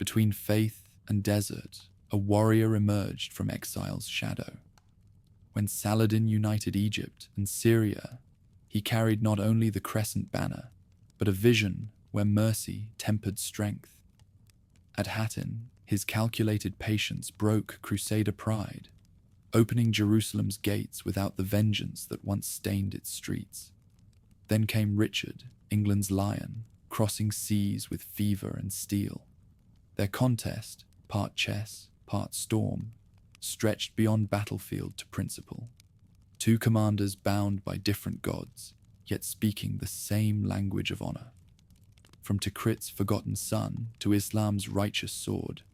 Between faith and desert, a warrior emerged from exile's shadow. When Saladin united Egypt and Syria, he carried not only the Crescent banner, but a vision where mercy tempered strength. At Hattin, his calculated patience broke Crusader pride, opening Jerusalem's gates without the vengeance that once stained its streets. Then came Richard, England's lion, crossing seas with fever and steel. Their contest, part chess, part storm, stretched beyond battlefield to principle. Two commanders bound by different gods, yet speaking the same language of honor. From Tikrit's forgotten son to Islam's righteous sword,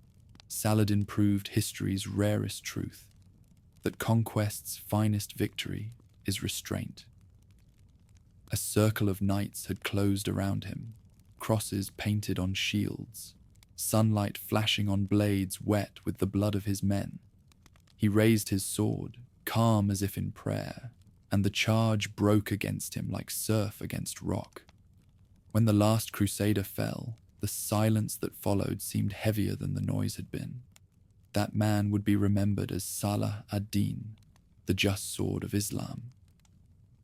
Saladin proved history's rarest truth, that conquest's finest victory is restraint. A circle of knights had closed around him, crosses painted on shields, sunlight flashing on blades wet with the blood of his men. He raised his sword, calm as if in prayer, and the charge broke against him like surf against rock. When the last Crusader fell, the silence that followed seemed heavier than the noise had been. That man would be remembered as Salah ad-Din, the just sword of Islam.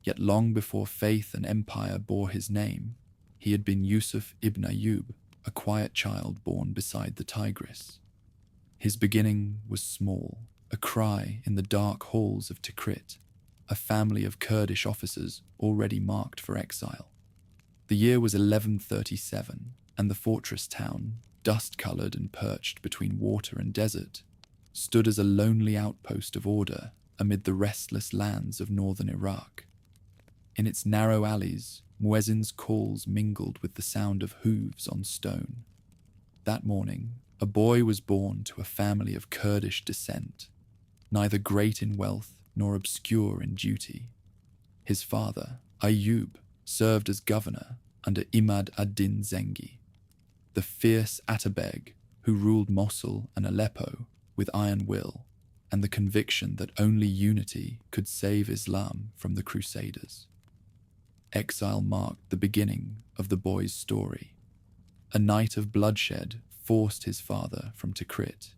Yet long before faith and empire bore his name, he had been Yusuf ibn Ayyub, a quiet child born beside the Tigris. His beginning was small, a cry in the dark halls of Tikrit, a family of Kurdish officers already marked for exile. The year was 1137, and the fortress town, dust-colored and perched between water and desert, stood as a lonely outpost of order amid the restless lands of northern Iraq. In its narrow alleys, muezzin's calls mingled with the sound of hooves on stone. That morning, a boy was born to a family of Kurdish descent, neither great in wealth nor obscure in duty. His father, Ayyub, served as governor under Imad ad-Din Zengi, the fierce Atabeg who ruled Mosul and Aleppo with iron will and the conviction that only unity could save Islam from the Crusaders. Exile marked the beginning of the boy's story. A night of bloodshed forced his father from Tikrit,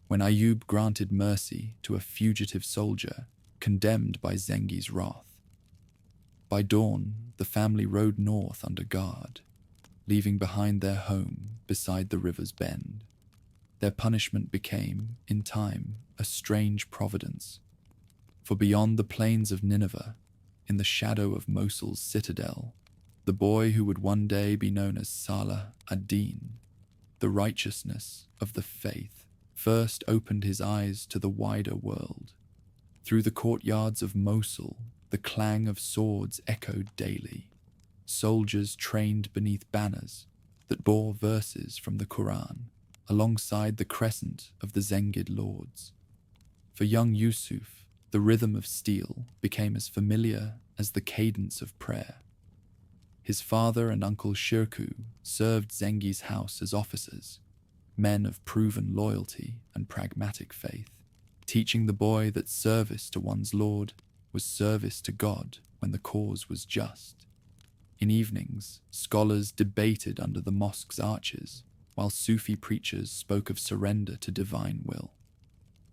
when Ayyub granted mercy to a fugitive soldier condemned by Zengi's wrath. By dawn, the family rode north under guard, leaving behind their home beside the river's bend. Their punishment became, in time, a strange providence, for beyond the plains of Nineveh, in the shadow of Mosul's citadel, the boy who would one day be known as Salah ad-Din, the righteousness of the faith, first opened his eyes to the wider world. Through the courtyards of Mosul, the clang of swords echoed daily, soldiers trained beneath banners that bore verses from the Quran, alongside the crescent of the Zengid lords. For young Yusuf, the rhythm of steel became as familiar as the cadence of prayer. His father and uncle Shirkuh served Zengi's house as officers, men of proven loyalty and pragmatic faith, teaching the boy that service to one's lord was service to God when the cause was just. In evenings, scholars debated under the mosque's arches, while Sufi preachers spoke of surrender to divine will.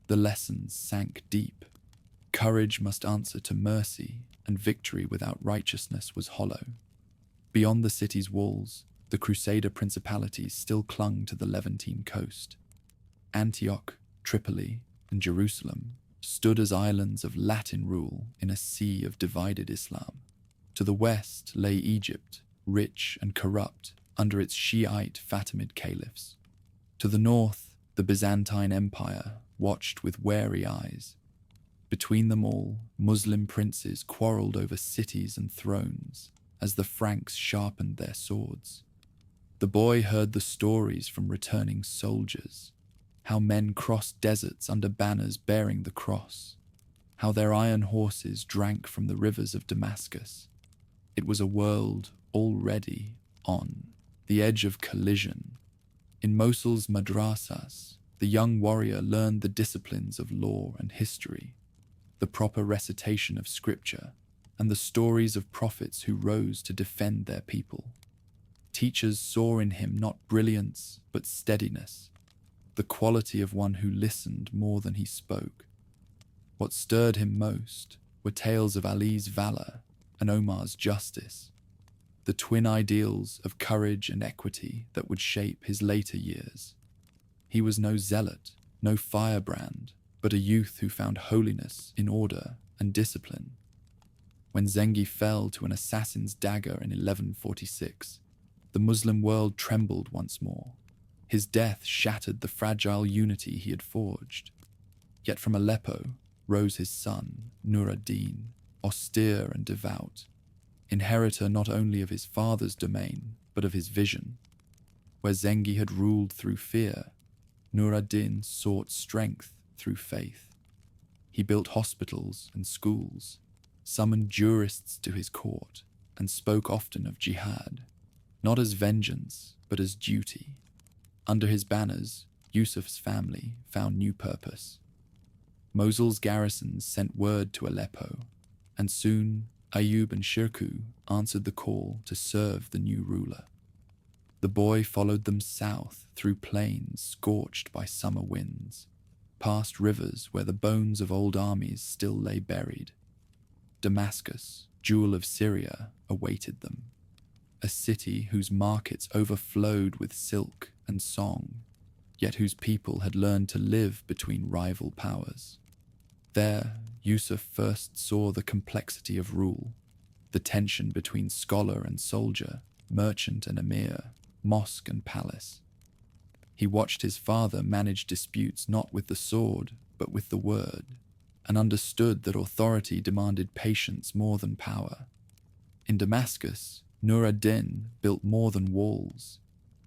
The lessons sank deep. Courage must answer to mercy, and victory without righteousness was hollow. Beyond the city's walls, the Crusader principalities still clung to the Levantine coast. Antioch, Tripoli, and Jerusalem stood as islands of Latin rule in a sea of divided Islam. To the west lay Egypt, rich and corrupt under its Shiite Fatimid caliphs. To the north, the Byzantine Empire watched with wary eyes. Between them all, Muslim princes quarreled over cities and thrones as the Franks sharpened their swords. The boy heard the stories from returning soldiers, how men crossed deserts under banners bearing the cross, how their iron horses drank from the rivers of Damascus. It was a world already on the edge of collision. In Mosul's madrasas, the young warrior learned the disciplines of law and history, the proper recitation of scripture, and the stories of prophets who rose to defend their people. Teachers saw in him not brilliance, but steadiness, the quality of one who listened more than he spoke. What stirred him most were tales of Ali's valor and Omar's justice, the twin ideals of courage and equity that would shape his later years. He was no zealot, no firebrand, but a youth who found holiness in order and discipline. When Zengi fell to an assassin's dagger in 1146, the Muslim world trembled once more. His death shattered the fragile unity he had forged. Yet from Aleppo rose his son, Nur ad-Din, austere and devout, inheritor not only of his father's domain, but of his vision. Where Zengi had ruled through fear, Nur ad-Din sought strength through faith. He built hospitals and schools, summoned jurists to his court, and spoke often of jihad, not as vengeance, but as duty. Under his banners, Yusuf's family found new purpose. Mosul's garrisons sent word to Aleppo, and soon Ayub and Shirkuh answered the call to serve the new ruler. The boy followed them south through plains scorched by summer winds, past rivers where the bones of old armies still lay buried. Damascus, jewel of Syria, awaited them, a city whose markets overflowed with silk and song, yet whose people had learned to live between rival powers. There, Yusuf first saw the complexity of rule, the tension between scholar and soldier, merchant and emir, mosque and palace. He watched his father manage disputes not with the sword, but with the word, and understood that authority demanded patience more than power. In Damascus, Nur ad-Din built more than walls.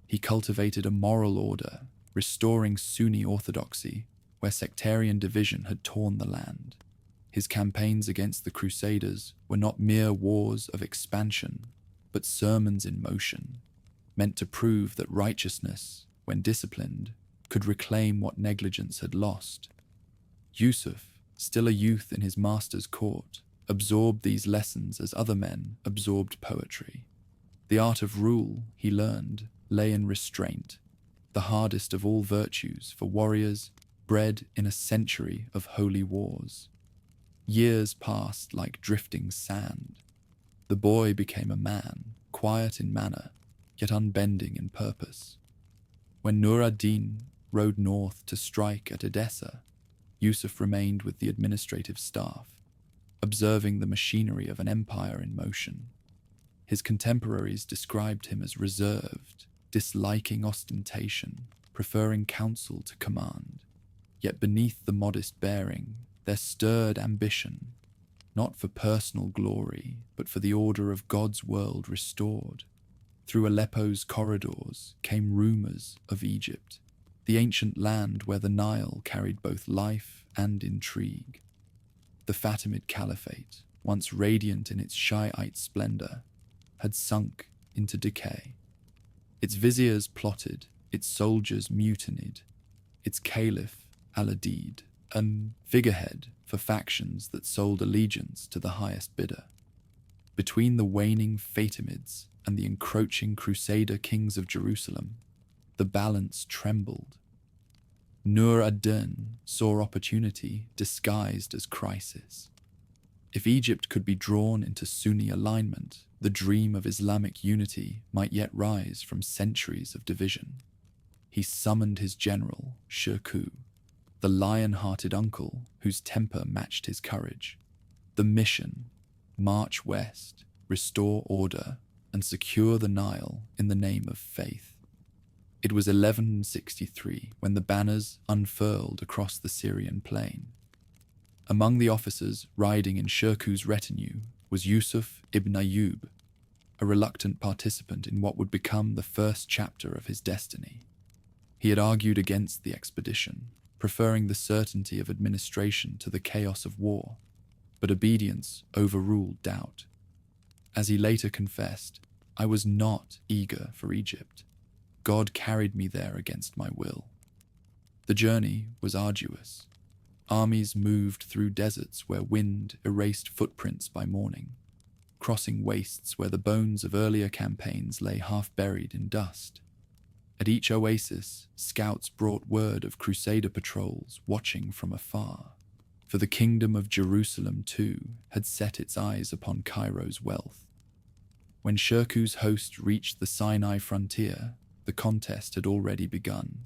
He cultivated a moral order, restoring Sunni orthodoxy where sectarian division had torn the land. His campaigns against the Crusaders were not mere wars of expansion, but sermons in motion, meant to prove that righteousness, when disciplined, could reclaim what negligence had lost. Yusuf, still a youth in his master's court, absorbed these lessons as other men absorbed poetry. The art of rule, he learned, lay in restraint, the hardest of all virtues for warriors bred in a century of holy wars. Years passed like drifting sand. The boy became a man, quiet in manner, yet unbending in purpose. When Nur ad-Din rode north to strike at Edessa, Yusuf remained with the administrative staff, observing the machinery of an empire in motion. His contemporaries described him as reserved, disliking ostentation, preferring counsel to command. Yet beneath the modest bearing, there stirred ambition, not for personal glory, but for the order of God's world restored. Through Aleppo's corridors came rumors of Egypt, the ancient land where the Nile carried both life and intrigue. The Fatimid Caliphate, once radiant in its Shiite splendor, had sunk into decay. Its viziers plotted, its soldiers mutinied, its caliph, Al-Adid, a figurehead for factions that sold allegiance to the highest bidder. Between the waning Fatimids and the encroaching Crusader kings of Jerusalem, the balance trembled. Nur ad-Din saw opportunity disguised as crisis. If Egypt could be drawn into Sunni alignment, the dream of Islamic unity might yet rise from centuries of division. He summoned his general, Shirkuh, the lion-hearted uncle whose temper matched his courage. The mission: march west, restore order, and secure the Nile in the name of faith. It was 1163 when the banners unfurled across the Syrian plain. Among the officers riding in Shirkuh's retinue was Yusuf ibn Ayyub, a reluctant participant in what would become the first chapter of his destiny. He had argued against the expedition, preferring the certainty of administration to the chaos of war, but obedience overruled doubt. As he later confessed, "I was not eager for Egypt. God carried me there against my will." The journey was arduous. Armies moved through deserts where wind erased footprints by morning, crossing wastes where the bones of earlier campaigns lay half buried in dust. At each oasis, scouts brought word of Crusader patrols watching from afar, for the kingdom of Jerusalem too had set its eyes upon Cairo's wealth. When Shirkuh's host reached the Sinai frontier, the contest had already begun.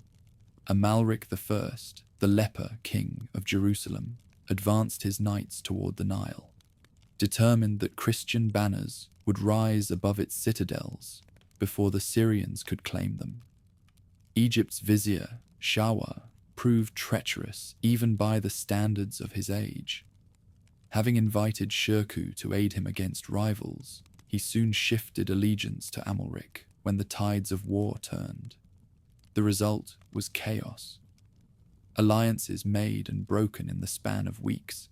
Amalric I, the leper king of Jerusalem, advanced his knights toward the Nile, determined that Christian banners would rise above its citadels before the Syrians could claim them. Egypt's vizier, Shawar, proved treacherous even by the standards of his age. Having invited Shirkuh to aid him against rivals, he soon shifted allegiance to Amalric when the tides of war turned. The result was chaos. Alliances made and broken in the span of weeks,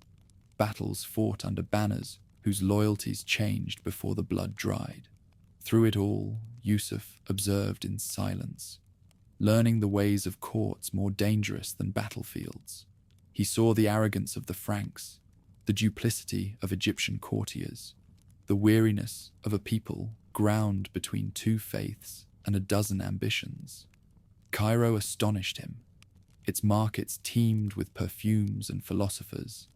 battles fought under banners whose loyalties changed before the blood dried. Through it all, Yusuf observed in silence, learning the ways of courts more dangerous than battlefields. He saw the arrogance of the Franks, the duplicity of Egyptian courtiers, the weariness of a people ground between two faiths and a dozen ambitions. Cairo astonished him. Its markets teemed with perfumes and philosophers.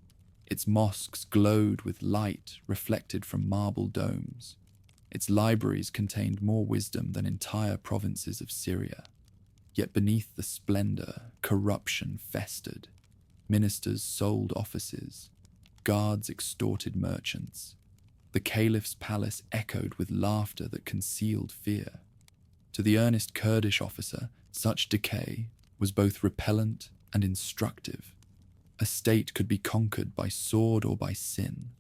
Its mosques glowed with light reflected from marble domes. Its libraries contained more wisdom than entire provinces of Syria. Yet beneath the splendor, corruption festered. Ministers sold offices. Guards extorted merchants. The caliph's palace echoed with laughter that concealed fear. To the earnest Kurdish officer, such decay was both repellent and instructive. A state could be conquered by sword or by sin,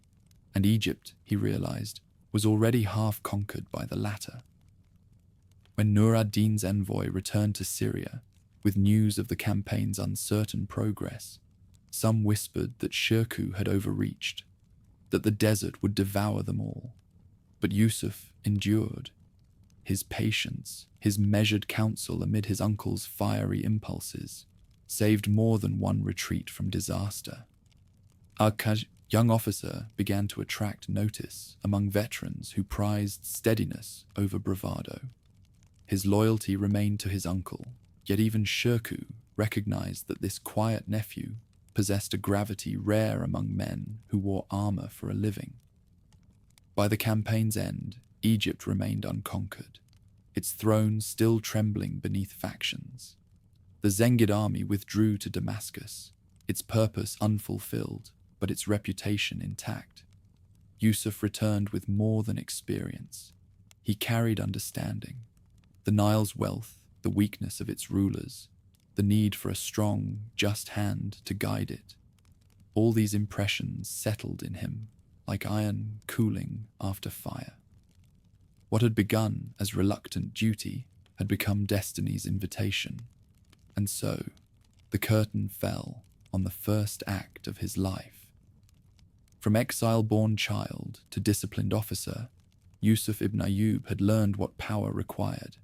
and Egypt, he realized, was already half conquered by the latter. When Nur ad-Din's envoy returned to Syria with news of the campaign's uncertain progress, some whispered that Shirkuh had overreached, that the desert would devour them all. But Yusuf endured. His patience, his measured counsel amid his uncle's fiery impulses, saved more than one retreat from disaster. Our young officer began to attract notice among veterans who prized steadiness over bravado. His loyalty remained to his uncle, yet even Shirkuh recognized that this quiet nephew possessed a gravity rare among men who wore armor for a living. By the campaign's end, Egypt remained unconquered, its throne still trembling beneath factions. The Zengid army withdrew to Damascus, its purpose unfulfilled, but its reputation intact. Yusuf returned with more than experience. He carried understanding. The Nile's wealth, the weakness of its rulers, the need for a strong, just hand to guide it. All these impressions settled in him like iron cooling after fire. What had begun as reluctant duty had become destiny's invitation, and so the curtain fell on the first act of his life. From exile-born child to disciplined officer, Yusuf ibn Ayyub had learned what power required: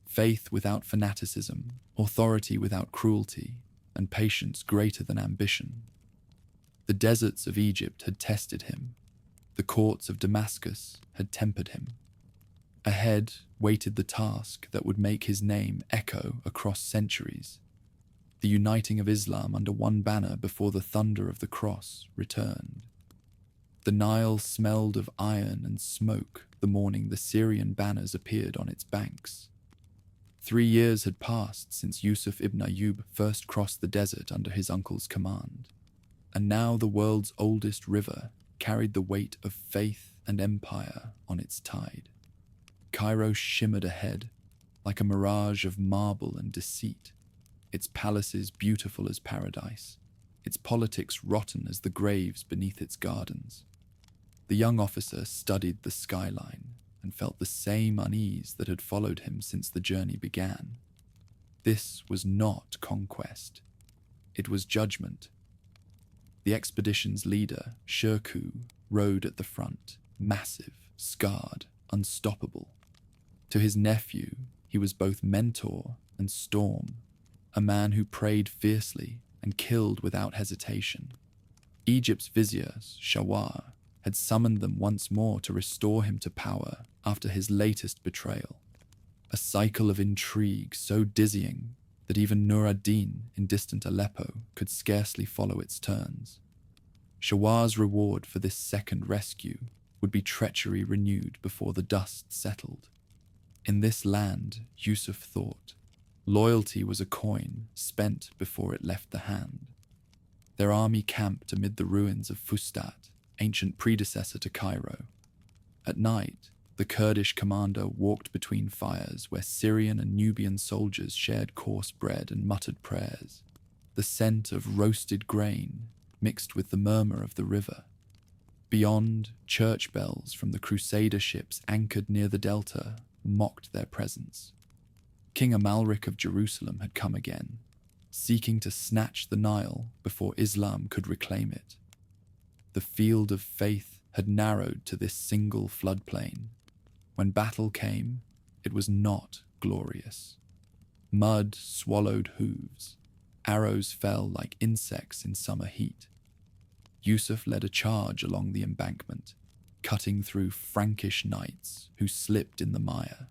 faith without fanaticism, authority without cruelty, and patience greater than ambition. The deserts of Egypt had tested him. The courts of Damascus had tempered him. Ahead waited the task that would make his name echo across centuries: the uniting of Islam under one banner before the thunder of the cross returned. The Nile smelled of iron and smoke the morning the Syrian banners appeared on its banks. 3 years had passed since Yusuf ibn Ayyub first crossed the desert under his uncle's command, and now the world's oldest river carried the weight of faith and empire on its tide. Cairo shimmered ahead, like a mirage of marble and deceit, its palaces beautiful as paradise, its politics rotten as the graves beneath its gardens. The young officer studied the skyline and felt the same unease that had followed him since the journey began. This was not conquest. It was judgment. The expedition's leader, Shirkuh, rode at the front, massive, scarred, unstoppable. To his nephew, he was both mentor and storm, a man who prayed fiercely and killed without hesitation. Egypt's vizier, Shawar, had summoned them once more to restore him to power after his latest betrayal. a cycle of intrigue so dizzying that even Nur ad-Din in distant Aleppo could scarcely follow its turns. Shawar's reward for this second rescue would be treachery renewed before the dust settled. In this land, Yusuf thought, loyalty was a coin spent before it left the hand. Their army camped amid the ruins of Fustat, ancient predecessor to Cairo. At night, the Kurdish commander walked between fires where Syrian and Nubian soldiers shared coarse bread and muttered prayers, the scent of roasted grain mixed with the murmur of the river. Beyond, church bells from the Crusader ships anchored near the delta mocked their presence. King Amalric of Jerusalem had come again, seeking to snatch the Nile before Islam could reclaim it. The field of faith had narrowed to this single floodplain. When battle came, it was not glorious. Mud swallowed hooves. Arrows fell like insects in summer heat. Yusuf led a charge along the embankment, cutting through Frankish knights who slipped in the mire.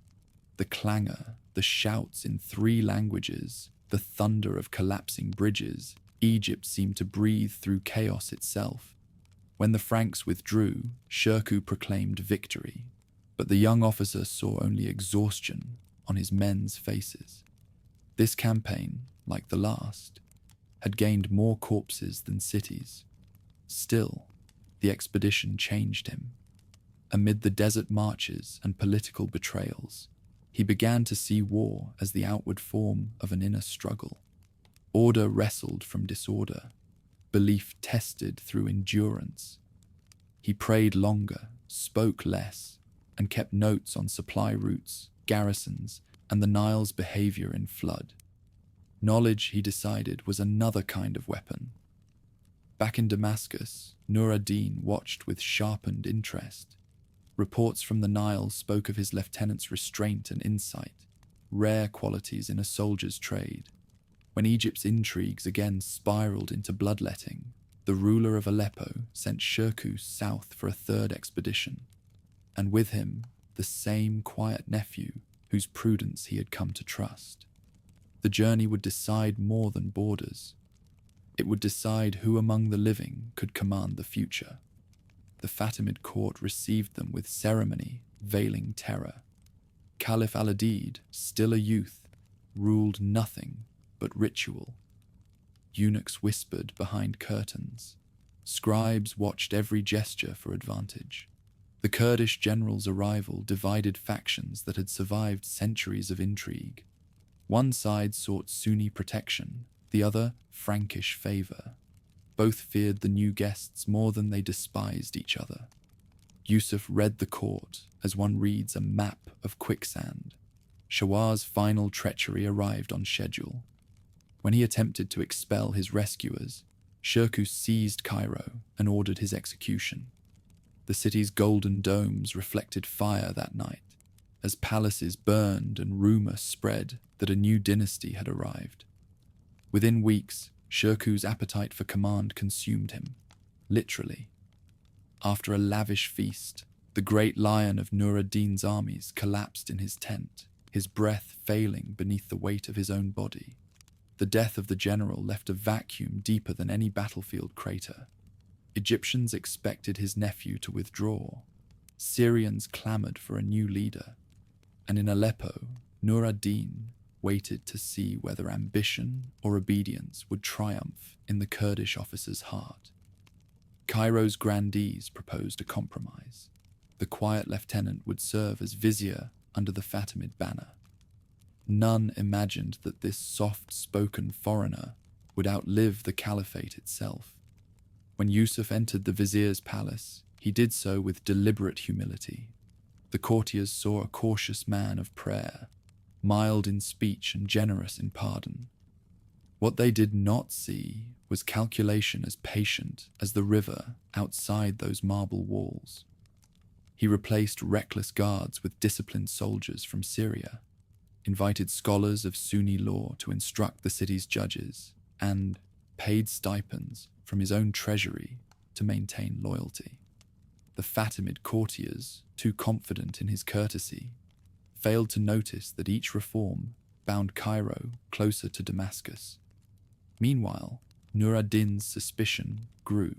The clangor, the shouts in 3 languages, the thunder of collapsing bridges, Egypt seemed to breathe through chaos itself. When the Franks withdrew, Shirkuh proclaimed victory, but the young officer saw only exhaustion on his men's faces. This campaign, like the last, had gained more corpses than cities. Still, the expedition changed him. Amid the desert marches and political betrayals, he began to see war as the outward form of an inner struggle. Order wrestled from disorder, belief tested through endurance. He prayed longer, spoke less, and kept notes on supply routes, garrisons, and the Nile's behavior in flood. Knowledge, he decided, was another kind of weapon. Back in Damascus, Nur ad-Din watched with sharpened interest. Reports from the Nile spoke of his lieutenant's restraint and insight, rare qualities in a soldier's trade. When Egypt's intrigues again spiraled into bloodletting, the ruler of Aleppo sent Shirkuh south for a third expedition, and with him the same quiet nephew whose prudence he had come to trust. The journey would decide more than borders. It would decide who among the living could command the future. The Fatimid court received them with ceremony, veiling terror. Caliph al-Adid, still a youth, ruled nothing but ritual. Eunuchs whispered behind curtains. Scribes watched every gesture for advantage. The Kurdish general's arrival divided factions that had survived centuries of intrigue. One side sought Sunni protection, the other Frankish favor. Both feared the new guests more than they despised each other. Yusuf read the court as one reads a map of quicksand. Shawar's final treachery arrived on schedule. When he attempted to expel his rescuers, Shirkuh seized Cairo and ordered his execution. The city's golden domes reflected fire that night, as palaces burned and rumor spread that a new dynasty had arrived. Within weeks, Shirkuh's appetite for command consumed him, literally. After a lavish feast, the great lion of Nur ad-Din's armies collapsed in his tent, his breath failing beneath the weight of his own body. The death of the general left a vacuum deeper than any battlefield crater. Egyptians expected his nephew to withdraw. Syrians clamored for a new leader. And in Aleppo, Nur ad-Din waited to see whether ambition or obedience would triumph in the Kurdish officer's heart. Cairo's grandees proposed a compromise. The quiet lieutenant would serve as vizier under the Fatimid banner. None imagined that this soft-spoken foreigner would outlive the caliphate itself. When Yusuf entered the vizier's palace, he did so with deliberate humility. The courtiers saw a cautious man of prayer, mild in speech and generous in pardon. What they did not see was calculation as patient as the river outside those marble walls. He replaced reckless guards with disciplined soldiers from Syria, invited scholars of Sunni law to instruct the city's judges, and paid stipends from his own treasury to maintain loyalty. The Fatimid courtiers, too confident in his courtesy, failed to notice that each reform bound Cairo closer to Damascus. Meanwhile, Nur ad-Din's suspicion grew.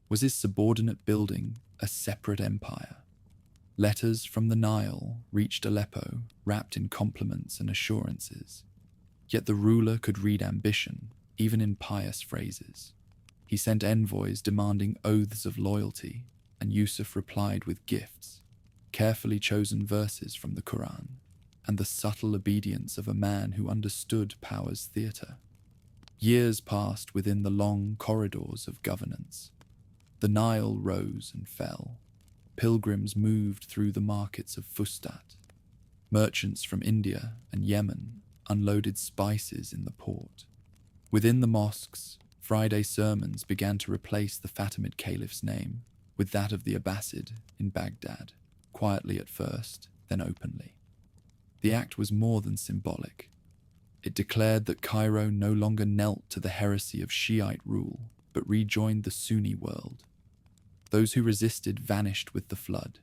Was his subordinate building a separate empire? Letters from the Nile reached Aleppo, wrapped in compliments and assurances. Yet the ruler could read ambition, even in pious phrases. He sent envoys demanding oaths of loyalty, and Yusuf replied with gifts, carefully chosen verses from the Quran, and the subtle obedience of a man who understood power's theatre. Years passed within the long corridors of governance. The Nile rose and fell. Pilgrims moved through the markets of Fustat. Merchants from India and Yemen unloaded spices in the port. Within the mosques, Friday sermons began to replace the Fatimid caliph's name with that of the Abbasid in Baghdad, quietly at first, then openly. The act was more than symbolic. It declared that Cairo no longer knelt to the heresy of Shiite rule, but rejoined the Sunni world. Those who resisted vanished with the flood.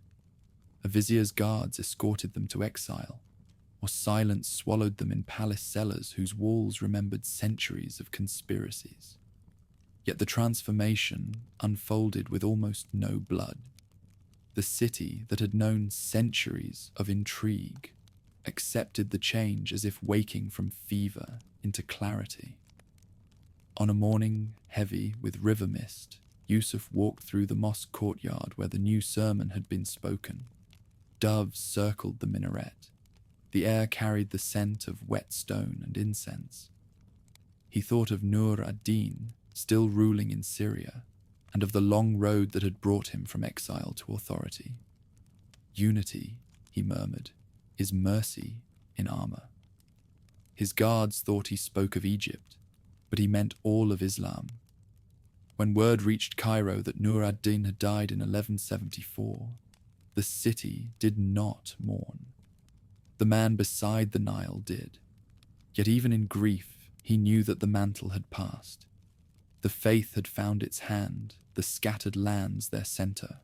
A vizier's guards escorted them to exile, or silence swallowed them in palace cellars whose walls remembered centuries of conspiracies. Yet the transformation unfolded with almost no blood. The city that had known centuries of intrigue accepted the change as if waking from fever into clarity. On a morning heavy with river mist, Yusuf walked through the mosque courtyard where the new sermon had been spoken. Doves circled the minaret. The air carried the scent of wet stone and incense. He thought of Nur ad-Din, still ruling in Syria, and of the long road that had brought him from exile to authority. Unity, he murmured, is mercy in armor. His guards thought he spoke of Egypt, but he meant all of Islam. When word reached Cairo that Nur ad-Din had died in 1174, the city did not mourn. The man beside the Nile did. Yet even in grief, he knew that the mantle had passed. The faith had found its hand, the scattered lands their center.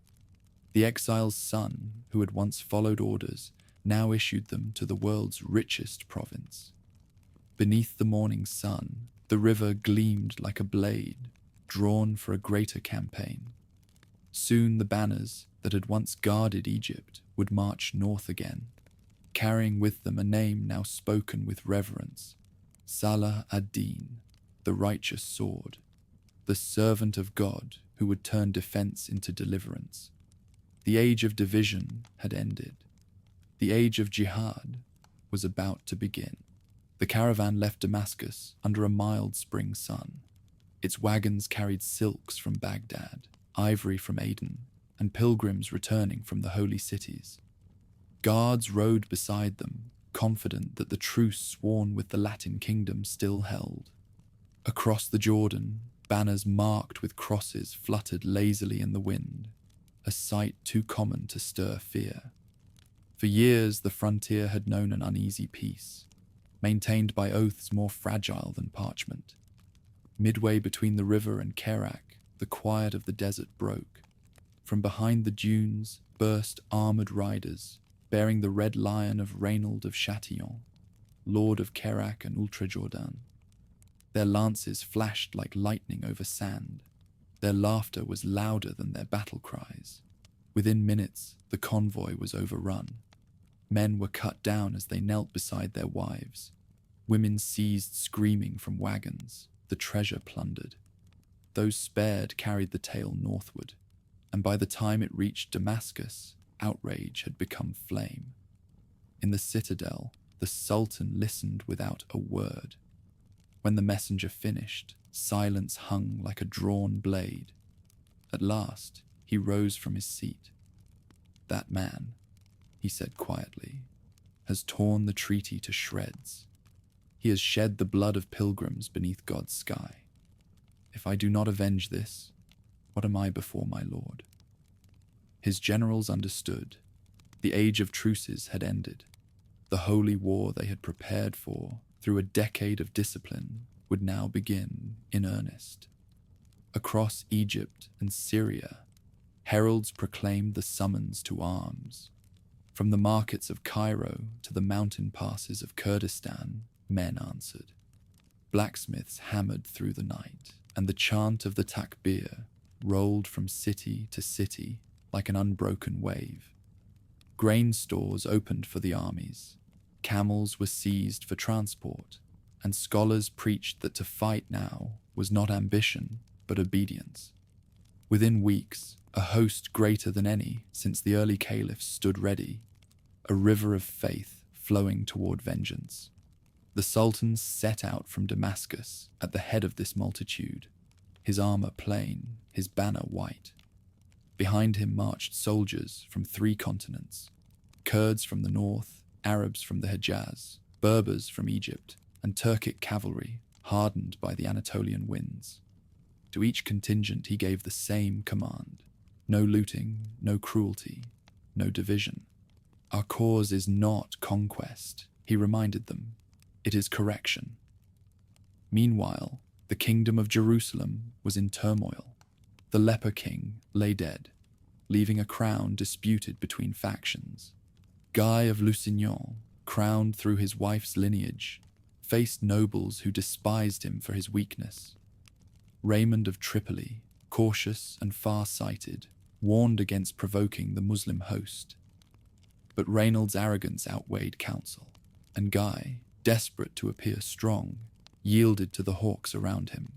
The exile's son, who had once followed orders, now issued them to the world's richest province. Beneath the morning sun, the river gleamed like a blade, drawn for a greater campaign. Soon the banners that had once guarded Egypt would march north again, carrying with them a name now spoken with reverence, Salah ad-Din, the righteous sword, the servant of God who would turn defense into deliverance. The age of division had ended. The age of jihad was about to begin. The caravan left Damascus under a mild spring sun. Its wagons carried silks from Baghdad, ivory from Aden, and pilgrims returning from the holy cities. Guards rode beside them, confident that the truce sworn with the Latin kingdom still held. Across the Jordan, banners marked with crosses fluttered lazily in the wind, a sight too common to stir fear. For years the frontier had known an uneasy peace, maintained by oaths more fragile than parchment. Midway between the river and Kerak, the quiet of the desert broke. From behind the dunes burst armoured riders, bearing the red lion of Raynald of Chatillon, lord of Kerak and Ultra-Jordan. Their lances flashed like lightning over sand. Their laughter was louder than their battle cries. Within minutes, the convoy was overrun. Men were cut down as they knelt beside their wives. Women seized screaming from wagons, the treasure plundered. Those spared carried the tale northward, and by the time it reached Damascus, outrage had become flame. In the citadel, the Sultan listened without a word. When the messenger finished, silence hung like a drawn blade. At last, he rose from his seat. "That man," he said quietly, "has torn the treaty to shreds. He has shed the blood of pilgrims beneath God's sky. If I do not avenge this, what am I before my Lord?" His generals understood. The age of truces had ended. The holy war they had prepared for through a decade of discipline would now begin in earnest. Across Egypt and Syria, heralds proclaimed the summons to arms. From the markets of Cairo to the mountain passes of Kurdistan, men answered. Blacksmiths hammered through the night, and the chant of the takbir rolled from city to city like an unbroken wave. Grain stores opened for the armies, camels were seized for transport, and scholars preached that to fight now was not ambition, but obedience. Within weeks, a host greater than any since the early caliphs stood ready, a river of faith flowing toward vengeance. The Sultan set out from Damascus at the head of this multitude, his armor plain, his banner white. Behind him marched soldiers from 3 continents, Kurds from the north, Arabs from the Hejaz, Berbers from Egypt, and Turkic cavalry hardened by the Anatolian winds. To each contingent he gave the same command: no looting, no cruelty, no division. Our cause is not conquest, he reminded them. It is correction. Meanwhile, the kingdom of Jerusalem was in turmoil. The leper king lay dead, leaving a crown disputed between factions. Guy of Lusignan, crowned through his wife's lineage, faced nobles who despised him for his weakness. Raymond of Tripoli, cautious and far-sighted, warned against provoking the Muslim host. But Reynald's arrogance outweighed counsel, and Guy, desperate to appear strong, yielded to the hawks around him.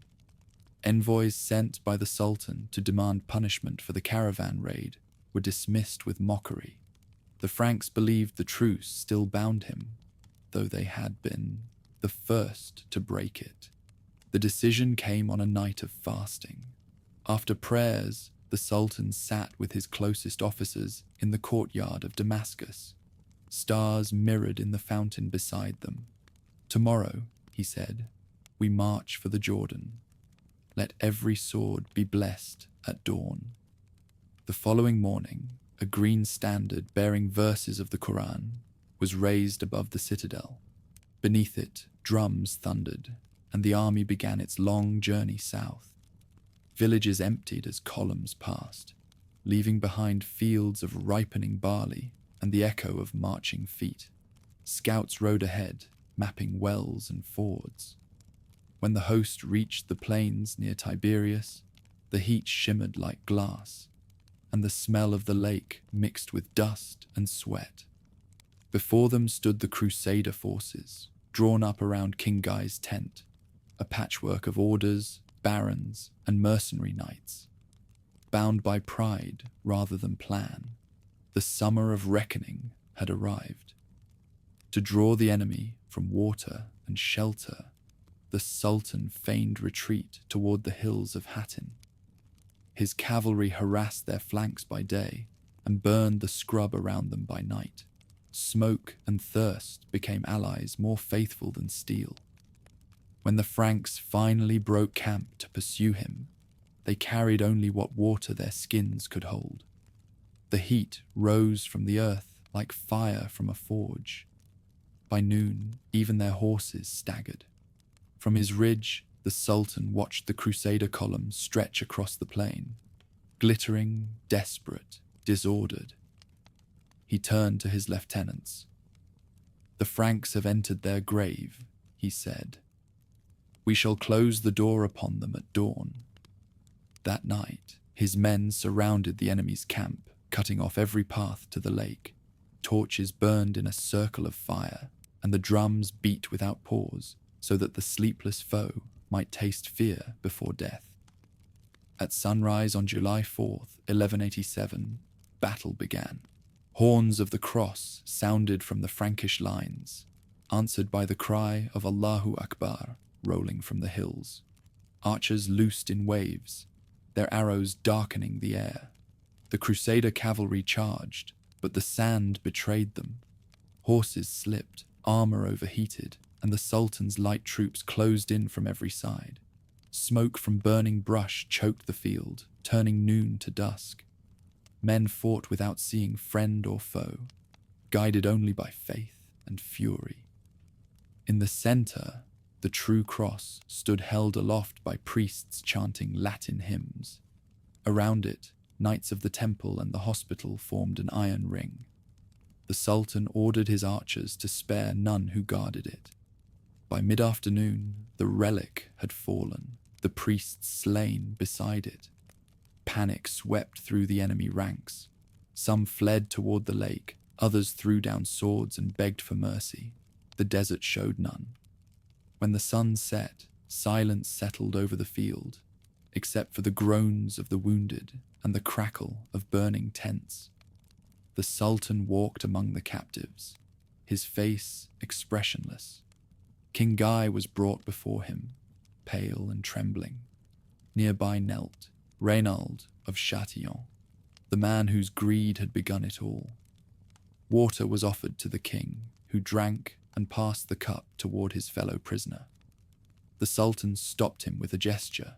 Envoys sent by the Sultan to demand punishment for the caravan raid were dismissed with mockery. The Franks believed the truce still bound him, though they had been the first to break it. The decision came on a night of fasting. After prayers, the Sultan sat with his closest officers in the courtyard of Damascus. Stars mirrored in the fountain beside them. "Tomorrow," he said, "we march for the Jordan. Let every sword be blessed at dawn." The following morning, a green standard bearing verses of the Quran was raised above the citadel. Beneath it, drums thundered, and the army began its long journey south. Villages emptied as columns passed, leaving behind fields of ripening barley and the echo of marching feet. Scouts rode ahead, mapping wells and fords. When the host reached the plains near Tiberias, the heat shimmered like glass, and the smell of the lake mixed with dust and sweat. Before them stood the Crusader forces, drawn up around King Guy's tent, a patchwork of orders, barons, and mercenary knights. Bound by pride rather than plan, the summer of reckoning had arrived. To draw the enemy from water and shelter, the Sultan feigned retreat toward the hills of Hattin. His cavalry harassed their flanks by day and burned the scrub around them by night. Smoke and thirst became allies more faithful than steel. When the Franks finally broke camp to pursue him, they carried only what water their skins could hold. The heat rose from the earth like fire from a forge. By noon, even their horses staggered. From his ridge, the Sultan watched the Crusader columns stretch across the plain, glittering, desperate, disordered. He turned to his lieutenants. "The Franks have entered their grave," he said. "We shall close the door upon them at dawn." That night, his men surrounded the enemy's camp, cutting off every path to the lake. Torches burned in a circle of fire, and the drums beat without pause, so that the sleepless foe might taste fear before death. At sunrise on July 4th, 1187, battle began. Horns of the cross sounded from the Frankish lines, answered by the cry of Allahu Akbar rolling from the hills. Archers loosed in waves, their arrows darkening the air. The Crusader cavalry charged, but the sand betrayed them. Horses slipped, armor overheated, and the Sultan's light troops closed in from every side. Smoke from burning brush choked the field, turning noon to dusk. Men fought without seeing friend or foe, guided only by faith and fury. In the center, the true cross stood held aloft by priests chanting Latin hymns. Around it, knights of the temple and the hospital formed an iron ring. The Sultan ordered his archers to spare none who guarded it. By mid-afternoon, the relic had fallen, the priests slain beside it. Panic swept through the enemy ranks. Some fled toward the lake, others threw down swords and begged for mercy. The desert showed none. When the sun set, silence settled over the field, except for the groans of the wounded and the crackle of burning tents. The Sultan walked among the captives, his face expressionless. King Guy was brought before him, pale and trembling. Nearby knelt Reynald of Châtillon, the man whose greed had begun it all. Water was offered to the king, who drank and passed the cup toward his fellow prisoner. The Sultan stopped him with a gesture.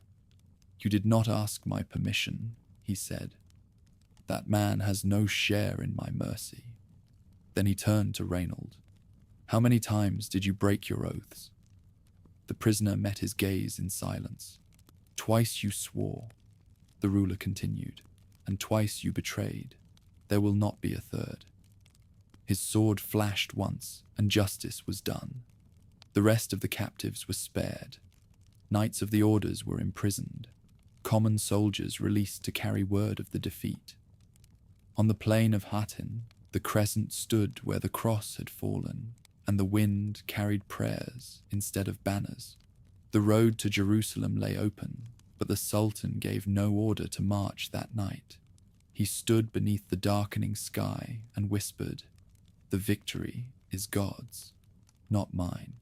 "You did not ask my permission," he said. "That man has no share in my mercy." Then he turned to Reynald. "How many times did you break your oaths?" The prisoner met his gaze in silence. "Twice you swore," the ruler continued, "and twice you betrayed. There will not be a third." His sword flashed once, and justice was done. The rest of the captives were spared. Knights of the orders were imprisoned. Common soldiers released to carry word of the defeat. On the plain of Hattin, the Crescent stood where the cross had fallen, and the wind carried prayers instead of banners. The road to Jerusalem lay open, but the Sultan gave no order to march that night. He stood beneath the darkening sky and whispered, "The victory is God's, not mine."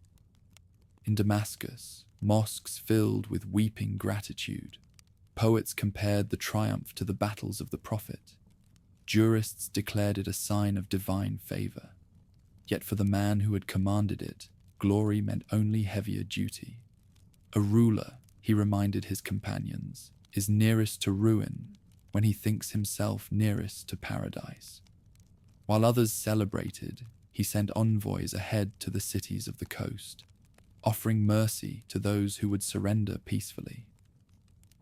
In Damascus, mosques filled with weeping gratitude. Poets compared the triumph to the battles of the Prophet. Jurists declared it a sign of divine favor. Yet for the man who had commanded it, glory meant only heavier duty. A ruler, he reminded his companions, is nearest to ruin when he thinks himself nearest to paradise. While others celebrated, he sent envoys ahead to the cities of the coast, offering mercy to those who would surrender peacefully.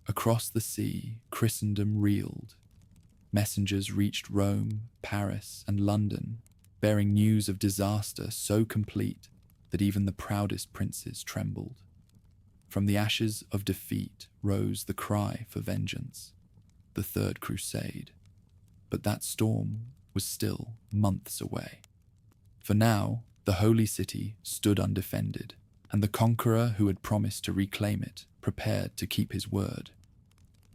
Across the sea, Christendom reeled. Messengers reached Rome, Paris, and London, bearing news of disaster so complete that even the proudest princes trembled. From the ashes of defeat rose the cry for vengeance, the Third Crusade. But that storm was still months away. For now, the Holy City stood undefended, and the conqueror who had promised to reclaim it prepared to keep his word.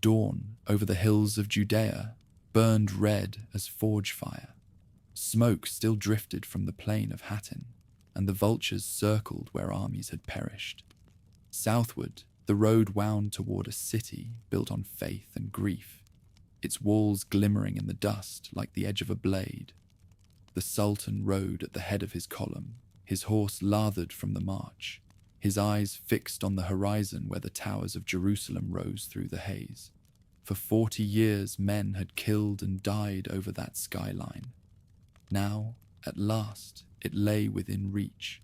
Dawn over the hills of Judea burned red as forge fire. Smoke still drifted from the plain of Hattin, and the vultures circled where armies had perished. Southward, the road wound toward a city built on faith and grief, its walls glimmering in the dust like the edge of a blade. The Sultan rode at the head of his column, his horse lathered from the march, his eyes fixed on the horizon where the towers of Jerusalem rose through the haze. For 40 years men had killed and died over that skyline. Now, at last, it lay within reach.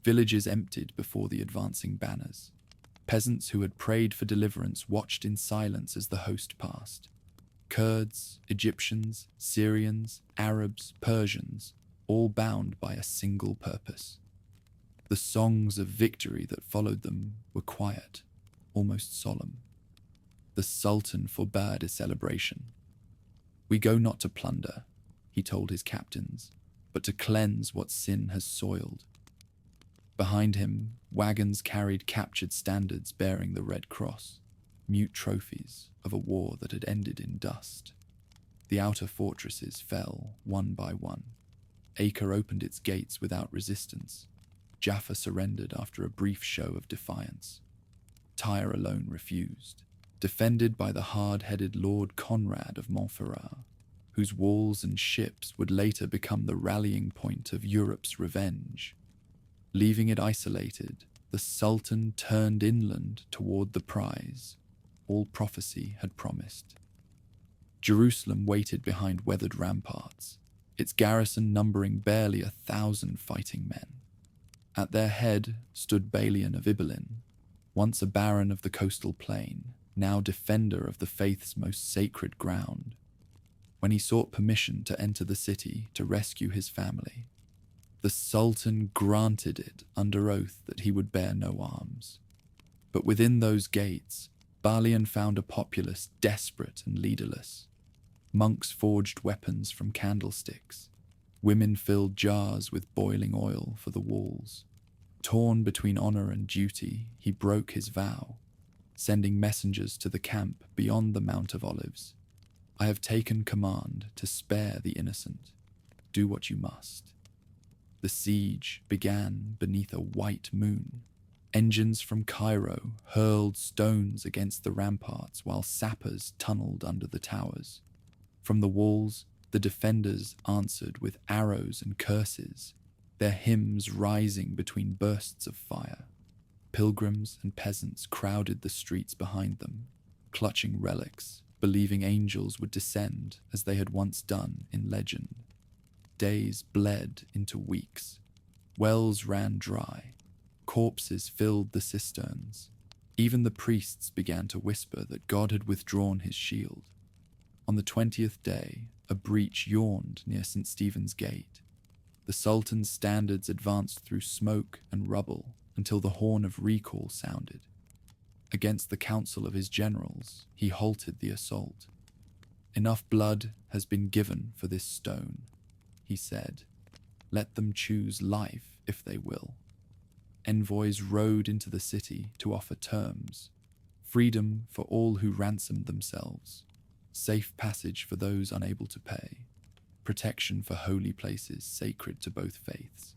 Villages emptied before the advancing banners. Peasants who had prayed for deliverance watched in silence as the host passed. Kurds, Egyptians, Syrians, Arabs, Persians, all bound by a single purpose. The songs of victory that followed them were quiet, almost solemn. The Sultan forbade a celebration. "We go not to plunder," he told his captains, "but to cleanse what sin has soiled." Behind him, wagons carried captured standards bearing the Red Cross, mute trophies of a war that had ended in dust. The outer fortresses fell one by one. Acre opened its gates without resistance. Jaffa surrendered after a brief show of defiance. Tyre alone refused, defended by the hard-headed Lord Conrad of Montferrat, whose walls and ships would later become the rallying point of Europe's revenge. Leaving it isolated, the Sultan turned inland toward the prize all prophecy had promised. Jerusalem waited behind weathered ramparts, its garrison numbering barely 1,000 fighting men. At their head stood Balian of Ibelin, once a baron of the coastal plain, now defender of the faith's most sacred ground. when he sought permission to enter the city to rescue his family. The Sultan granted it under oath that he would bear no arms. But within those gates, Balian found a populace desperate and leaderless. Monks forged weapons from candlesticks. Women filled jars with boiling oil for the walls. Torn between honor and duty, he broke his vow, sending messengers to the camp beyond the Mount of Olives. I have taken command to spare the innocent. Do what you must. The siege began beneath a white moon. Engines from Cairo hurled stones against the ramparts while sappers tunneled under the towers. From the walls, the defenders answered with arrows and curses, their hymns rising between bursts of fire. Pilgrims and peasants crowded the streets behind them, clutching relics, believing angels would descend as they had once done in legend. Days bled into weeks. Wells ran dry. Corpses filled the cisterns. Even the priests began to whisper that God had withdrawn his shield. On the 20th day, a breach yawned near St. Stephen's Gate. The Sultan's standards advanced through smoke and rubble until the horn of recall sounded. Against the counsel of his generals, he halted the assault. Enough blood has been given for this stone, he said. Let them choose life if they will. Envoys rode into the city to offer terms. Freedom for all who ransomed themselves. Safe passage for those unable to pay. Protection for holy places sacred to both faiths.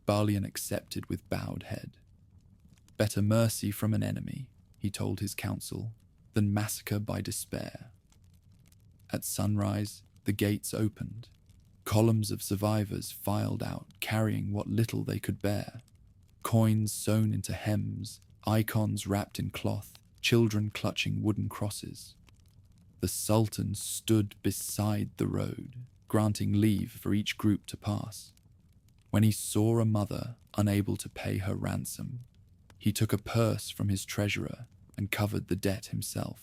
Balian accepted with bowed head. Better mercy from an enemy, he told his council, than massacre by despair. At sunrise, the gates opened. Columns of survivors filed out, carrying what little they could bear. Coins sewn into hems, icons wrapped in cloth, children clutching wooden crosses. The Sultan stood beside the road, granting leave for each group to pass. When he saw a mother unable to pay her ransom, he took a purse from his treasurer and covered the debt himself.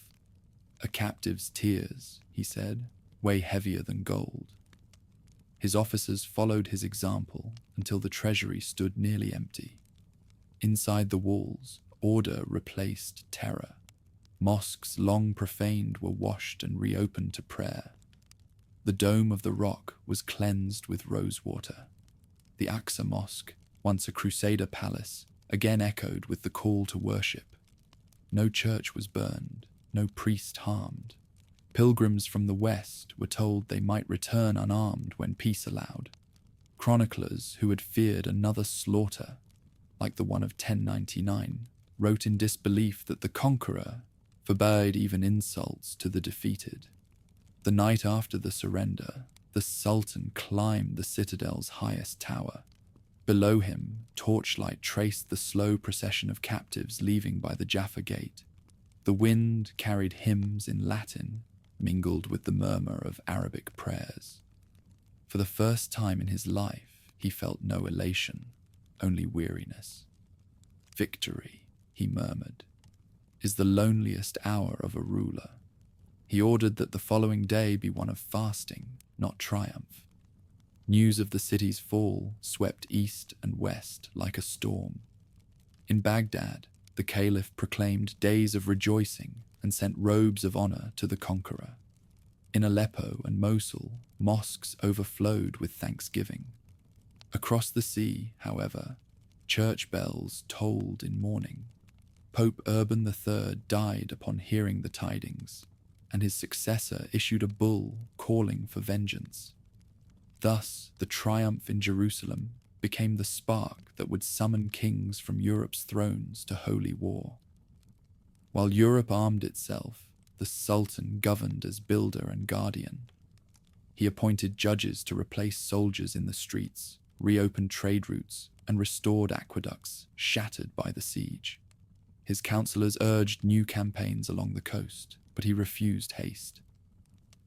A captive's tears, he said, weigh heavier than gold. His officers followed his example until the treasury stood nearly empty. Inside the walls, order replaced terror. Mosques long profaned were washed and reopened to prayer. The dome of the rock was cleansed with rosewater. The Acre Mosque, once a Crusader palace, again echoed with the call to worship. No church was burned, no priest harmed. Pilgrims from the west were told they might return unarmed when peace allowed. Chroniclers who had feared another slaughter, like the one of 1099, wrote in disbelief that the conqueror forbade even insults to the defeated. The night after the surrender, the Sultan climbed the citadel's highest tower. Below him, torchlight traced the slow procession of captives leaving by the Jaffa Gate. The wind carried hymns in Latin, mingled with the murmur of Arabic prayers. For the first time in his life, he felt no elation, only weariness. Victory, he murmured, is the loneliest hour of a ruler. He ordered that the following day be one of fasting, not triumph. News of the city's fall swept east and west like a storm. In Baghdad, the caliph proclaimed days of rejoicing and sent robes of honor to the conqueror. In Aleppo and Mosul, mosques overflowed with thanksgiving. Across the sea, however, church bells tolled in mourning. Pope Urban III died upon hearing the tidings, and his successor issued a bull calling for vengeance. Thus, the triumph in Jerusalem became the spark that would summon kings from Europe's thrones to holy war. While Europe armed itself, the Sultan governed as builder and guardian. He appointed judges to replace soldiers in the streets, reopened trade routes, and restored aqueducts shattered by the siege. His counselors urged new campaigns along the coast, but he refused haste.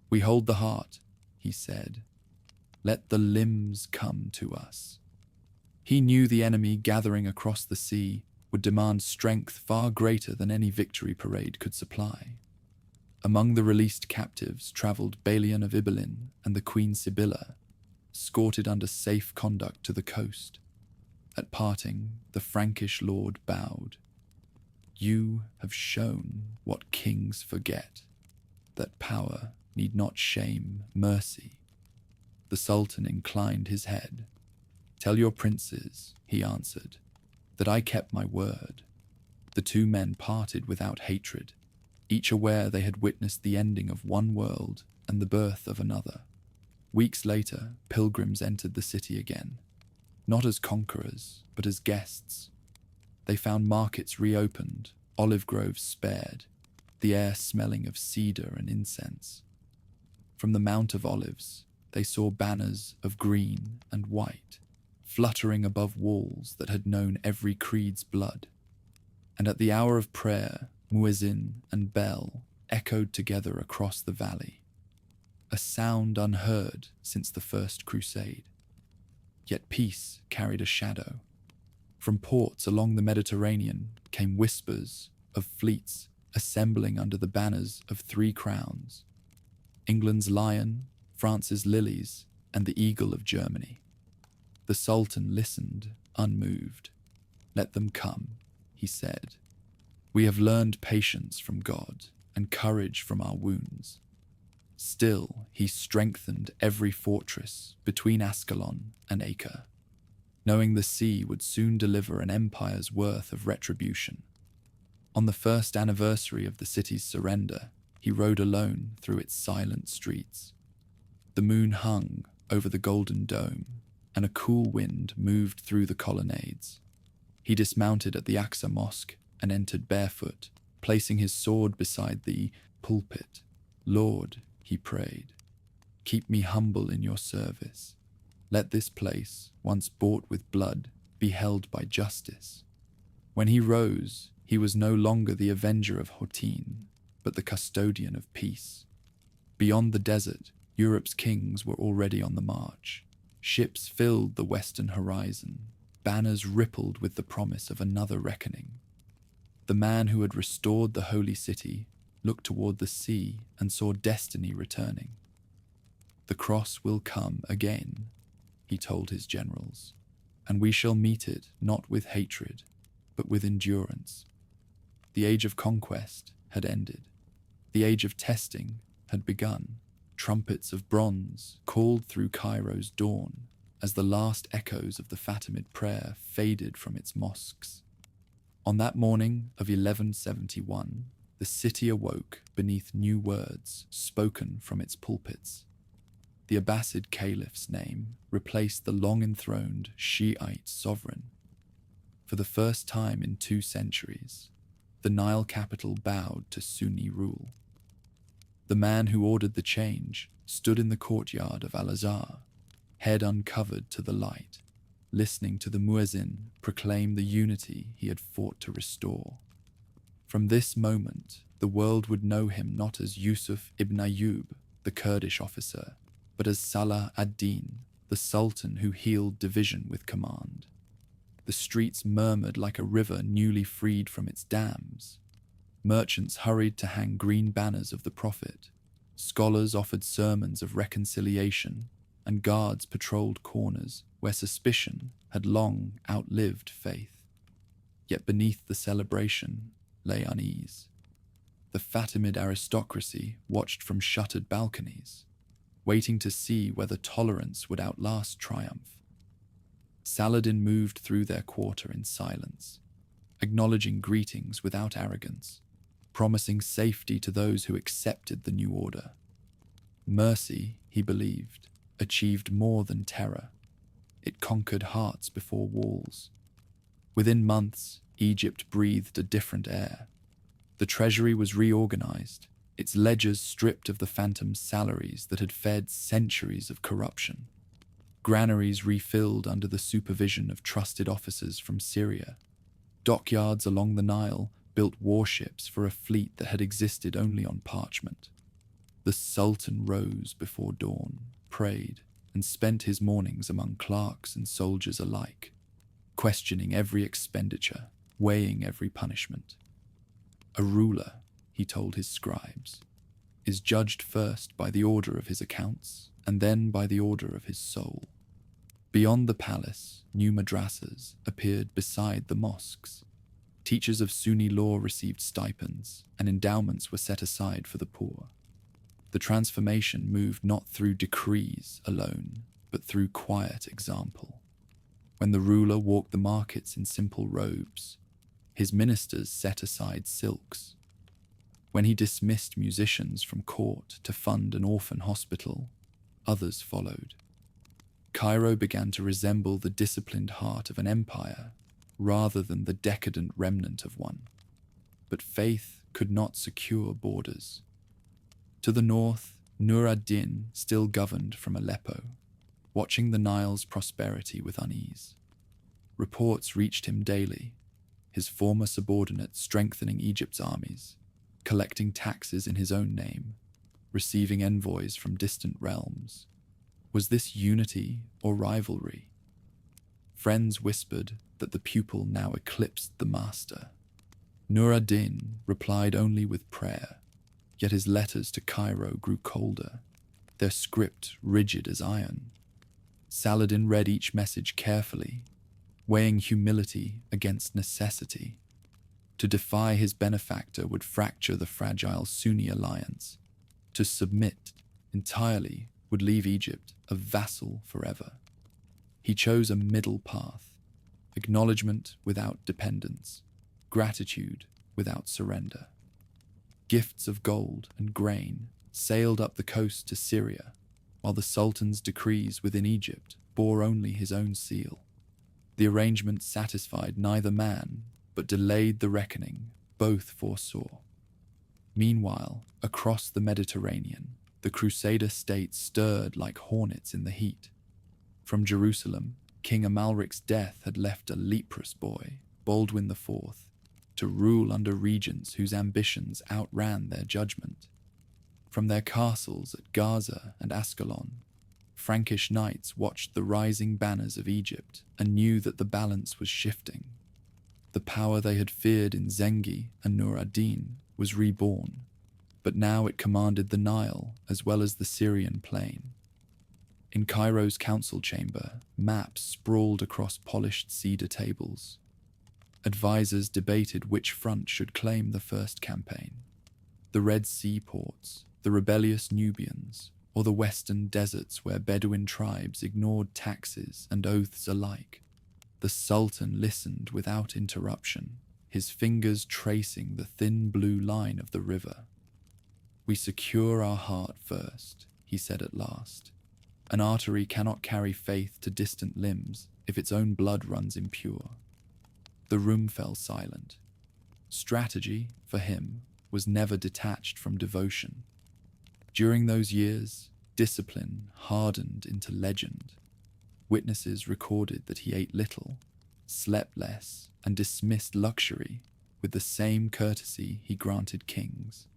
"We hold the heart," he said. "Let the limbs come to us." He knew the enemy gathering across the sea would demand strength far greater than any victory parade could supply. Among the released captives travelled Balian of Ibelin and the Queen Sibylla, escorted under safe conduct to the coast. At parting, the Frankish lord bowed. "You have shown what kings forget, that power need not shame mercy." The Sultan inclined his head. "Tell your princes," he answered, "that I kept my word." The two men parted without hatred, each aware they had witnessed the ending of one world and the birth of another. Weeks later, pilgrims entered the city again, not as conquerors, but as guests. They found markets reopened, olive groves spared, the air smelling of cedar and incense. From the Mount of Olives, they saw banners of green and white, fluttering above walls that had known every creed's blood. And at the hour of prayer, muezzin and bell echoed together across the valley, a sound unheard since the First Crusade. Yet peace carried a shadow. From ports along the Mediterranean came whispers of fleets assembling under the banners of three crowns: England's lion, France's lilies, and the eagle of Germany. The Sultan listened, unmoved. "Let them come," he said. "We have learned patience from God and courage from our wounds." Still, he strengthened every fortress between Ascalon and Acre, knowing the sea would soon deliver an empire's worth of retribution. On the first anniversary of the city's surrender, he rode alone through its silent streets. The moon hung over the golden dome, and a cool wind moved through the colonnades. He dismounted at the Aqsa Mosque and entered barefoot, placing his sword beside the pulpit. "Lord," he prayed, "keep me humble in your service. Let this place, once bought with blood, be held by justice." When he rose, he was no longer the avenger of Hattin, but the custodian of peace. Beyond the desert, Europe's kings were already on the march. Ships filled the western horizon. Banners rippled with the promise of another reckoning. The man who had restored the holy city looked toward the sea and saw destiny returning. "The cross will come again," he told his generals, "and we shall meet it not with hatred, but with endurance." The age of conquest had ended. The age of testing had begun. Trumpets of bronze called through Cairo's dawn as the last echoes of the Fatimid prayer faded from its mosques. On that morning of 1171, the city awoke beneath new words spoken from its pulpits. The Abbasid caliph's name replaced the long-enthroned Shiite sovereign. For the first time in 2 centuries, the Nile capital bowed to Sunni rule. The man who ordered the change stood in the courtyard of Al-Azhar, head uncovered to the light, listening to the muezzin proclaim the unity he had fought to restore. From this moment, the world would know him not as Yusuf ibn Ayyub, the Kurdish officer, but as Salah ad-Din, the Sultan who healed division with command. The streets murmured like a river newly freed from its dams. Merchants hurried to hang green banners of the Prophet. Scholars offered sermons of reconciliation, and guards patrolled corners where suspicion had long outlived faith. Yet beneath the celebration lay unease. The Fatimid aristocracy watched from shuttered balconies, waiting to see whether tolerance would outlast triumph. Saladin moved through their quarter in silence, acknowledging greetings without arrogance, promising safety to those who accepted the new order. Mercy, he believed, achieved more than terror. It conquered hearts before walls. Within months, Egypt breathed a different air. The treasury was reorganized, its ledgers stripped of the phantom salaries that had fed centuries of corruption. Granaries refilled under the supervision of trusted officers from Syria. Dockyards along the Nile built warships for a fleet that had existed only on parchment. The Sultan rose before dawn, prayed, and spent his mornings among clerks and soldiers alike, questioning every expenditure, weighing every punishment. "A ruler," he told his scribes, is judged first by the order of his accounts and then by the order of his soul. Beyond the palace, new madrasas appeared beside the mosques. Teachers of Sunni law received stipends, and endowments were set aside for the poor. The transformation moved not through decrees alone, but through quiet example. When the ruler walked the markets in simple robes, his ministers set aside silks. When he dismissed musicians from court to fund an orphan hospital, others followed. Cairo began to resemble the disciplined heart of an empire rather than the decadent remnant of one. But faith could not secure borders. To the north, Nur ad-Din still governed from Aleppo, watching the Nile's prosperity with unease. Reports reached him daily, his former subordinate strengthening Egypt's armies, collecting taxes in his own name, receiving envoys from distant realms. Was this unity or rivalry? Friends whispered that the pupil now eclipsed the master. Nur ad-Din replied only with prayer, yet his letters to Cairo grew colder, their script rigid as iron. Saladin read each message carefully, weighing humility against necessity. To defy his benefactor would fracture the fragile Sunni alliance. To submit entirely would leave Egypt a vassal forever. He chose a middle path, acknowledgement without dependence, gratitude without surrender. Gifts of gold and grain sailed up the coast to Syria, while the Sultan's decrees within Egypt bore only his own seal. The arrangement satisfied neither man, but delayed the reckoning both foresaw. Meanwhile, across the Mediterranean, the Crusader states stirred like hornets in the heat. From Jerusalem, King Amalric's death had left a leprous boy, Baldwin IV, to rule under regents whose ambitions outran their judgment. From their castles at Gaza and Ascalon, Frankish knights watched the rising banners of Egypt and knew that the balance was shifting. The power they had feared in Zengi and Nur ad-Din was reborn, but now it commanded the Nile as well as the Syrian plain. In Cairo's council chamber, maps sprawled across polished cedar tables. Advisors debated which front should claim the first campaign: the Red Sea ports, the rebellious Nubians, or the western deserts where Bedouin tribes ignored taxes and oaths alike. The Sultan listened without interruption, his fingers tracing the thin blue line of the river. "We secure our heart first," he said at last. "An artery cannot carry faith to distant limbs if its own blood runs impure." The room fell silent. Strategy, for him, was never detached from devotion. During those years, discipline hardened into legend. Witnesses recorded that he ate little, slept less, and dismissed luxury with the same courtesy he granted kings.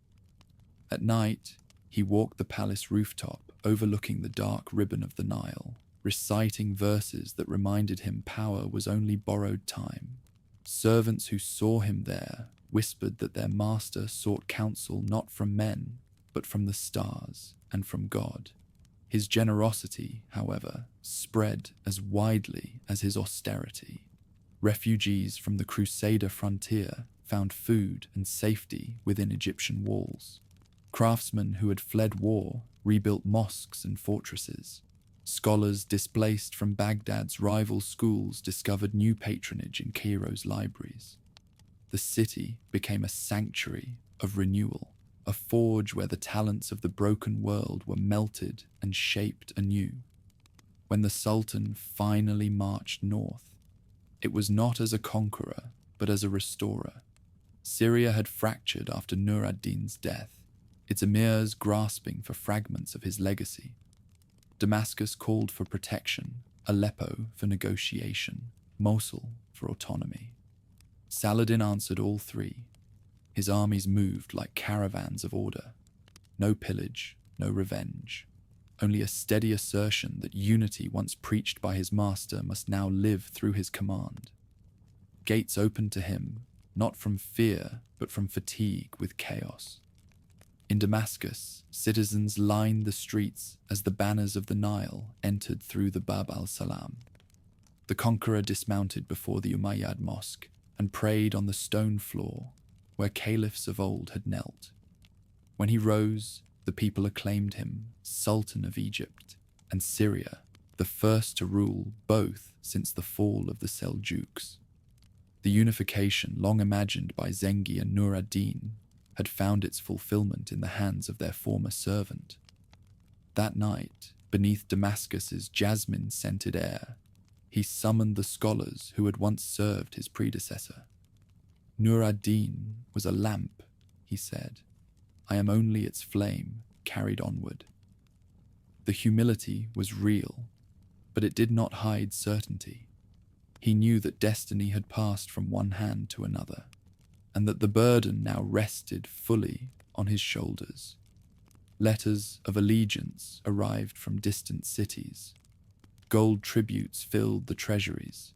At night, he walked the palace rooftop overlooking the dark ribbon of the Nile, reciting verses that reminded him power was only borrowed time. Servants who saw him there whispered that their master sought counsel not from men, but from the stars and from God. His generosity, however, spread as widely as his austerity. Refugees from the Crusader frontier found food and safety within Egyptian walls. Craftsmen who had fled war rebuilt mosques and fortresses. Scholars displaced from Baghdad's rival schools discovered new patronage in Cairo's libraries. The city became a sanctuary of renewal, a forge where the talents of the broken world were melted and shaped anew. When the Sultan finally marched north, it was not as a conqueror, but as a restorer. Syria had fractured after Nur ad-Din's death, its emirs grasping for fragments of his legacy. Damascus called for protection, Aleppo for negotiation, Mosul for autonomy. Saladin answered all three. His armies moved like caravans of order. No pillage, no revenge. Only a steady assertion that unity once preached by his master must now live through his command. Gates opened to him, not from fear, but from fatigue with chaos. In Damascus, citizens lined the streets as the banners of the Nile entered through the Bab al-Salam. The conqueror dismounted before the Umayyad mosque and prayed on the stone floor where caliphs of old had knelt. When he rose, the people acclaimed him Sultan of Egypt and Syria, the first to rule both since the fall of the Seljuks. The unification long imagined by Zengi and Nur ad-Din had found its fulfillment in the hands of their former servant. That night, beneath Damascus's jasmine-scented air, he summoned the scholars who had once served his predecessor. Nur ad-Din was a lamp, he said. I am only its flame carried onward. The humility was real, but it did not hide certainty. He knew that destiny had passed from one hand to another, and that the burden now rested fully on his shoulders. Letters of allegiance arrived from distant cities. Gold tributes filled the treasuries.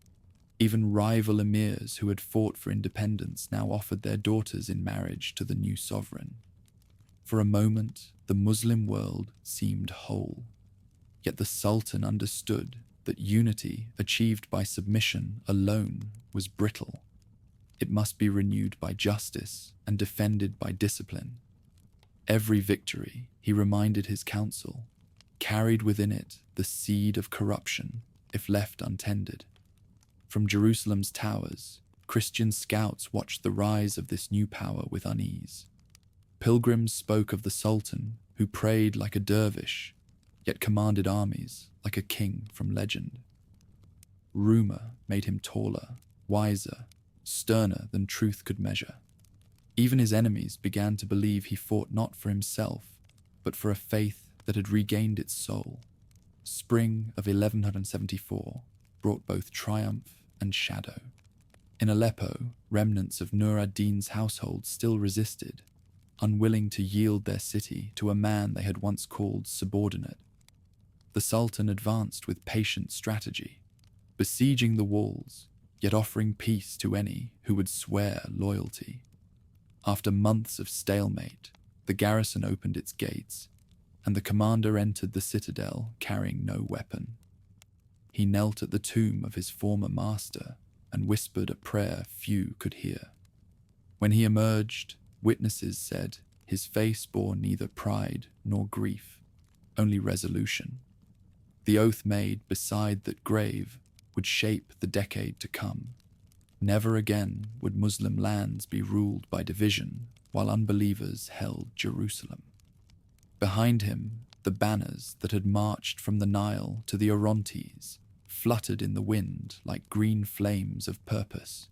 Even rival emirs who had fought for independence now offered their daughters in marriage to the new sovereign. For a moment, the Muslim world seemed whole. Yet the Sultan understood that unity achieved by submission alone was brittle. It must be renewed by justice and defended by discipline. Every victory, he reminded his council, carried within it the seed of corruption if left untended. From Jerusalem's towers, Christian scouts watched the rise of this new power with unease. Pilgrims spoke of the Sultan, who prayed like a dervish, yet commanded armies like a king from legend. Rumor made him taller, wiser, sterner than truth could measure. Even his enemies began to believe he fought not for himself, but for a faith that had regained its soul. Spring of 1174 brought both triumph and shadow. In Aleppo, remnants of Nur ad-Din's household still resisted, unwilling to yield their city to a man they had once called subordinate. The Sultan advanced with patient strategy, besieging the walls, yet offering peace to any who would swear loyalty. After months of stalemate, the garrison opened its gates, and the commander entered the citadel carrying no weapon. He knelt at the tomb of his former master and whispered a prayer few could hear. When he emerged, witnesses said his face bore neither pride nor grief, only resolution. The oath made beside that grave would shape the decade to come. Never again would Muslim lands be ruled by division while unbelievers held Jerusalem. Behind him, the banners that had marched from the Nile to the Orontes fluttered in the wind like green flames of purpose.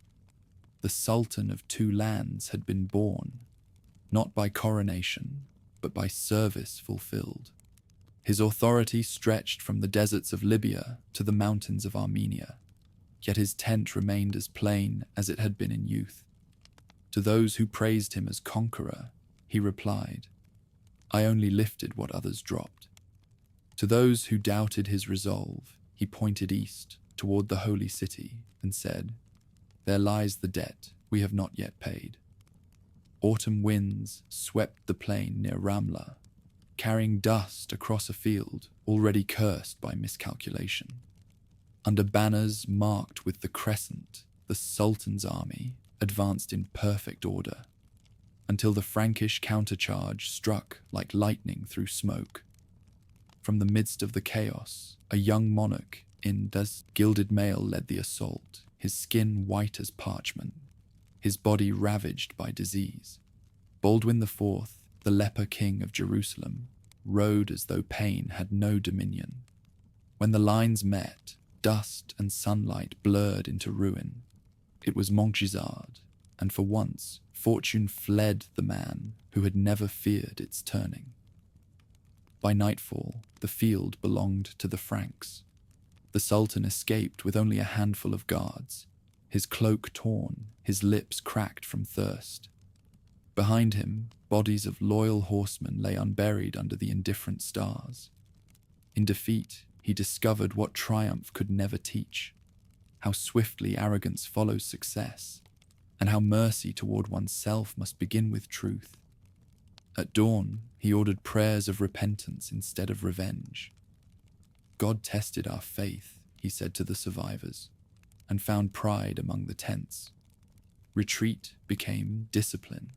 The Sultan of two lands had been born, not by coronation, but by service fulfilled. His authority stretched from the deserts of Libya to the mountains of Armenia, yet his tent remained as plain as it had been in youth. To those who praised him as conqueror, he replied, I only lifted what others dropped. To those who doubted his resolve, he pointed east toward the holy city and said, There lies the debt we have not yet paid. Autumn winds swept the plain near Ramla, carrying dust across a field already cursed by miscalculation. Under banners marked with the Crescent, the Sultan's army advanced in perfect order, until the Frankish countercharge struck like lightning through smoke. From the midst of the chaos, a young monarch in gilded mail led the assault, his skin white as parchment, his body ravaged by disease. Baldwin IV, the leper king of Jerusalem, rode as though pain had no dominion. When the lines met, dust and sunlight blurred into ruin. It was Montgisard, and for once, fortune fled the man who had never feared its turning. By nightfall, the field belonged to the Franks. The Sultan escaped with only a handful of guards, his cloak torn, his lips cracked from thirst. Behind him, bodies of loyal horsemen lay unburied under the indifferent stars. In defeat, he discovered what triumph could never teach, how swiftly arrogance follows success, and how mercy toward oneself must begin with truth. At dawn, he ordered prayers of repentance instead of revenge. God tested our faith, he said to the survivors, and found pride among the tents. Retreat became discipline.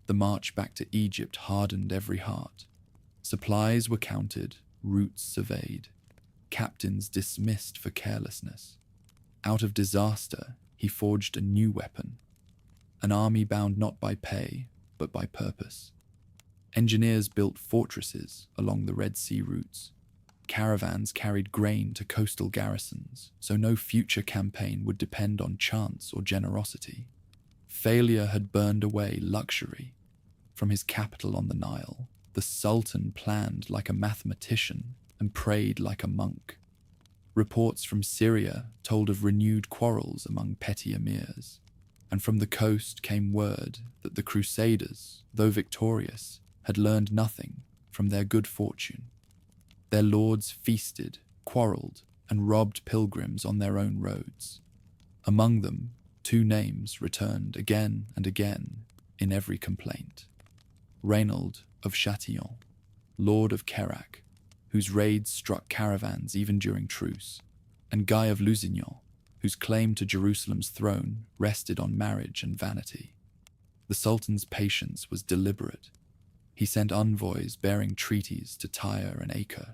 The march back to Egypt hardened every heart. Supplies were counted, routes surveyed, captains dismissed for carelessness. Out of disaster, he forged a new weapon, an army bound not by pay, but by purpose. Engineers built fortresses along the Red Sea routes. Caravans carried grain to coastal garrisons, so no future campaign would depend on chance or generosity. Failure had burned away luxury. From his capital on the Nile, the Sultan planned like a mathematician and prayed like a monk. Reports from Syria told of renewed quarrels among petty emirs, and from the coast came word that the Crusaders, though victorious, had learned nothing from their good fortune. Their lords feasted, quarreled, and robbed pilgrims on their own roads. Among them, 2 names returned again and again in every complaint. Reynold of Chatillon, Lord of Kerak, whose raids struck caravans even during truce, and Guy of Lusignan, whose claim to Jerusalem's throne rested on marriage and vanity. The Sultan's patience was deliberate. He sent envoys bearing treaties to Tyre and Acre,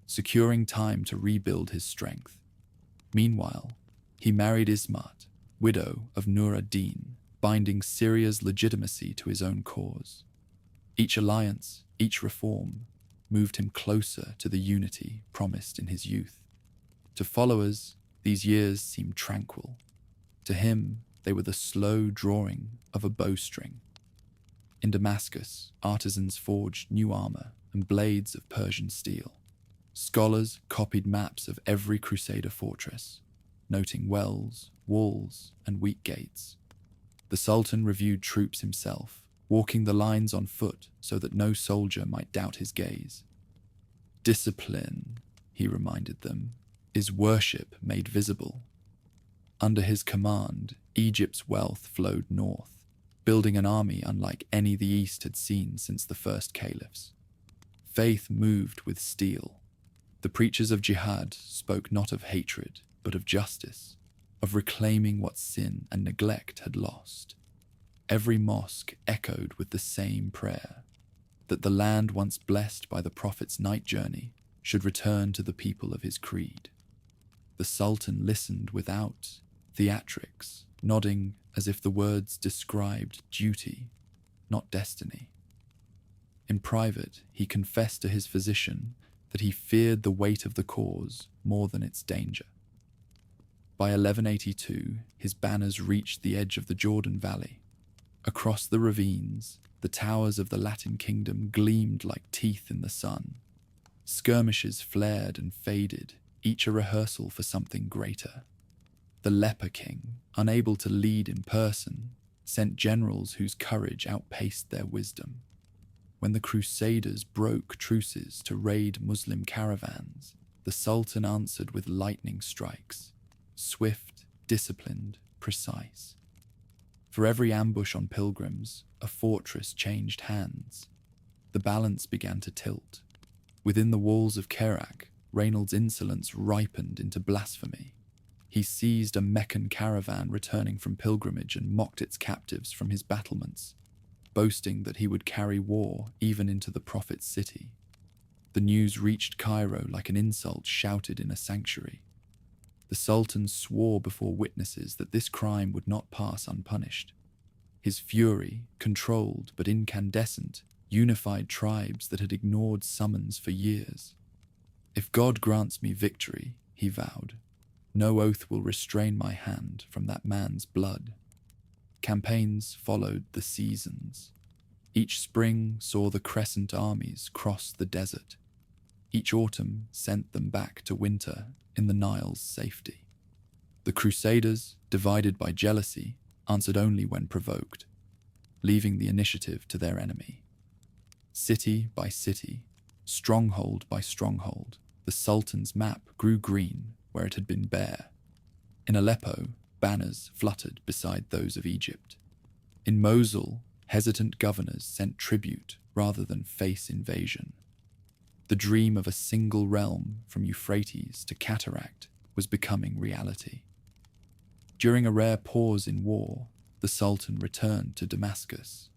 securing time to rebuild his strength. Meanwhile, he married Ismat, widow of Nur ad-Din, binding Syria's legitimacy to his own cause. Each alliance, each reform, moved him closer to the unity promised in his youth. To followers, these years seemed tranquil. To him, they were the slow drawing of a bowstring. In Damascus, artisans forged new armor and blades of Persian steel. Scholars copied maps of every Crusader fortress, noting wells, walls, and weak gates. The Sultan reviewed troops himself, walking the lines on foot so that no soldier might doubt his gaze. Discipline, he reminded them, is worship made visible. Under his command, Egypt's wealth flowed north, building an army unlike any the East had seen since the first caliphs. Faith moved with steel. The preachers of jihad spoke not of hatred, but of justice, of reclaiming what sin and neglect had lost. Every mosque echoed with the same prayer, that the land once blessed by the Prophet's night journey should return to the people of his creed. The Sultan listened without theatrics, nodding as if the words described duty, not destiny. In private, he confessed to his physician that he feared the weight of the cause more than its danger. By 1182, his banners reached the edge of the Jordan Valley. Across the ravines, the towers of the Latin kingdom gleamed like teeth in the sun. Skirmishes flared and faded, each a rehearsal for something greater. The leper king, unable to lead in person, sent generals whose courage outpaced their wisdom. When the Crusaders broke truces to raid Muslim caravans, the Sultan answered with lightning strikes, swift, disciplined, precise. For every ambush on pilgrims, a fortress changed hands. The balance began to tilt. Within the walls of Kerak, Reynold's insolence ripened into blasphemy. He seized a Meccan caravan returning from pilgrimage and mocked its captives from his battlements, boasting that he would carry war even into the Prophet's city. The news reached Cairo like an insult shouted in a sanctuary. The Sultan swore before witnesses that this crime would not pass unpunished. His fury, controlled but incandescent, unified tribes that had ignored summons for years. If God grants me victory, he vowed, no oath will restrain my hand from that man's blood. Campaigns followed the seasons. Each spring saw the Crescent armies cross the desert. Each autumn sent them back to winter in the Nile's safety. The Crusaders, divided by jealousy, answered only when provoked, leaving the initiative to their enemy. City by city, stronghold by stronghold, the Sultan's map grew green where it had been bare. In Aleppo, banners fluttered beside those of Egypt. In Mosul, Hesitant governors sent tribute rather than face invasion. The dream of a single realm from Euphrates to Cataract was becoming reality. During a rare pause in war, the Sultan returned to Damascus.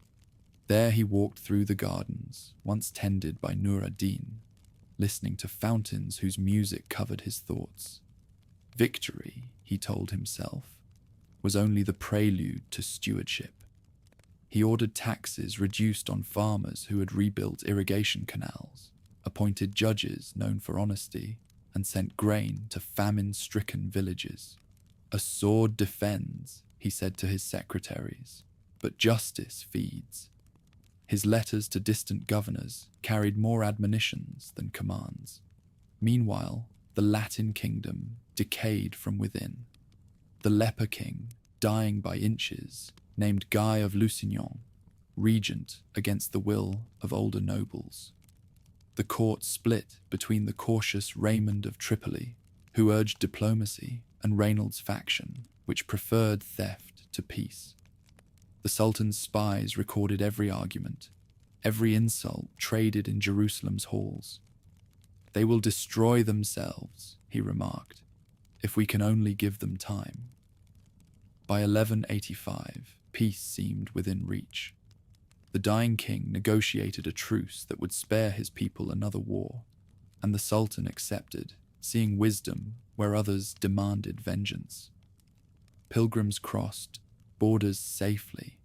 There he walked through the gardens, once tended by Nur ad-Din, listening to fountains whose music covered his thoughts. Victory, he told himself, was only the prelude to stewardship. He ordered taxes reduced on farmers who had rebuilt irrigation canals, appointed judges known for honesty, and sent grain to famine-stricken villages. "A sword defends," he said to his secretaries, "but justice feeds." His letters to distant governors carried more admonitions than commands. Meanwhile, the Latin kingdom decayed from within. The leper king, dying by inches, named Guy of Lusignan, regent against the will of older nobles. The court split between the cautious Raymond of Tripoli, who urged diplomacy, and Reynald's faction, which preferred theft to peace. The Sultan's spies recorded every argument, every insult traded in Jerusalem's halls. "They will destroy themselves," he remarked, "if we can only give them time." By 1185, peace seemed within reach. The dying king negotiated a truce that would spare his people another war, and the Sultan accepted, seeing wisdom where others demanded vengeance. Pilgrims crossed borders safely.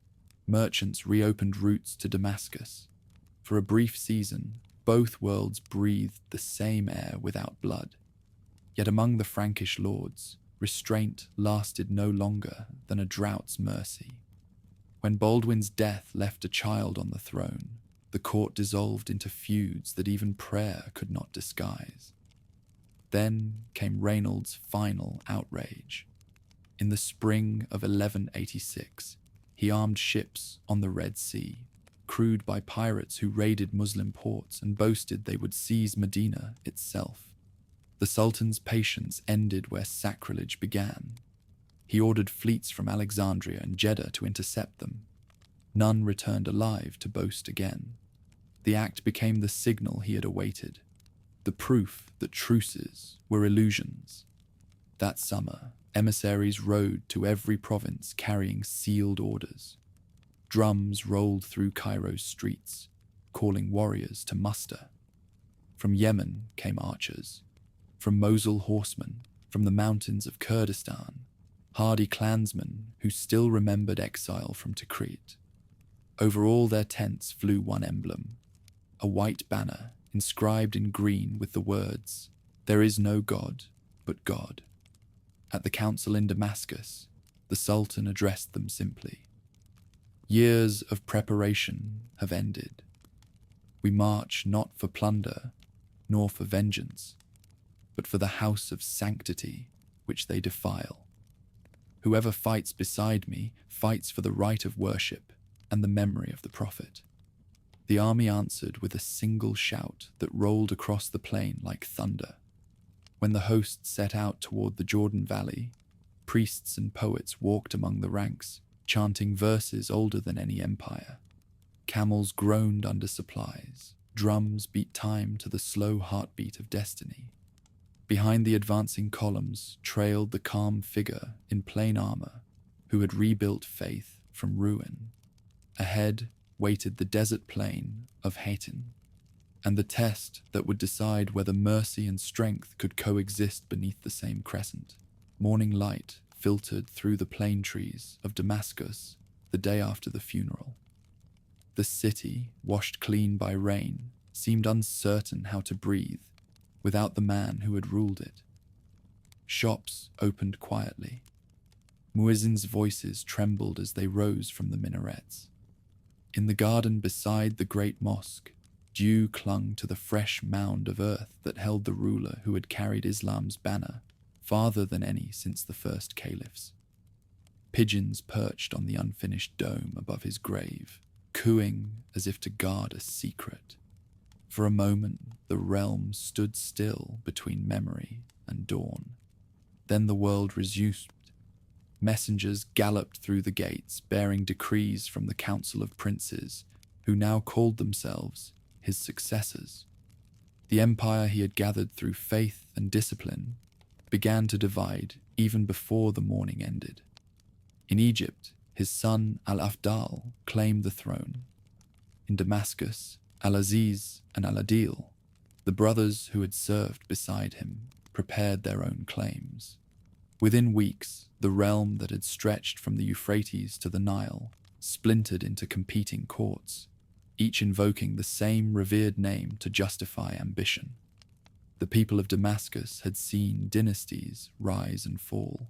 Merchants reopened routes to Damascus. For a brief season, both worlds breathed the same air without blood. Yet among the Frankish lords, restraint lasted no longer than a drought's mercy. When Baldwin's death left a child on the throne, the court dissolved into feuds that even prayer could not disguise. Then came Reynald's final outrage. In the spring of 1186, he armed ships on the Red Sea, crewed by pirates who raided Muslim ports and boasted they would seize Medina itself. The Sultan's patience ended where sacrilege began. He ordered fleets from Alexandria and Jeddah to intercept them. None returned alive to boast again. The act became the signal he had awaited, the proof that truces were illusions. That summer, emissaries rode to every province carrying sealed orders. Drums rolled through Cairo's streets, calling warriors to muster. From Yemen came archers, from Mosul horsemen, from the mountains of Kurdistan, hardy clansmen who still remembered exile from Tikrit. Over all their tents flew one emblem, a white banner inscribed in green with the words, "There is no God but God." At the council in Damascus, the Sultan addressed them simply. "Years of preparation have ended. We march not for plunder, nor for vengeance, but for the house of sanctity which they defile. Whoever fights beside me fights for the right of worship and the memory of the Prophet." The army answered with a single shout that rolled across the plain like thunder. When the host set out toward the Jordan Valley, priests and poets walked among the ranks, chanting verses older than any empire. Camels groaned under supplies. Drums beat time to the slow heartbeat of destiny. Behind the advancing columns trailed the calm figure in plain armor who had rebuilt faith from ruin. Ahead waited the desert plain of Hattin, and the test that would decide whether mercy and strength could coexist beneath the same crescent. Morning light filtered through the plane trees of Damascus the day after the funeral. The city, washed clean by rain, seemed uncertain how to breathe without the man who had ruled it. Shops opened quietly. Muezzin's voices trembled as they rose from the minarets. In the garden beside the great mosque, dew clung to the fresh mound of earth that held the ruler who had carried Islam's banner farther than any since the first caliphs. Pigeons perched on the unfinished dome above his grave, cooing as if to guard a secret. For a moment, the realm stood still between memory and dawn. Then the world resumed, Messengers galloped through the gates bearing decrees from the Council of Princes, who now called themselves his successors. The empire he had gathered through faith and discipline began to divide even before the morning ended. In Egypt, his son Al-Afdal claimed the throne. In Damascus, Al-Aziz and Al-Adil, the brothers who had served beside him, prepared their own claims. Within weeks, the realm that had stretched from the Euphrates to the Nile splintered into competing courts, each invoking the same revered name to justify ambition. The people of Damascus had seen dynasties rise and fall.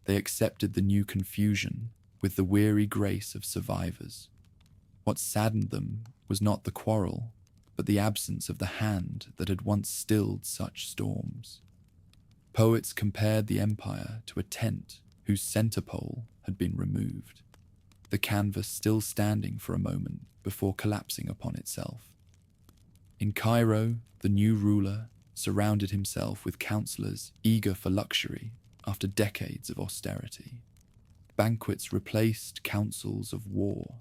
They accepted the new confusion with the weary grace of survivors. What saddened them was not the quarrel, but the absence of the hand that had once stilled such storms. Poets compared the empire to a tent whose center pole had been removed, the canvas still standing for a moment before collapsing upon itself. In Cairo, the new ruler surrounded himself with counselors eager for luxury after decades of austerity. Banquets replaced councils of war.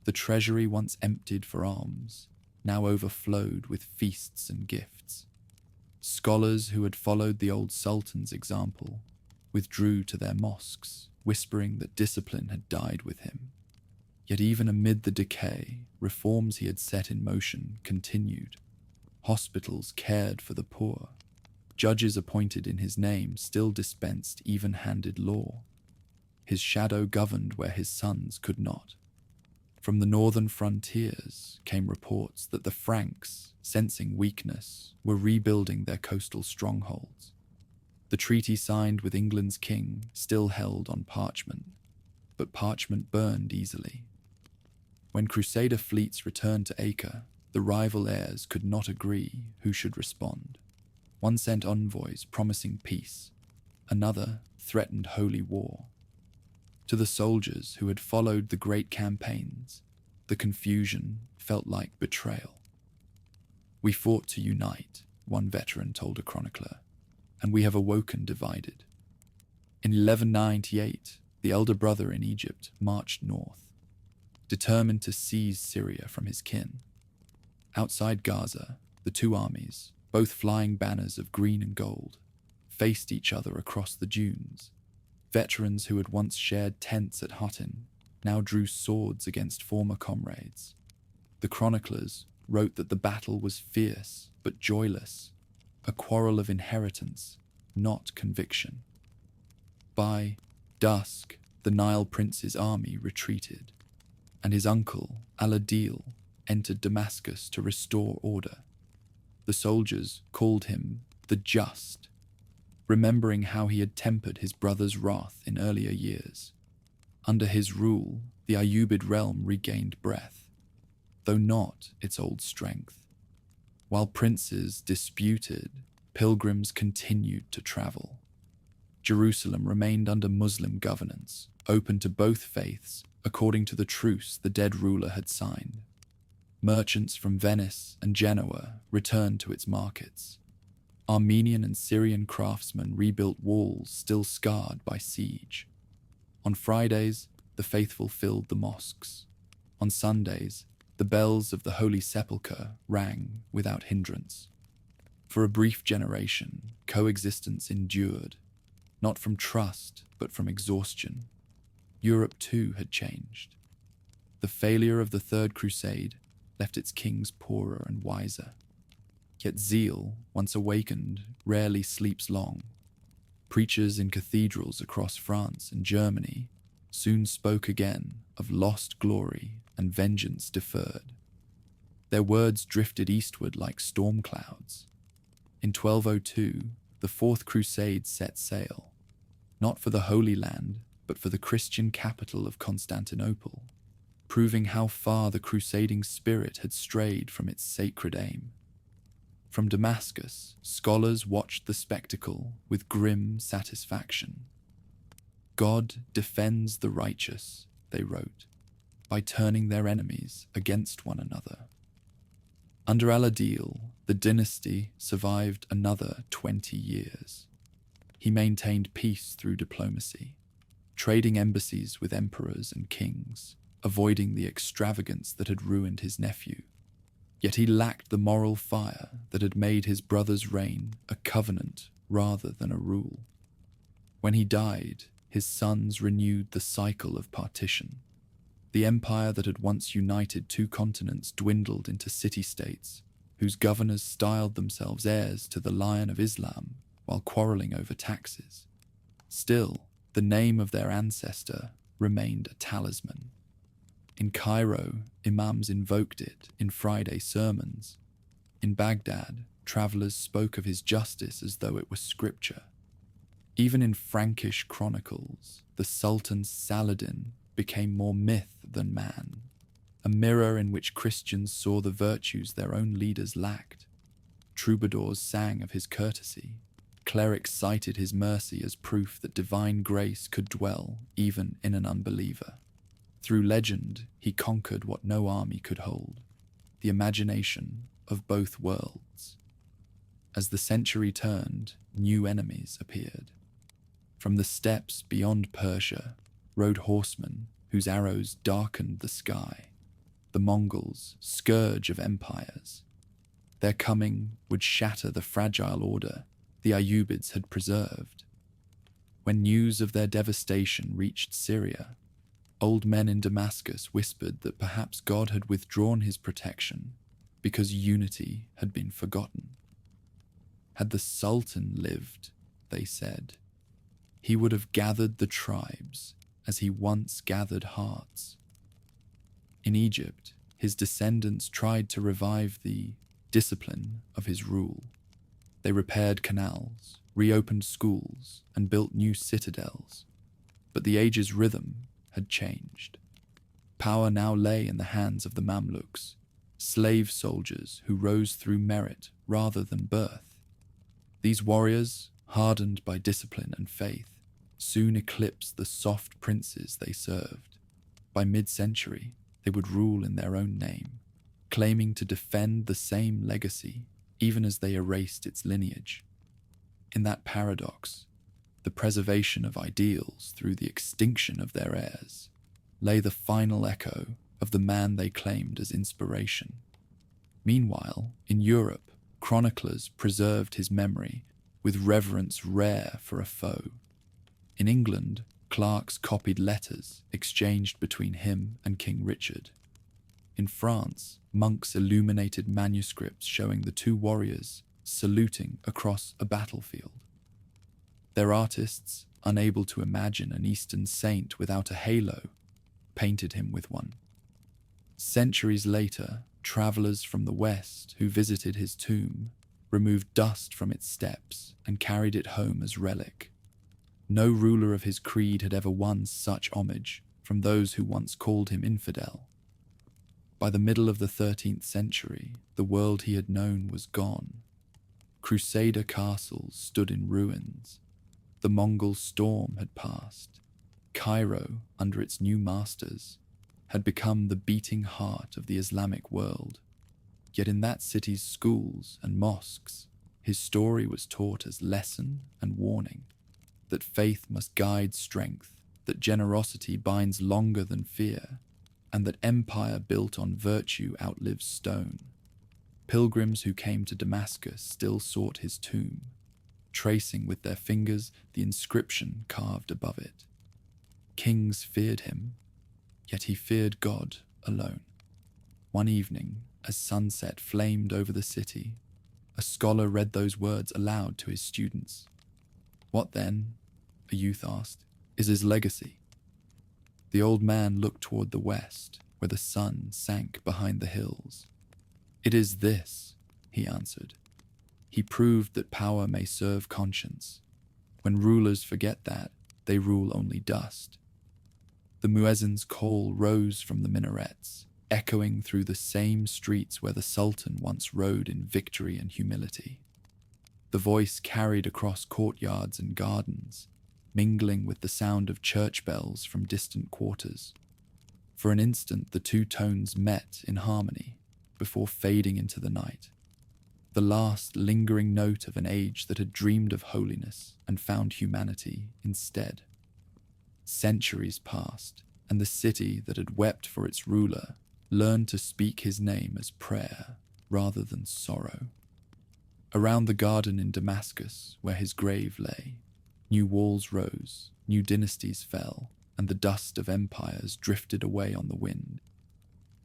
The treasury once emptied for alms now overflowed with feasts and gifts. Scholars who had followed the old Sultan's example withdrew to their mosques, whispering that discipline had died with him. Yet even amid the decay, reforms he had set in motion continued. Hospitals cared for the poor. Judges appointed in his name still dispensed even-handed law. His shadow governed where his sons could not. From the northern frontiers came reports that the Franks, sensing weakness, were rebuilding their coastal strongholds. The treaty signed with England's king still held on parchment, but parchment burned easily. When Crusader fleets returned to Acre, the rival heirs could not agree who should respond. One sent envoys promising peace, another threatened holy war. To the soldiers who had followed the great campaigns, the confusion felt like betrayal. "We fought to unite," one veteran told a chronicler, "and we have awoken divided." In 1198, the elder brother in Egypt marched north, determined to seize Syria from his kin. Outside Gaza, the two armies, both flying banners of green and gold, faced each other across the dunes. Veterans who had once shared tents at Hattin now drew swords against former comrades. The chroniclers wrote that the battle was fierce but joyless, a quarrel of inheritance, not conviction. By dusk, the Nile prince's army retreated, and his uncle, Al-Adil, entered Damascus to restore order. The soldiers called him the Just, remembering how he had tempered his brother's wrath in earlier years. Under his rule, the Ayyubid realm regained breath, though not its old strength. While princes disputed, pilgrims continued to travel. Jerusalem remained under Muslim governance, open to both faiths according to the truce the dead ruler had signed. Merchants from Venice and Genoa returned to its markets. Armenian and Syrian craftsmen rebuilt walls still scarred by siege. On Fridays, the faithful filled the mosques. On Sundays, the bells of the Holy Sepulchre rang without hindrance. For a brief generation, coexistence endured, not from trust, but from exhaustion. Europe too had changed. The failure of the Third Crusade left its kings poorer and wiser. Yet zeal, once awakened, rarely sleeps long. Preachers in cathedrals across France and Germany soon spoke again of lost glory and vengeance deferred. Their words drifted eastward like storm clouds. In 1202, the Fourth Crusade set sail, not for the Holy Land, but for the Christian capital of Constantinople, proving how far the crusading spirit had strayed from its sacred aim. From Damascus, scholars watched the spectacle with grim satisfaction. "God defends the righteous," they wrote, "by turning their enemies against one another." Under Al-Adil, the dynasty survived another 20 years. He maintained peace through diplomacy. trading embassies with emperors and kings, avoiding the extravagance that had ruined his nephew. Yet he lacked the moral fire that had made his brother's reign a covenant rather than a rule. When he died, his sons renewed the cycle of partition. The empire that had once united two continents dwindled into city-states, whose governors styled themselves heirs to the Lion of Islam while quarreling over taxes. Still, the name of their ancestor remained a talisman. In Cairo, imams invoked it in Friday sermons. In Baghdad, travelers spoke of his justice as though it were scripture. Even in Frankish chronicles, the Sultan Saladin became more myth than man, a mirror in which Christians saw the virtues their own leaders lacked. Troubadours sang of his courtesy. Clerics cited his mercy as proof that divine grace could dwell even in an unbeliever. Through legend, he conquered what no army could hold, the imagination of both worlds. As the century turned, new enemies appeared. From the steppes beyond Persia rode horsemen whose arrows darkened the sky, the Mongols, scourge of empires. Their coming would shatter the fragile order the Ayyubids had preserved. When news of their devastation reached Syria, old men in Damascus whispered that perhaps God had withdrawn his protection because unity had been forgotten. Had the Sultan lived, they said, he would have gathered the tribes as he once gathered hearts. In Egypt, his descendants tried to revive the discipline of his rule. They repaired canals, reopened schools, and built new citadels. But the age's rhythm had changed. Power now lay in the hands of the Mamluks, slave soldiers who rose through merit rather than birth. These warriors, hardened by discipline and faith, soon eclipsed the soft princes they served. By mid-century, they would rule in their own name, claiming to defend the same legacy even as they erased its lineage. In that paradox, the preservation of ideals through the extinction of their heirs, lay the final echo of the man they claimed as inspiration. Meanwhile, in Europe, chroniclers preserved his memory with reverence rare for a foe. In England, clerks copied letters exchanged between him and King Richard. In France, monks illuminated manuscripts showing the two warriors saluting across a battlefield. Their artists, unable to imagine an Eastern saint without a halo, painted him with one. Centuries later, travelers from the West who visited his tomb removed dust from its steps and carried it home as relic. No ruler of his creed had ever won such homage from those who once called him infidel. By the middle of the 13th century, the world he had known was gone. Crusader castles stood in ruins. The Mongol storm had passed. Cairo, under its new masters, had become the beating heart of the Islamic world. Yet in that city's schools and mosques, his story was taught as lesson and warning, that faith must guide strength, that generosity binds longer than fear, and that empire built on virtue outlives stone. Pilgrims who came to Damascus still sought his tomb, tracing with their fingers the inscription carved above it. Kings feared him, yet he feared God alone. One evening, as sunset flamed over the city, a scholar read those words aloud to his students. "What then," a youth asked, "is his legacy?" The old man looked toward the west, where the sun sank behind the hills. "It is this," he answered. He proved that power may serve conscience. When rulers forget that, they rule only dust. The muezzin's call rose from the minarets, echoing through the same streets where the Sultan once rode in victory and humility. The voice carried across courtyards and gardens, mingling with the sound of church bells from distant quarters. For an instant, the two tones met in harmony before fading into the night. The last lingering note of an age that had dreamed of holiness and found humanity instead. Centuries passed, and the city that had wept for its ruler learned to speak his name as prayer rather than sorrow. Around the garden in Damascus, where his grave lay, new walls rose, new dynasties fell, and the dust of empires drifted away on the wind.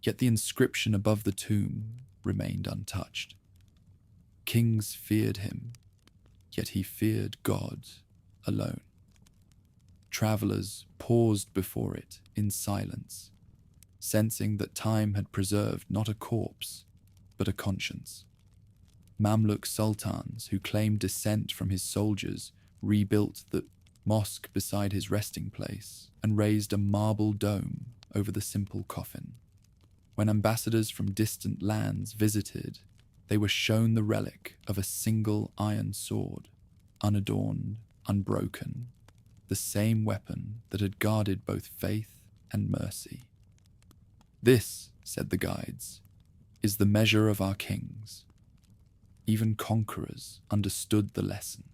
Yet the inscription above the tomb remained untouched. Kings feared him, yet he feared God alone. Travelers paused before it in silence, sensing that time had preserved not a corpse, but a conscience. Mamluk sultans who claimed descent from his soldiers rebuilt the mosque beside his resting place and raised a marble dome over the simple coffin. When ambassadors from distant lands visited, they were shown the relic of a single iron sword, unadorned, unbroken, the same weapon that had guarded both faith and mercy. "This," said the guides, "is the measure of our kings." Even conquerors understood the lesson.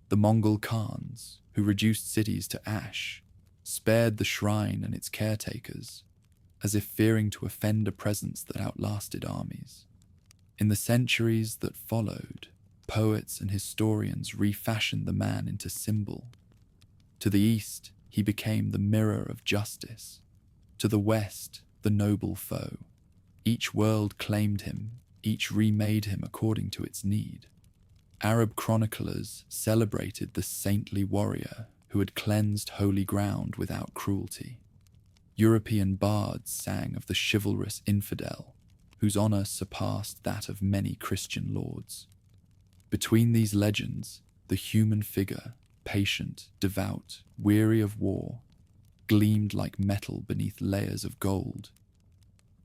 The Mongol Khans, who reduced cities to ash, spared the shrine and its caretakers, as if fearing to offend a presence that outlasted armies. In the centuries that followed, poets and historians refashioned the man into symbol. To the east, he became the mirror of justice. To the west, the noble foe. Each world claimed him, each remade him according to its need. Arab chroniclers celebrated the saintly warrior who had cleansed holy ground without cruelty. European bards sang of the chivalrous infidel, whose honor surpassed that of many Christian lords. Between these legends, the human figure, patient, devout, weary of war, gleamed like metal beneath layers of gold.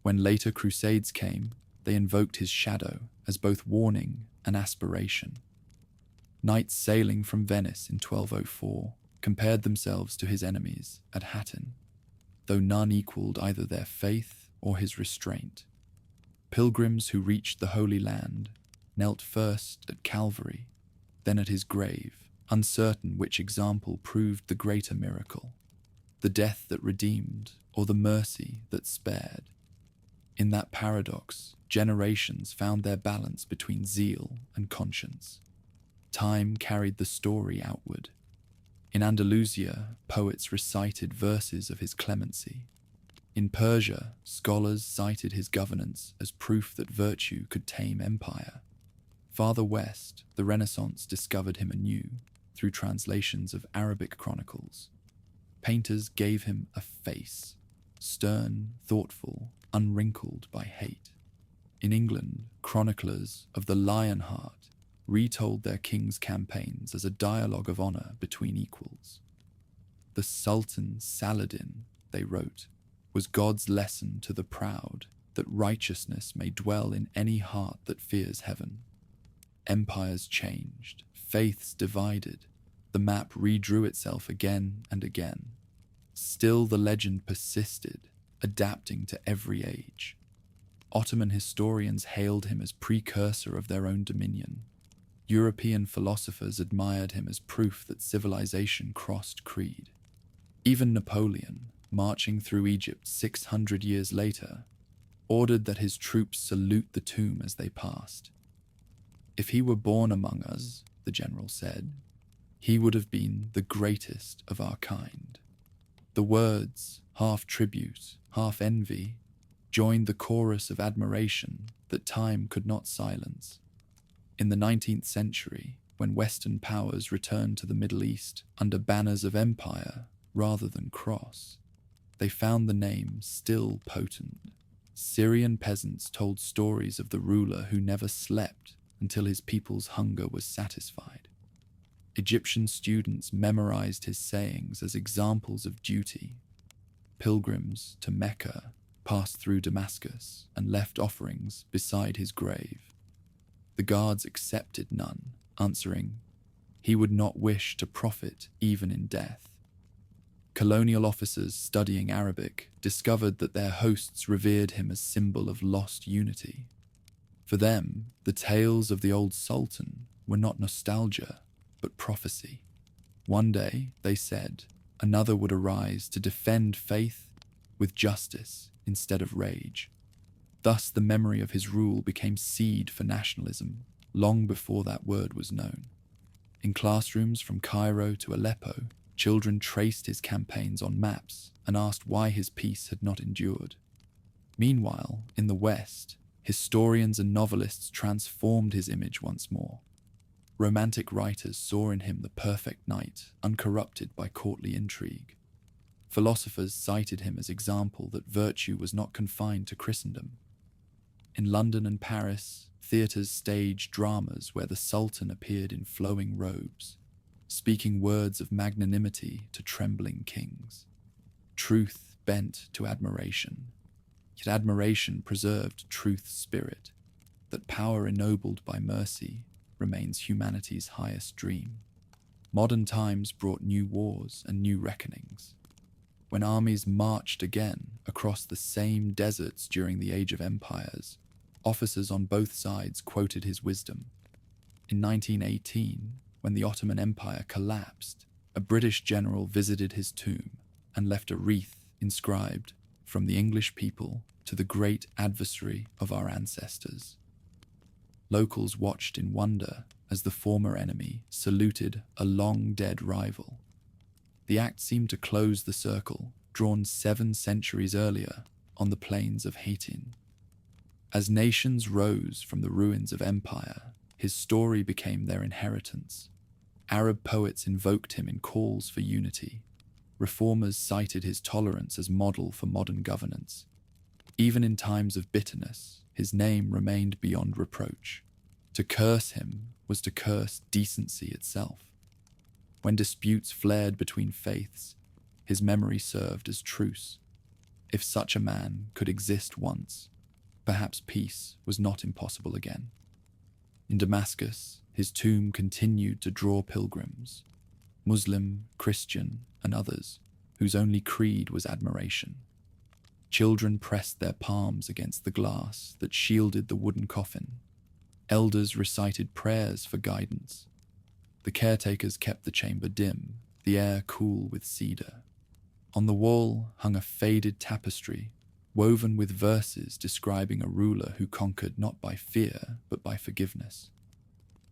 When later crusades came, they invoked his shadow as both warning and aspiration. Knights sailing from Venice in 1204 compared themselves to his enemies at Hattin, though none equaled either their faith or his restraint. Pilgrims who reached the Holy Land knelt first at Calvary, then at his grave, uncertain which example proved the greater miracle, the death that redeemed or the mercy that spared. In that paradox, generations found their balance between zeal and conscience. Time carried the story outward. In Andalusia, poets recited verses of his clemency. In Persia, scholars cited his governance as proof that virtue could tame empire. Farther west, the Renaissance discovered him anew through translations of Arabic chronicles. Painters gave him a face, stern, thoughtful, unwrinkled by hate. In England, chroniclers of the Lionheart retold their king's campaigns as a dialogue of honor between equals. The Sultan Saladin, they wrote, was God's lesson to the proud that righteousness may dwell in any heart that fears heaven. Empires changed, faiths divided, the map redrew itself again and again. Still the legend persisted, adapting to every age. Ottoman historians hailed him as precursor of their own dominion. European philosophers admired him as proof that civilization crossed creed. Even Napoleon, marching through Egypt 600 years later, ordered that his troops salute the tomb as they passed. "If he were born among us," the general said, "he would have been the greatest of our kind." The words, half tribute, half envy, joined the chorus of admiration that time could not silence. In the 19th century, when Western powers returned to the Middle East under banners of empire rather than cross, they found the name still potent. Syrian peasants told stories of the ruler who never slept until his people's hunger was satisfied. Egyptian students memorized his sayings as examples of duty. Pilgrims to Mecca passed through Damascus and left offerings beside his grave. The guards accepted none, answering, "He would not wish to profit even in death." Colonial officers studying Arabic discovered that their hosts revered him as symbol of lost unity. For them, the tales of the old Sultan were not nostalgia, but prophecy. One day, they said, Another would arise to defend faith with justice instead of rage. Thus, the memory of his rule became seed for nationalism long before that word was known. In classrooms from Cairo to Aleppo, children traced his campaigns on maps and asked why his peace had not endured. Meanwhile, in the West, historians and novelists transformed his image once more. Romantic writers saw in him the perfect knight, uncorrupted by courtly intrigue. Philosophers cited him as example that virtue was not confined to Christendom. In London and Paris, theatres staged dramas where the Sultan appeared in flowing robes, speaking words of magnanimity to trembling kings. Truth bent to admiration, yet admiration preserved truth's spirit, that power ennobled by mercy remains humanity's highest dream. Modern times brought new wars and new reckonings. When armies marched again across the same deserts during the Age of Empires, officers on both sides quoted his wisdom. In 1918, when the Ottoman Empire collapsed, a British general visited his tomb and left a wreath inscribed, "From the English people to the great adversary of our ancestors." Locals watched in wonder as the former enemy saluted a long-dead rival. The act seemed to close the circle, drawn 7 centuries earlier on the plains of Hattin. As nations rose from the ruins of empire, his story became their inheritance. Arab poets invoked him in calls for unity. Reformers cited his tolerance as model for modern governance. Even in times of bitterness, his name remained beyond reproach. To curse him was to curse decency itself. When disputes flared between faiths, his memory served as truce. If such a man could exist once, perhaps peace was not impossible again. In Damascus, his tomb continued to draw pilgrims, Muslim, Christian, and others, whose only creed was admiration. Children pressed their palms against the glass that shielded the wooden coffin. Elders recited prayers for guidance. The caretakers kept the chamber dim, the air cool with cedar. On the wall hung a faded tapestry, woven with verses describing a ruler who conquered not by fear, but by forgiveness.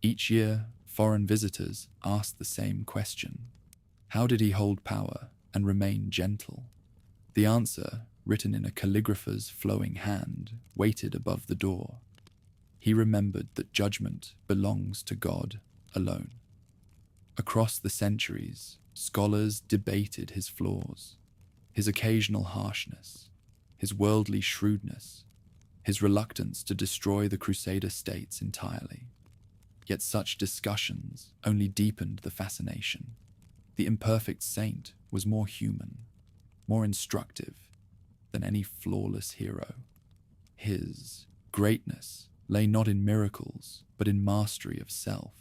Each year, foreign visitors asked the same question: how did he hold power and remain gentle? The answer, written in a calligrapher's flowing hand, waited above the door. He remembered that judgment belongs to God alone. Across the centuries, scholars debated his flaws, his occasional harshness, his worldly shrewdness, his reluctance to destroy the Crusader states entirely. Yet such discussions only deepened the fascination. The imperfect saint was more human, more instructive than any flawless hero. His greatness lay not in miracles, but in mastery of self.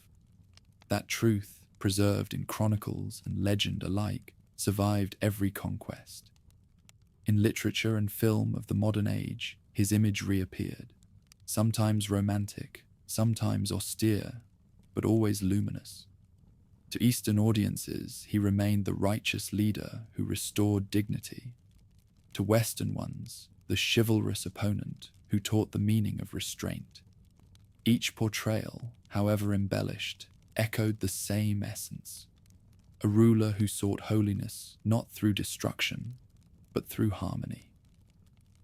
That truth, preserved in chronicles and legend alike, survived every conquest. In literature and film of the modern age, his image reappeared, sometimes romantic, sometimes austere, but always luminous. To Eastern audiences, he remained the righteous leader who restored dignity. To Western ones, the chivalrous opponent who taught the meaning of restraint. Each portrayal, however embellished, echoed the same essence: a ruler who sought holiness not through destruction, but through harmony.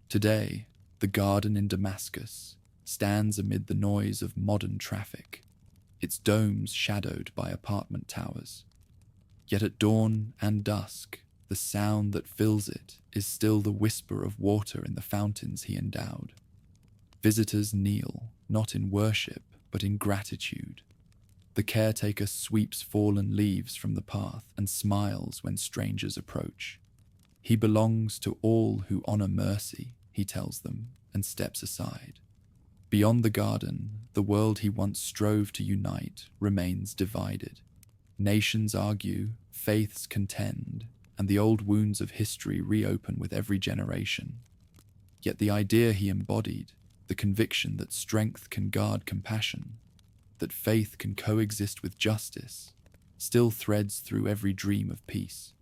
Today, the garden in Damascus stands amid the noise of modern traffic, its domes shadowed by apartment towers. Yet at dawn and dusk, the sound that fills it is still the whisper of water in the fountains he endowed. Visitors kneel, not in worship, but in gratitude. The caretaker sweeps fallen leaves from the path and smiles when strangers approach. He belongs to all who honor mercy, he tells them, and steps aside. Beyond the garden, the world he once strove to unite remains divided. Nations argue, faiths contend, and the old wounds of history reopen with every generation. Yet the idea he embodied, the conviction that strength can guard compassion, that faith can coexist with justice, still threads through every dream of peace.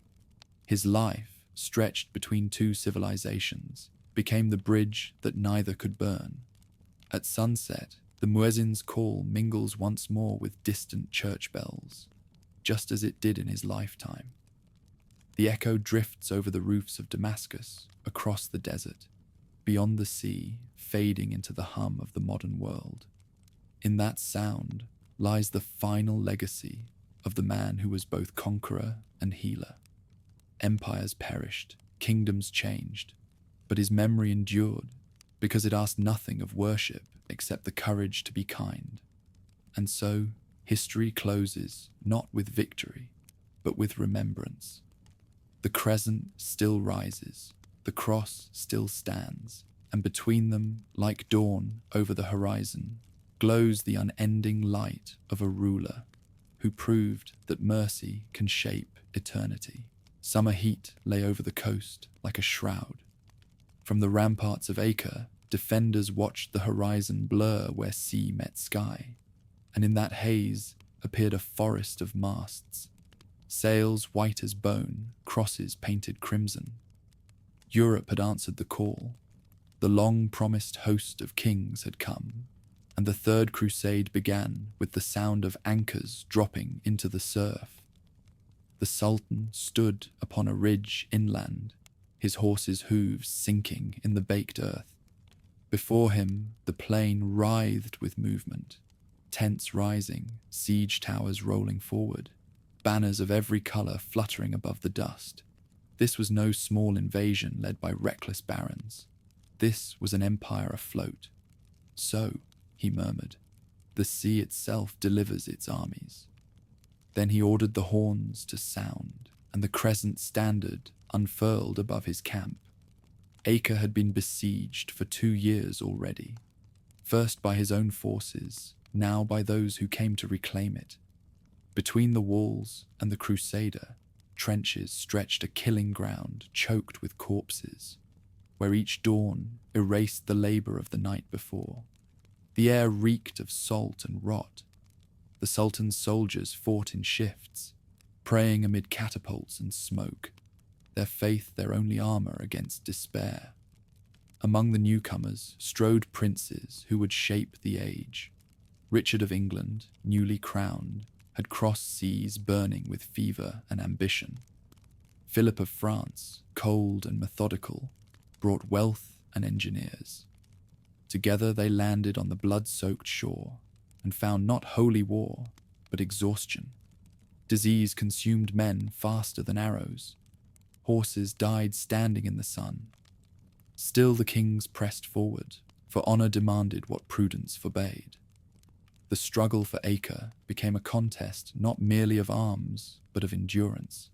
His life, stretched between two civilizations, became the bridge that neither could burn. At sunset, the muezzin's call mingles once more with distant church bells, just as it did in his lifetime. The echo drifts over the roofs of Damascus, across the desert, beyond the sea, fading into the hum of the modern world. In that sound lies the final legacy of the man who was both conqueror and healer. Empires perished, kingdoms changed, but his memory endured because it asked nothing of worship except the courage to be kind. And so, history closes not with victory, but with remembrance. The crescent still rises, the cross still stands, and between them, like dawn over the horizon, glows the unending light of a ruler who proved that mercy can shape eternity. Summer heat lay over the coast like a shroud. From the ramparts of Acre, defenders watched the horizon blur where sea met sky, and in that haze appeared a forest of masts, sails white as bone, crosses painted crimson. Europe had answered the call. The long-promised host of kings had come, and the Third Crusade began with the sound of anchors dropping into the surf. The Sultan stood upon a ridge inland, his horse's hooves sinking in the baked earth. Before him, the plain writhed with movement, tents rising, siege towers rolling forward, banners of every color fluttering above the dust. This was no small invasion led by reckless barons. This was an empire afloat. So, he murmured, the sea itself delivers its armies. Then he ordered the horns to sound, and the crescent standard unfurled above his camp. Acre had been besieged for 2 years already, first by his own forces, now by those who came to reclaim it. Between the walls and the Crusader, trenches stretched a killing ground choked with corpses, where each dawn erased the labor of the night before. The air reeked of salt and rot. The Sultan's soldiers fought in shifts, praying amid catapults and smoke, their faith their only armor against despair. Among the newcomers strode princes who would shape the age. Richard of England, newly crowned, had crossed seas burning with fever and ambition. Philip of France, cold and methodical, brought wealth and engineers. Together they landed on the blood-soaked shore and found not holy war, but exhaustion. Disease consumed men faster than arrows. Horses died standing in the sun. Still the kings pressed forward, for honor demanded what prudence forbade. The struggle for Acre became a contest not merely of arms, but of endurance.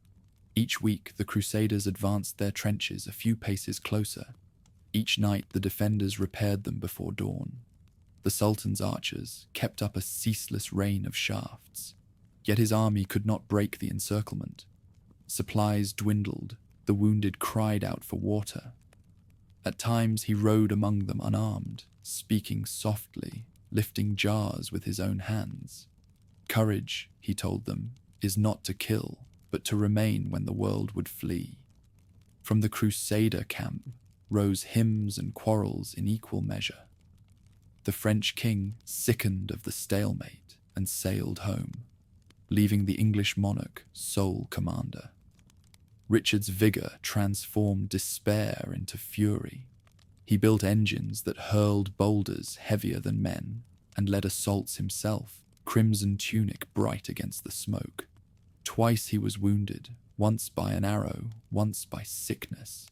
Each week the Crusaders advanced their trenches a few paces closer. Each night the defenders repaired them before dawn. The Sultan's archers kept up a ceaseless rain of shafts, yet his army could not break the encirclement. Supplies dwindled, the wounded cried out for water. At times he rode among them unarmed, speaking softly, lifting jars with his own hands. Courage, he told them, is not to kill, but to remain when the world would flee. From the Crusader camp rose hymns and quarrels in equal measure. The French king sickened of the stalemate and sailed home, leaving the English monarch sole commander. Richard's vigor transformed despair into fury. He built engines that hurled boulders heavier than men and led assaults himself, crimson tunic bright against the smoke. Twice he was wounded, once by an arrow, once by sickness.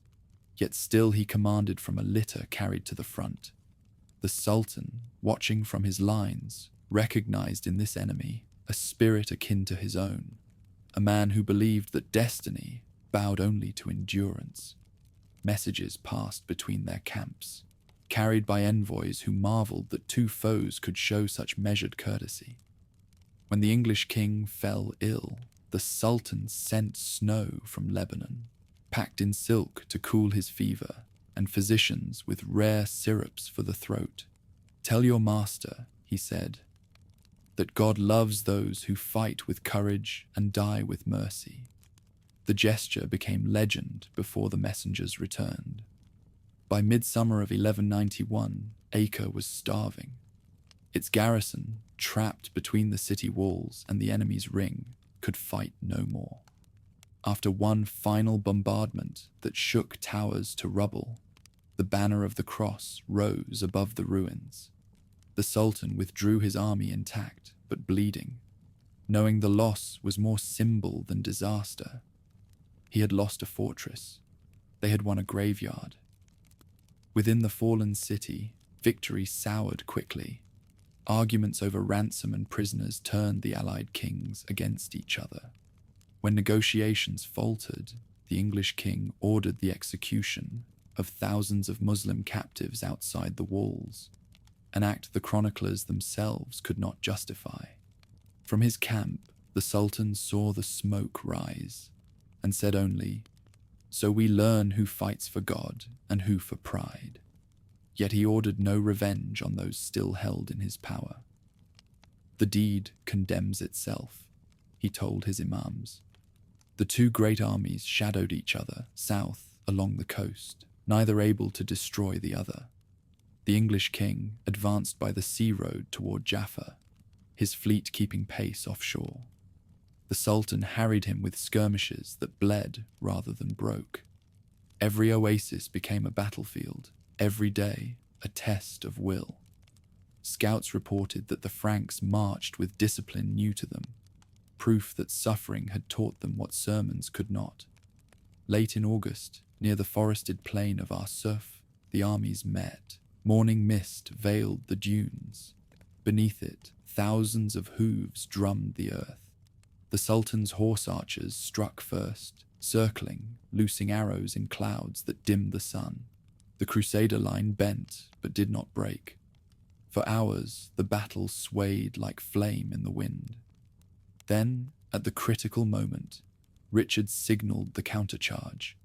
Yet still he commanded from a litter carried to the front. The Sultan, watching from his lines, recognized in this enemy a spirit akin to his own, a man who believed that destiny bowed only to endurance. Messages passed between their camps, carried by envoys who marveled that two foes could show such measured courtesy. When the English king fell ill, the Sultan sent snow from Lebanon, packed in silk to cool his fever, and physicians with rare syrups for the throat. Tell your master, he said, that God loves those who fight with courage and die with mercy. The gesture became legend before the messengers returned. By midsummer of 1191, Acre was starving. Its garrison, trapped between the city walls and the enemy's ring, could fight no more. After one final bombardment that shook towers to rubble, the banner of the cross rose above the ruins. The Sultan withdrew his army intact but bleeding, knowing the loss was more symbol than disaster. He had lost a fortress. They had won a graveyard. Within the fallen city, victory soured quickly. Arguments over ransom and prisoners turned the allied kings against each other. When negotiations faltered, the English king ordered the execution of thousands of Muslim captives outside the walls, an act the chroniclers themselves could not justify. From his camp, the Sultan saw the smoke rise and said only, "So we learn who fights for God and who for pride." Yet he ordered no revenge on those still held in his power. "The deed condemns itself," he told his imams. The two great armies shadowed each other south along the coast, neither able to destroy the other. The English king advanced by the sea road toward Jaffa, his fleet keeping pace offshore. The Sultan harried him with skirmishes that bled rather than broke. Every oasis became a battlefield, every day a test of will. Scouts reported that the Franks marched with discipline new to them, proof that suffering had taught them what sermons could not. Late in August, near the forested plain of Arsuf, the armies met. Morning mist veiled the dunes. Beneath it, thousands of hooves drummed the earth. The Sultan's horse archers struck first, circling, loosing arrows in clouds that dimmed the sun. The Crusader line bent, but did not break. For hours, the battle swayed like flame in the wind. Then, at the critical moment, Richard signaled the countercharge.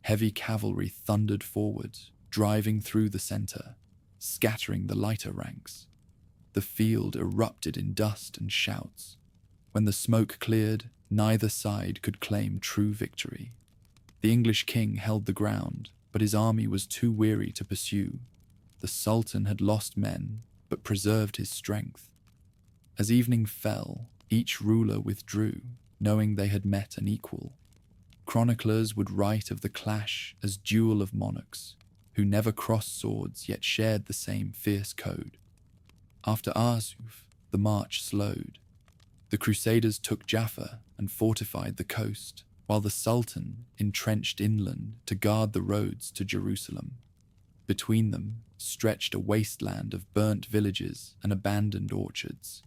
Heavy cavalry thundered forward, driving through the center, scattering the lighter ranks. The field erupted in dust and shouts. When the smoke cleared, neither side could claim true victory. The English king held the ground, but his army was too weary to pursue. The Sultan had lost men, but preserved his strength. As evening fell, each ruler withdrew, knowing they had met an equal. Chroniclers would write of the clash as duel of monarchs, who never crossed swords yet shared the same fierce code. After Arsuf, the march slowed. The Crusaders took Jaffa and fortified the coast, while the Sultan entrenched inland to guard the roads to Jerusalem. Between them stretched a wasteland of burnt villages and abandoned orchards,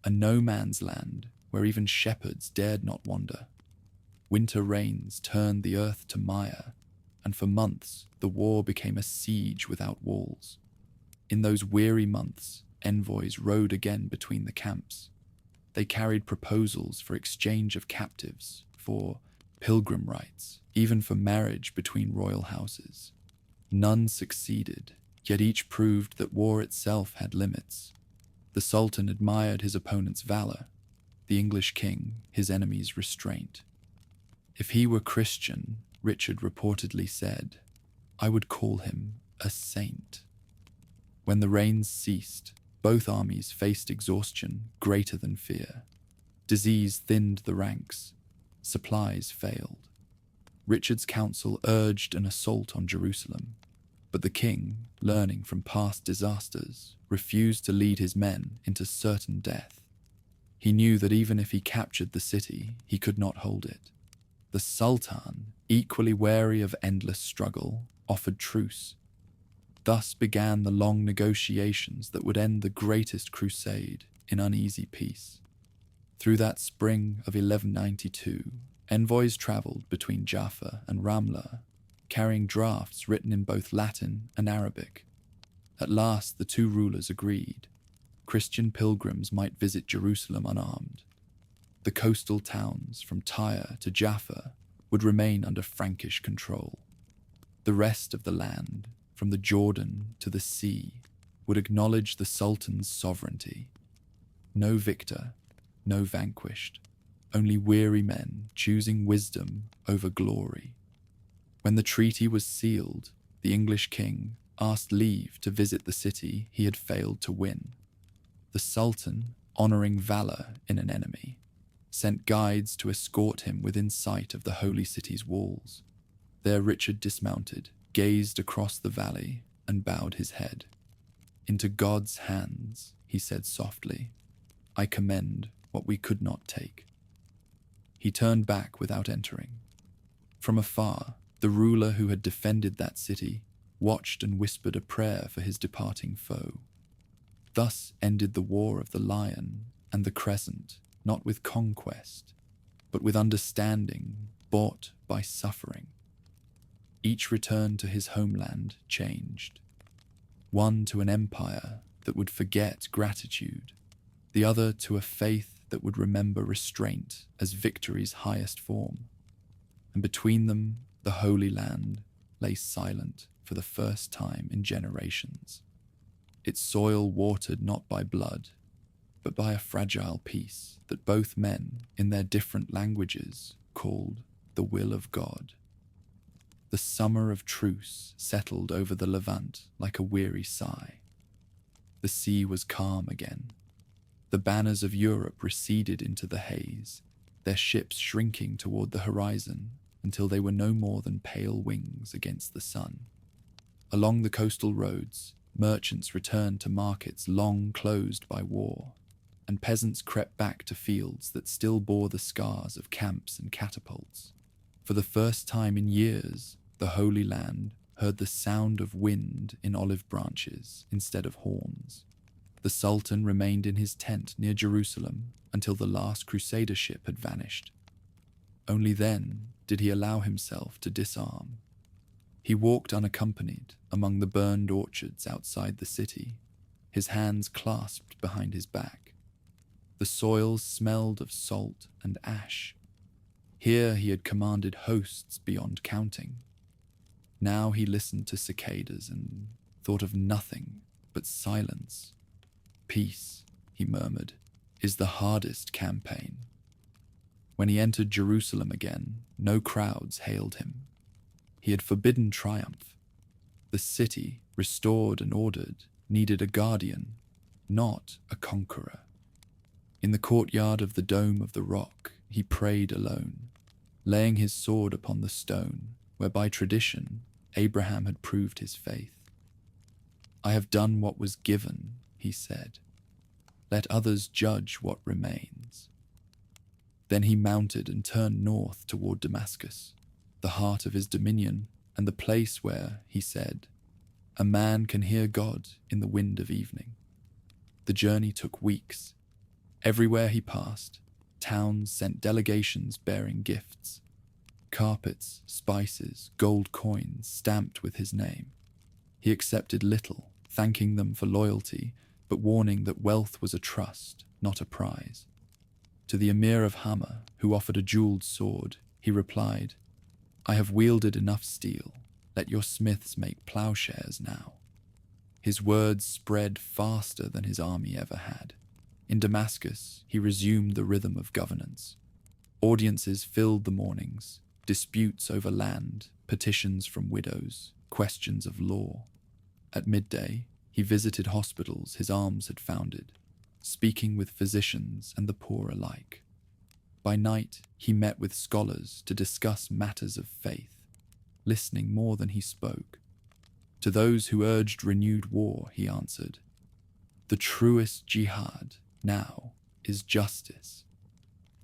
a no-man's land where even shepherds dared not wander. Winter rains turned the earth to mire, and for months the war became a siege without walls. In those weary months, envoys rode again between the camps. They carried proposals for exchange of captives, for pilgrim rights, even for marriage between royal houses. None succeeded, yet each proved that war itself had limits. The Sultan admired his opponent's valor, the English king his enemy's restraint. If he were Christian, Richard reportedly said, "I would call him a saint." When the rains ceased, both armies faced exhaustion greater than fear. Disease thinned the ranks. Supplies failed. Richard's council urged an assault on Jerusalem, but the king, learning from past disasters, refused to lead his men into certain death. He knew that even if he captured the city, he could not hold it. The Sultan, equally wary of endless struggle, offered truce. Thus began the long negotiations that would end the greatest crusade in uneasy peace. Through that spring of 1192, envoys traveled between Jaffa and Ramla, carrying drafts written in both Latin and Arabic. At last the two rulers agreed. Christian pilgrims might visit Jerusalem unarmed. The coastal towns from Tyre to Jaffa would remain under Frankish control. The rest of the land, from the Jordan to the sea, would acknowledge the Sultan's sovereignty. No victor, no vanquished. only weary men choosing wisdom over glory. When the treaty was sealed, the English king asked leave to visit the city he had failed to win. The Sultan, honoring valor in an enemy, sent guides to escort him within sight of the holy city's walls. There Richard dismounted, gazed across the valley, and bowed his head. "Into God's hands," he said softly, "I commend what we could not take." He turned back without entering. From afar, the ruler who had defended that city watched and whispered a prayer for his departing foe. Thus ended the War of the Lion and the Crescent, not with conquest, but with understanding bought by suffering. Each return to his homeland changed. One to an empire that would forget gratitude, the other to a faith that would remember restraint as victory's highest form. And between them, the Holy Land lay silent for the first time in generations, its soil watered not by blood, but by a fragile peace that both men, in their different languages, called the will of God. The summer of truce settled over the Levant like a weary sigh. The sea was calm again. The banners of Europe receded into the haze, their ships shrinking toward the horizon until they were no more than pale wings against the sun. Along the coastal roads, merchants returned to markets long closed by war, and peasants crept back to fields that still bore the scars of camps and catapults. For the first time in years, the Holy Land heard the sound of wind in olive branches instead of horns. The Sultan remained in his tent near Jerusalem until the last Crusader ship had vanished. Only then did he allow himself to disarm. He walked unaccompanied among the burned orchards outside the city, his hands clasped behind his back. The soil smelled of salt and ash. Here he had commanded hosts beyond counting. Now he listened to cicadas and thought of nothing but silence. "Peace," he murmured, "is the hardest campaign." When he entered Jerusalem again, no crowds hailed him. He had forbidden triumph. The city, restored and ordered, needed a guardian, not a conqueror. In the courtyard of the Dome of the Rock, he prayed alone, laying his sword upon the stone where by tradition Abraham had proved his faith. "I have done what was given," he said. "Let others judge what remains." Then he mounted and turned north toward Damascus, the heart of his dominion and the place where, he said, a man can hear God in the wind of evening. The journey took weeks. Everywhere he passed, towns sent delegations bearing gifts. Carpets, spices, gold coins stamped with his name. He accepted little, thanking them for loyalty, but warning that wealth was a trust, not a prize. To the Emir of Hama, who offered a jeweled sword, he replied, "I have wielded enough steel. Let your smiths make plowshares now." His words spread faster than his army ever had. In Damascus, he resumed the rhythm of governance. Audiences filled the mornings, disputes over land, petitions from widows, questions of law. At midday, he visited hospitals his arms had founded, speaking with physicians and the poor alike. By night, he met with scholars to discuss matters of faith, listening more than he spoke. To those who urged renewed war, he answered, "The truest jihad now is justice."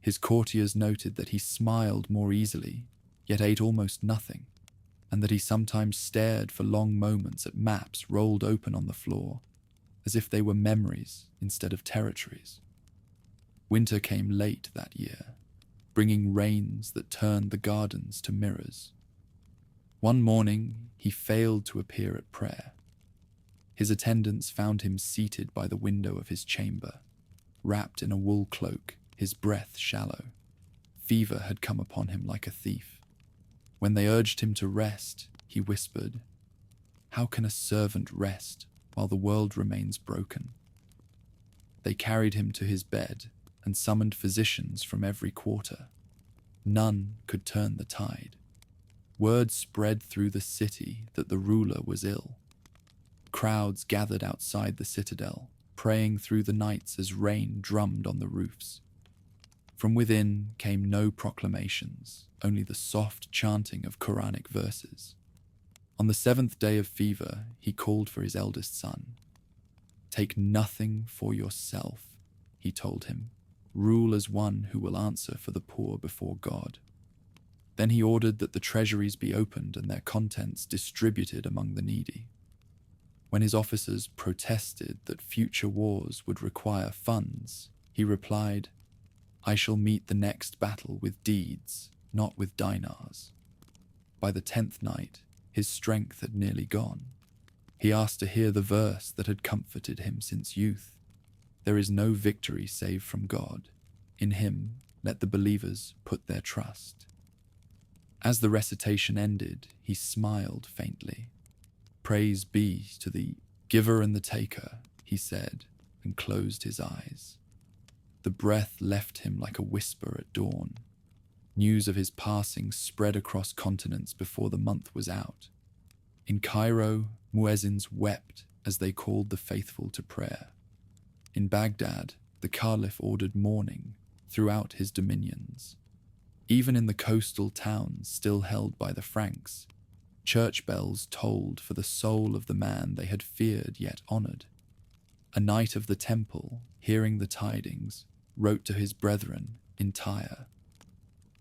His courtiers noted that he smiled more easily, yet ate almost nothing, and that he sometimes stared for long moments at maps rolled open on the floor, as if they were memories instead of territories. Winter came late that year, bringing rains that turned the gardens to mirrors. One morning, he failed to appear at prayer. His attendants found him seated by the window of his chamber, wrapped in a wool cloak, his breath shallow. Fever had come upon him like a thief. When they urged him to rest, he whispered, "How can a servant rest while the world remains broken?" They carried him to his bed and summoned physicians from every quarter. None could turn the tide. Word spread through the city that the ruler was ill. Crowds gathered outside the citadel, praying through the nights as rain drummed on the roofs. From within came no proclamations, only the soft chanting of Quranic verses. On the 7th day of fever, he called for his eldest son. "Take nothing for yourself," he told him. "Rule as one who will answer for the poor before God." Then he ordered that the treasuries be opened and their contents distributed among the needy. When his officers protested that future wars would require funds, he replied, "I shall meet the next battle with deeds, not with dinars." By the 10th night, his strength had nearly gone. He asked to hear the verse that had comforted him since youth. "There is no victory save from God. In him let the believers put their trust." As the recitation ended, he smiled faintly. "Praise be to the giver and the taker," he said, and closed his eyes. The breath left him like a whisper at dawn. News of his passing spread across continents before the month was out. In Cairo, muezzins wept as they called the faithful to prayer. In Baghdad, the Caliph ordered mourning throughout his dominions. Even in the coastal towns still held by the Franks, church bells tolled for the soul of the man they had feared yet honored. A knight of the temple, hearing the tidings, wrote to his brethren in Tyre,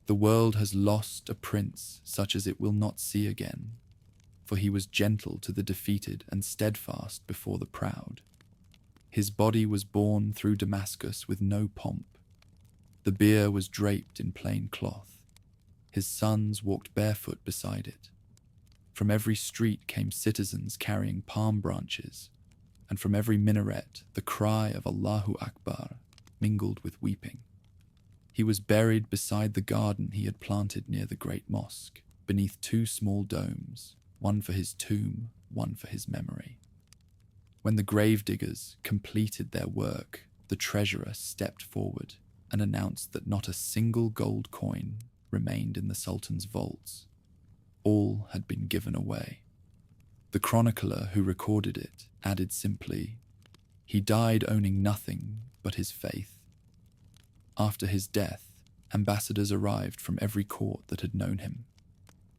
"The world has lost a prince such as it will not see again, for he was gentle to the defeated and steadfast before the proud. His body was borne through Damascus with no pomp. The bier was draped in plain cloth. His sons walked barefoot beside it. From every street came citizens carrying palm branches, and from every minaret the cry of Allahu Akbar mingled with weeping. He was buried beside the garden he had planted near the great mosque, beneath 2 small domes, one for his tomb, one for his memory." When the gravediggers completed their work, the treasurer stepped forward and announced that not a single gold coin remained in the Sultan's vaults. All had been given away. The chronicler who recorded it added simply, "He died owning nothing but his faith." After his death, ambassadors arrived from every court that had known him.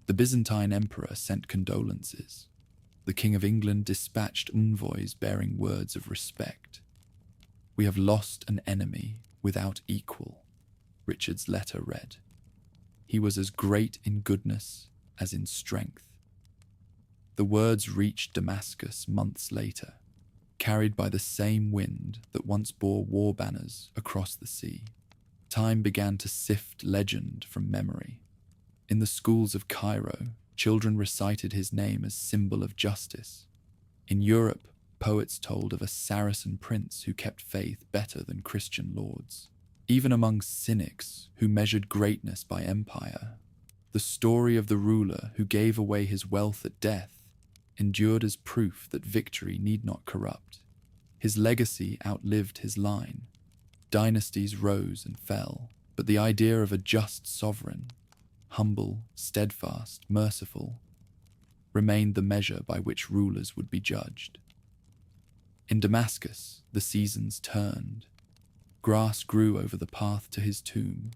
The Byzantine emperor sent condolences. The King of England dispatched envoys bearing words of respect. "We have lost an enemy without equal," Richard's letter read. "He was as great in goodness as in strength." The words reached Damascus months later, carried by the same wind that once bore war banners across the sea. Time began to sift legend from memory. In the schools of Cairo, children recited his name as symbol of justice. In Europe, poets told of a Saracen prince who kept faith better than Christian lords. Even among cynics who measured greatness by empire, the story of the ruler who gave away his wealth at death endured as proof that victory need not corrupt. His legacy outlived his line. Dynasties rose and fell, but the idea of a just sovereign, humble, steadfast, merciful, remained the measure by which rulers would be judged. In Damascus, the seasons turned. Grass grew over the path to his tomb,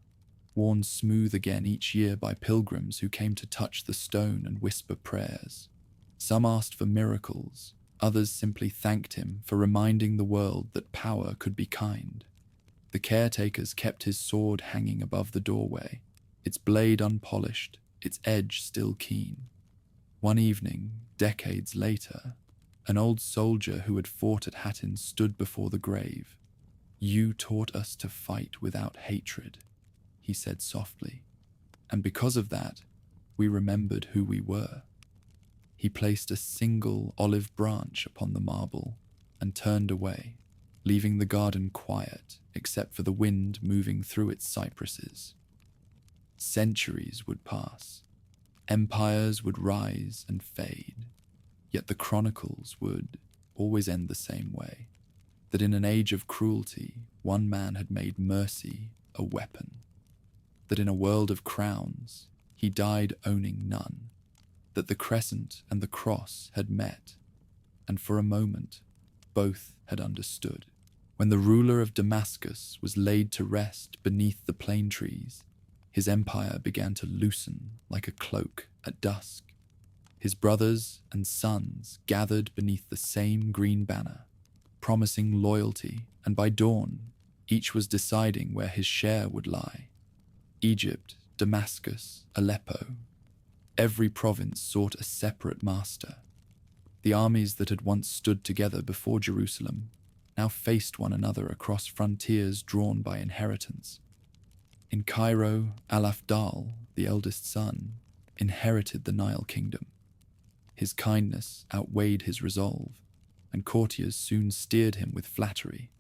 worn smooth again each year by pilgrims who came to touch the stone and whisper prayers. Some asked for miracles, others simply thanked him for reminding the world that power could be kind. The caretakers kept his sword hanging above the doorway, its blade unpolished, its edge still keen. One evening, decades later, an old soldier who had fought at Hattin stood before the grave. "You taught us to fight without hatred," he said softly, "and because of that, we remembered who we were." He placed a single olive branch upon the marble and turned away, leaving the garden quiet except for the wind moving through its cypresses. Centuries would pass. Empires would rise and fade, yet the chronicles would always end the same way. that in an age of cruelty, one man had made mercy a weapon, that in a world of crowns, he died owning none, that the crescent and the cross had met, and for a moment, both had understood. When the ruler of Damascus was laid to rest beneath the plane trees, his empire began to loosen like a cloak at dusk. His brothers and sons gathered beneath the same green banner, promising loyalty, and by dawn, each was deciding where his share would lie. Egypt, Damascus, Aleppo. Every province sought a separate master. The armies that had once stood together before Jerusalem now faced one another across frontiers drawn by inheritance. In Cairo, Al-Afdal, the eldest son, inherited the Nile kingdom. His kindness outweighed his resolve, and courtiers soon steered him with flattery.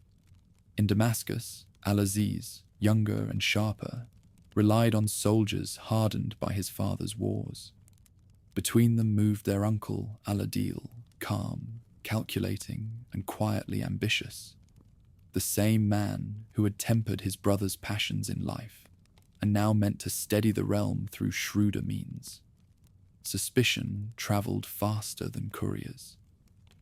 In Damascus, Al-Aziz, younger and sharper, relied on soldiers hardened by his father's wars. Between them moved their uncle Al-Adil, calm, calculating, and quietly ambitious. The same man who had tempered his brother's passions in life, and now meant to steady the realm through shrewder means. Suspicion travelled faster than couriers.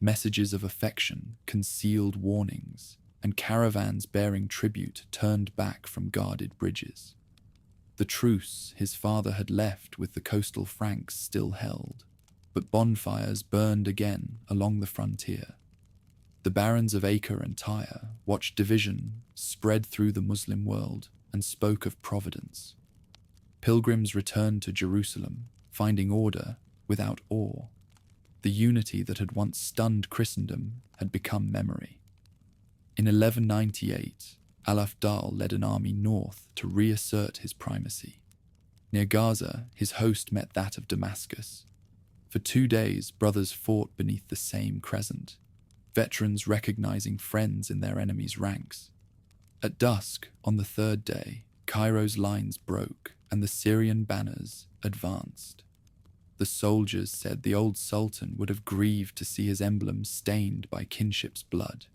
Messages of affection concealed warnings, and caravans bearing tribute turned back from guarded bridges. The truce his father had left with the coastal Franks still held, but bonfires burned again along the frontier. The barons of Acre and Tyre watched division spread through the Muslim world and spoke of providence. Pilgrims returned to Jerusalem, finding order without awe. The unity that had once stunned Christendom had become memory. In 1198, Al-Afdal led an army north to reassert his primacy. Near Gaza, his host met that of Damascus. For 2 days, brothers fought beneath the same crescent, veterans recognizing friends in their enemies' ranks. At dusk, on the third day, Cairo's lines broke and the Syrian banners advanced. The soldiers said the old Sultan would have grieved to see his emblem stained by kinship's blood.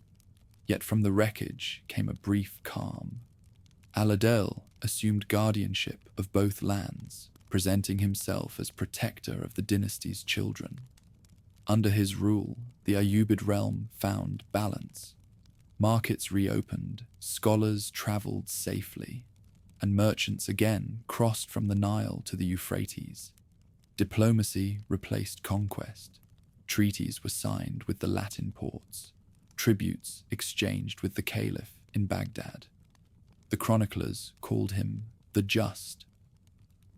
Yet from the wreckage came a brief calm. Al-Adil assumed guardianship of both lands, presenting himself as protector of the dynasty's children. Under his rule, the Ayyubid realm found balance. Markets reopened, scholars travelled safely, and merchants again crossed from the Nile to the Euphrates. Diplomacy replaced conquest. Treaties were signed with the Latin ports. Tributes exchanged with the Caliph in Baghdad. The chroniclers called him the Just,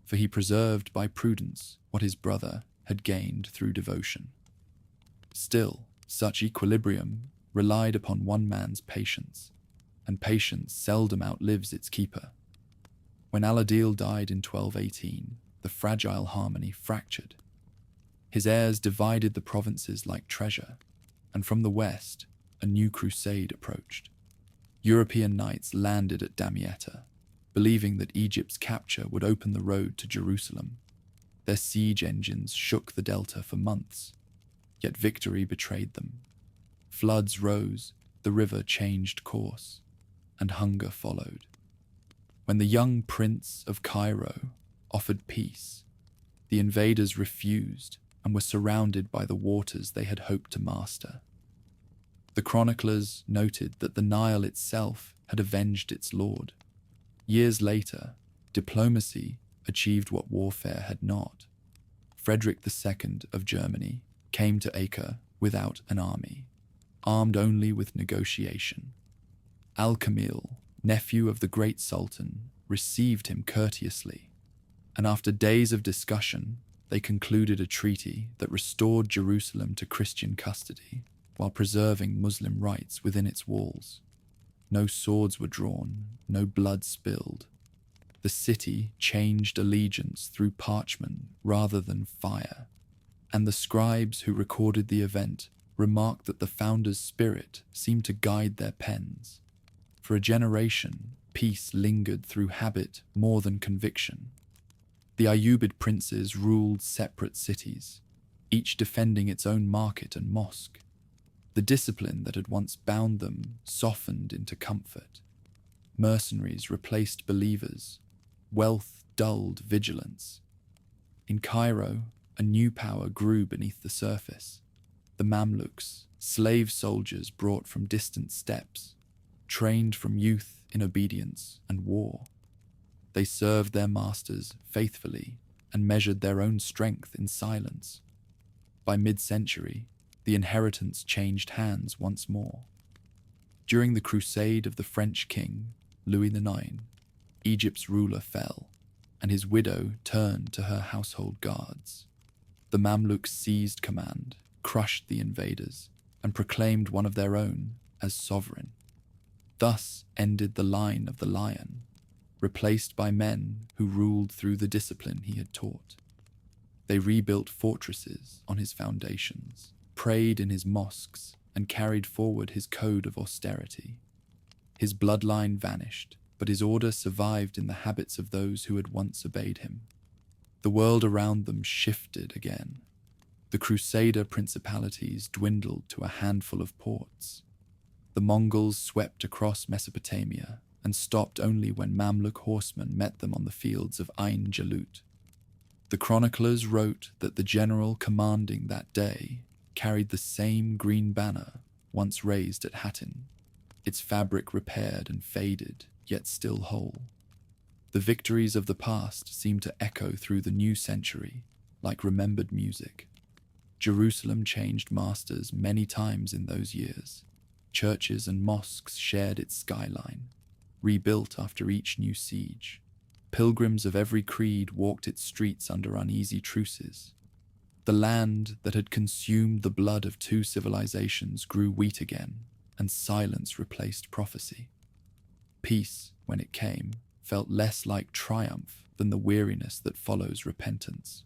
for he preserved by prudence what his brother had gained through devotion. Still, such equilibrium relied upon one man's patience, and patience seldom outlives its keeper. When Al-Adil died in 1218, the fragile harmony fractured. His heirs divided the provinces like treasure, and from the west, a new crusade approached. European knights landed at Damietta, believing that Egypt's capture would open the road to Jerusalem. Their siege engines shook the delta for months, yet victory betrayed them. Floods rose, the river changed course, and hunger followed. When the young prince of Cairo offered peace, the invaders refused and were surrounded by the waters they had hoped to master. The chroniclers noted that the Nile itself had avenged its lord. Years later, diplomacy achieved what warfare had not. Frederick II of Germany came to Acre without an army, armed only with negotiation. Al-Kamil, nephew of the great Sultan, received him courteously, and after days of discussion, they concluded a treaty that restored Jerusalem to Christian custody while preserving Muslim rights within its walls. No swords were drawn, no blood spilled. The city changed allegiance through parchment rather than fire, and the scribes who recorded the event remarked that the founders' spirit seemed to guide their pens. For a generation, peace lingered through habit more than conviction. The Ayyubid princes ruled separate cities, each defending its own market and mosque. The discipline that had once bound them softened into comfort. Mercenaries replaced believers. Wealth dulled vigilance. In Cairo, a new power grew beneath the surface. The Mamluks, slave soldiers brought from distant steppes, trained from youth in obedience and war. They served their masters faithfully and measured their own strength in silence. By mid-century, the inheritance changed hands once more. During the crusade of the French king, Louis IX, Egypt's ruler fell, and his widow turned to her household guards. The Mamluks seized command, crushed the invaders, and proclaimed one of their own as sovereign. Thus ended the line of the lion, replaced by men who ruled through the discipline he had taught. They rebuilt fortresses on his foundations, prayed in his mosques, and carried forward his code of austerity. His bloodline vanished, but his order survived in the habits of those who had once obeyed him. The world around them shifted again. The Crusader principalities dwindled to a handful of ports. The Mongols swept across Mesopotamia and stopped only when Mamluk horsemen met them on the fields of Ain Jalut. The chroniclers wrote that the general commanding that day carried the same green banner once raised at Hattin, its fabric repaired and faded, yet still whole. The victories of the past seemed to echo through the new century, like remembered music. Jerusalem changed masters many times in those years. Churches and mosques shared its skyline, rebuilt after each new siege. Pilgrims of every creed walked its streets under uneasy truces. The land that had consumed the blood of two civilizations grew wheat again, and silence replaced prophecy. Peace, when it came, felt less like triumph than the weariness that follows repentance.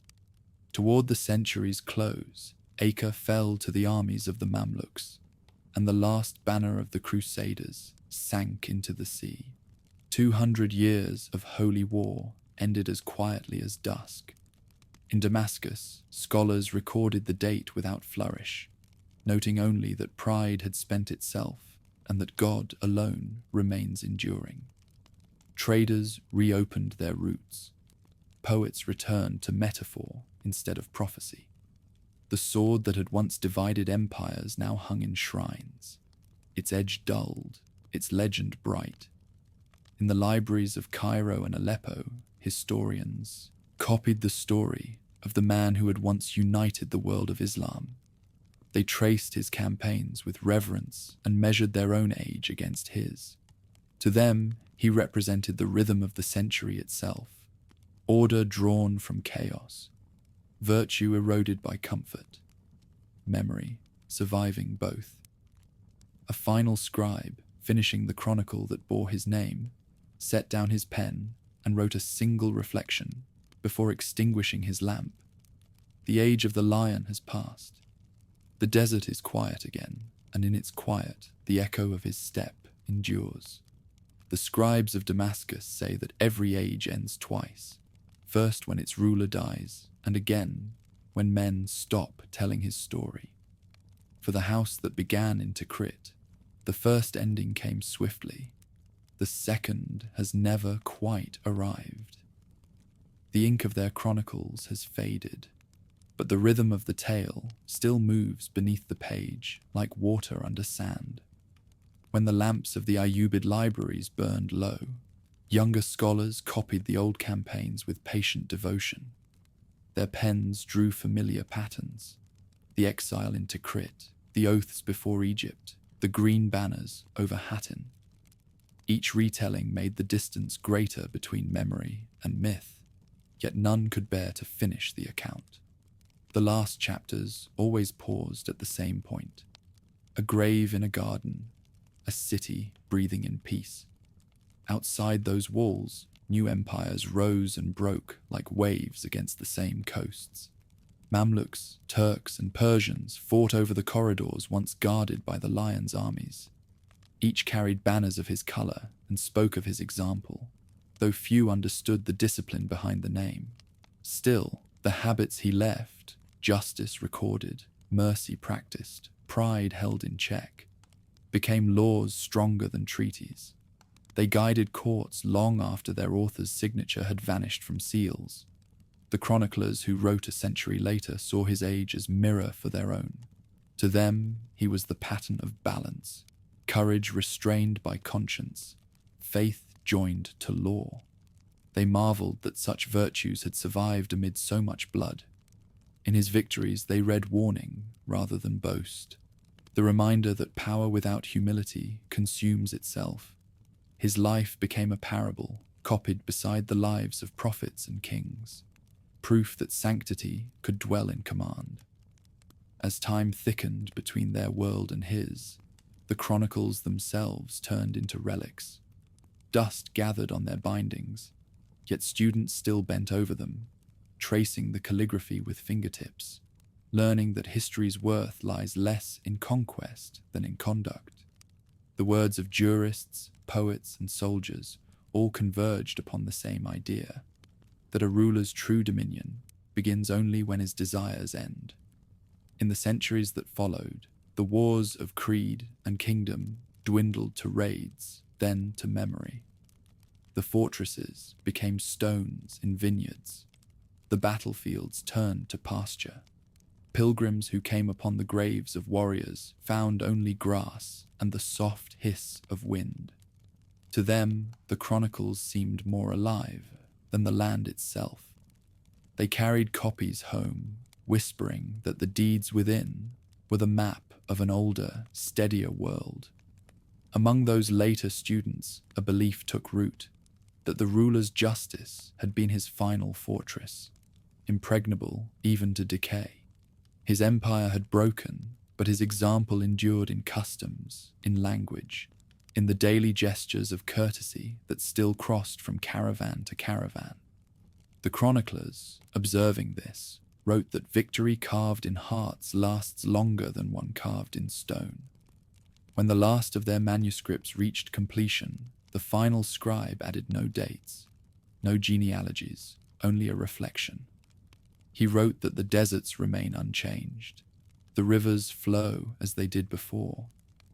Toward the century's close, Acre fell to the armies of the Mamluks, and the last banner of the Crusaders sank into the sea. 200 years of holy war ended as quietly as dusk. In Damascus, scholars recorded the date without flourish, noting only that pride had spent itself and that God alone remains enduring. Traders reopened their roots. Poets returned to metaphor instead of prophecy. The sword that had once divided empires now hung in shrines, its edge dulled, its legend bright. In the libraries of Cairo and Aleppo, historians copied the story of the man who had once united the world of Islam. They traced his campaigns with reverence and measured their own age against his. To them, he represented the rhythm of the century itself, order drawn from chaos, virtue eroded by comfort, memory surviving both. A final scribe, finishing the chronicle that bore his name, set down his pen and wrote a single reflection before extinguishing his lamp. The age of the lion has passed. The desert is quiet again, and in its quiet, the echo of his step endures. The scribes of Damascus say that every age ends twice, first when its ruler dies, and again when men stop telling his story. For the house that began in Tikrit, the first ending came swiftly. The second has never quite arrived. The ink of their chronicles has faded, but the rhythm of the tale still moves beneath the page like water under sand. When the lamps of the Ayyubid libraries burned low, younger scholars copied the old campaigns with patient devotion. Their pens drew familiar patterns: the exile in Tikrit, the oaths before Egypt, the green banners over Hattin. Each retelling made the distance greater between memory and myth, yet none could bear to finish the account. The last chapters always paused at the same point: a grave in a garden, a city breathing in peace. Outside those walls, new empires rose and broke like waves against the same coasts. Mamluks, Turks, and Persians fought over the corridors once guarded by the lion's armies. Each carried banners of his color and spoke of his example, though few understood the discipline behind the name. Still, the habits he left, justice recorded, mercy practiced, pride held in check, became laws stronger than treaties. They guided courts long after their author's signature had vanished from seals. The chroniclers who wrote a century later saw his age as mirror for their own. To them, he was the pattern of balance, courage restrained by conscience, faith joined to law. They marveled that such virtues had survived amid so much blood. In his victories, they read warning rather than boast, the reminder that power without humility consumes itself. His life became a parable, copied beside the lives of prophets and kings, proof that sanctity could dwell in command. As time thickened between their world and his, the chronicles themselves turned into relics. Dust gathered on their bindings, yet students still bent over them, tracing the calligraphy with fingertips, learning that history's worth lies less in conquest than in conduct. The words of jurists, poets, and soldiers all converged upon the same idea, that a ruler's true dominion begins only when his desires end. In the centuries that followed, the wars of creed and kingdom dwindled to raids, then to memory. The fortresses became stones in vineyards. The battlefields turned to pasture. Pilgrims who came upon the graves of warriors found only grass and the soft hiss of wind. To them, the chronicles seemed more alive than the land itself. They carried copies home, whispering that the deeds within were the map of an older, steadier world. Among those later students, a belief took root, that the ruler's justice had been his final fortress, impregnable even to decay. His empire had broken, but his example endured in customs, in language, in the daily gestures of courtesy that still crossed from caravan to caravan. The chroniclers, observing this, wrote that victory carved in hearts lasts longer than one carved in stone. When the last of their manuscripts reached completion, the final scribe added no dates, no genealogies, only a reflection. He wrote that the deserts remain unchanged, the rivers flow as they did before,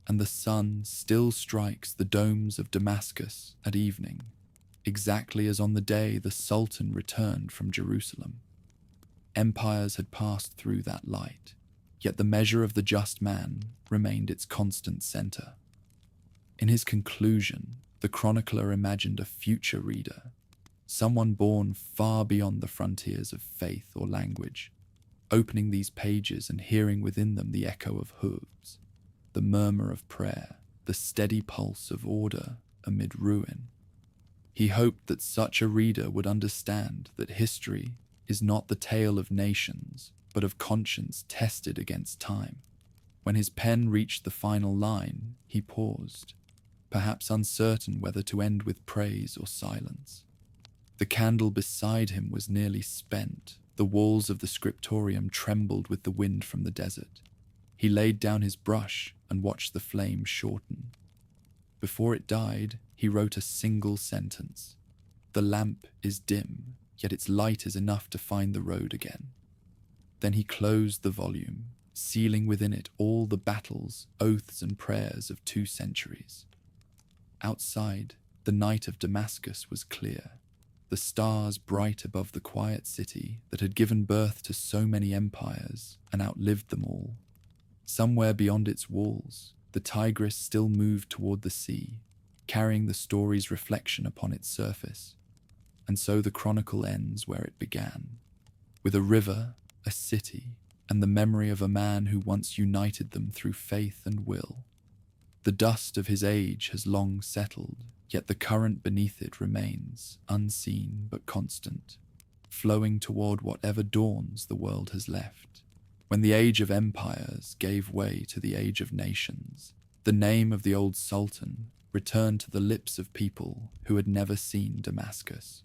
and the sun still strikes the domes of Damascus at evening, exactly as on the day the Sultan returned from Jerusalem. Empires had passed through that light, yet the measure of the just man remained its constant center. In his conclusion, the chronicler imagined a future reader, someone born far beyond the frontiers of faith or language, opening these pages and hearing within them the echo of hooves, the murmur of prayer, the steady pulse of order amid ruin. He hoped that such a reader would understand that history is not the tale of nations, but of conscience tested against time. When his pen reached the final line, he paused, perhaps uncertain whether to end with praise or silence. The candle beside him was nearly spent. The walls of the scriptorium trembled with the wind from the desert. He laid down his brush and watched the flame shorten. Before it died, he wrote a single sentence. The lamp is dim, yet its light is enough to find the road again. Then he closed the volume, sealing within it all the battles, oaths, and prayers of 2 centuries. Outside, the night of Damascus was clear, the stars bright above the quiet city that had given birth to so many empires and outlived them all. Somewhere beyond its walls, the Tigris still moved toward the sea, carrying the story's reflection upon its surface. And so the chronicle ends where it began, with a river, a city, and the memory of a man who once united them through faith and will. The dust of his age has long settled, yet the current beneath it remains, unseen but constant, flowing toward whatever dawns the world has left. When the age of empires gave way to the age of nations, the name of the old Sultan returned to the lips of people who had never seen Damascus.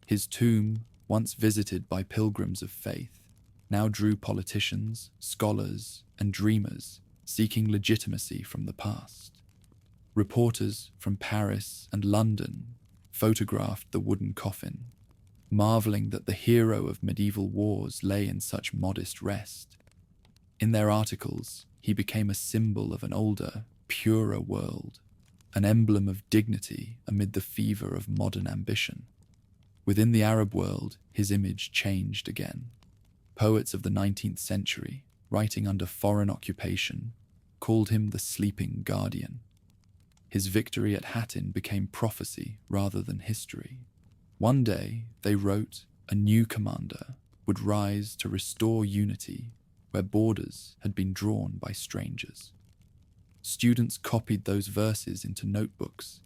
His tomb, once visited by pilgrims of faith, now drew politicians, scholars, and dreamers seeking legitimacy from the past. Reporters from Paris and London photographed the wooden coffin, marveling that the hero of medieval wars lay in such modest rest. In their articles, he became a symbol of an older, purer world, an emblem of dignity amid the fever of modern ambition. Within the Arab world, his image changed again. Poets of the 19th century, writing under foreign occupation, called him the sleeping guardian. His victory at Hattin became prophecy rather than history. One day, they wrote, a new commander would rise to restore unity where borders had been drawn by strangers. Students copied those verses into notebooks,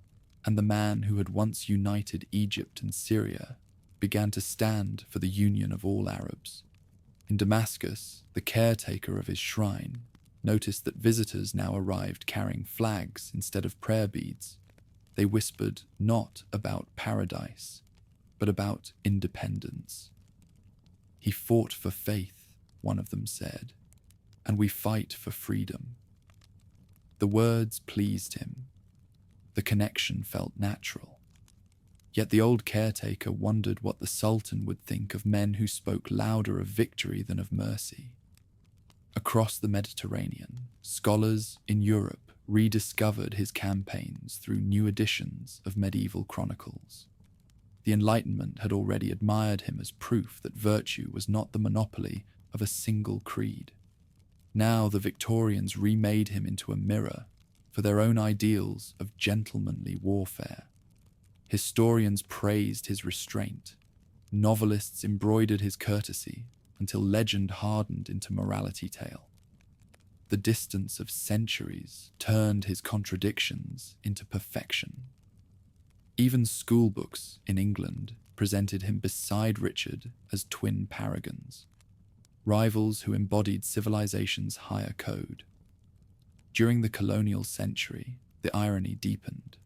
and the man who had once united Egypt and Syria began to stand for the union of all Arabs. In Damascus, the caretaker of his shrine noticed that visitors now arrived carrying flags instead of prayer beads. They whispered not about paradise, but about independence. He fought for faith, one of them said, and we fight for freedom. The words pleased him. The connection felt natural. Yet the old caretaker wondered what the Sultan would think of men who spoke louder of victory than of mercy. Across the Mediterranean, scholars in Europe rediscovered his campaigns through new editions of medieval chronicles. The Enlightenment had already admired him as proof that virtue was not the monopoly of a single creed. Now the Victorians remade him into a mirror for their own ideals of gentlemanly warfare. Historians praised his restraint. Novelists embroidered his courtesy until legend hardened into morality tale. The distance of centuries turned his contradictions into perfection. Even schoolbooks in England presented him beside Richard as twin paragons, rivals who embodied civilization's higher code. During the colonial century, the irony deepened.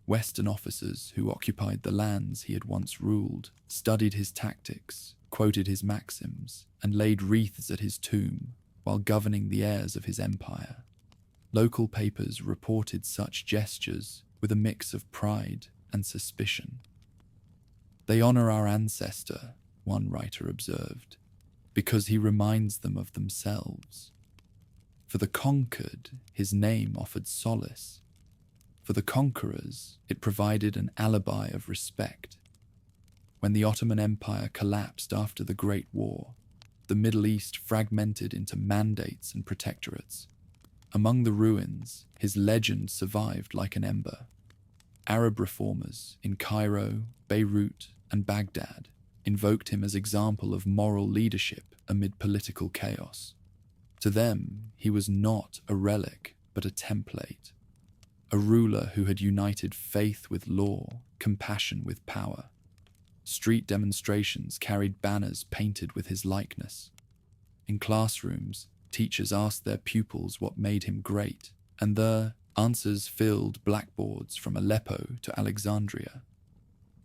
Western officers who occupied the lands he had once ruled studied his tactics, quoted his maxims, and laid wreaths at his tomb while governing the heirs of his empire. Local papers reported such gestures with a mix of pride and suspicion. They honor our ancestor, one writer observed, because he reminds them of themselves. For the conquered, his name offered solace. For the conquerors, it provided an alibi of respect. When the Ottoman Empire collapsed after the Great War, the Middle East fragmented into mandates and protectorates. Among the ruins, his legend survived like an ember. Arab reformers in Cairo, Beirut, and Baghdad invoked him as example of moral leadership amid political chaos. To them, he was not a relic, but a template. A ruler who had united faith with law, compassion with power. Street demonstrations carried banners painted with his likeness. In classrooms, teachers asked their pupils what made him great, and their answers filled blackboards from Aleppo to Alexandria.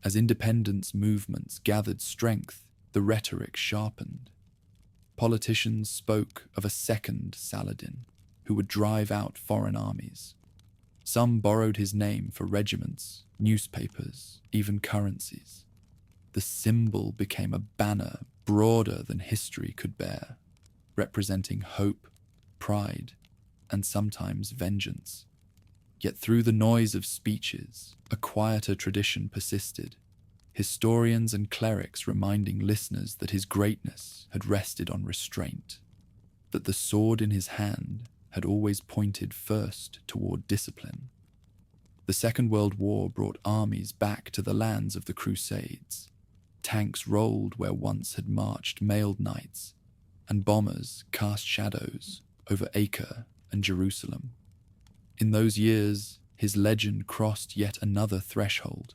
As independence movements gathered strength, the rhetoric sharpened. Politicians spoke of a second Saladin, who would drive out foreign armies. Some borrowed his name for regiments, newspapers, even currencies. The symbol became a banner broader than history could bear, representing hope, pride, and sometimes vengeance. Yet through the noise of speeches, a quieter tradition persisted, historians and clerics reminding listeners that his greatness had rested on restraint, that the sword in his hand had always pointed first toward discipline. The Second World War brought armies back to the lands of the Crusades. Tanks rolled where once had marched mailed knights, and bombers cast shadows over Acre and Jerusalem. In those years, his legend crossed yet another threshold.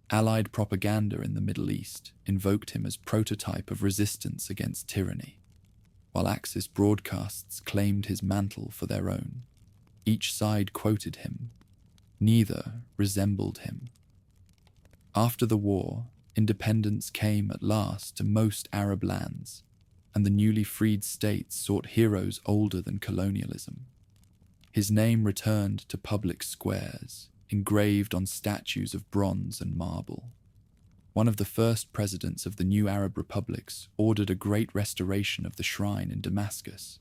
Allied propaganda in the Middle East invoked him as prototype of resistance against tyranny, while Axis broadcasts claimed his mantle for their own. Each side quoted him. Neither resembled him. After the war, independence came at last to most Arab lands, and the newly freed states sought heroes older than colonialism. His name returned to public squares, engraved on statues of bronze and marble. One of the first presidents of the new Arab republics ordered a great restoration of the shrine in Damascus.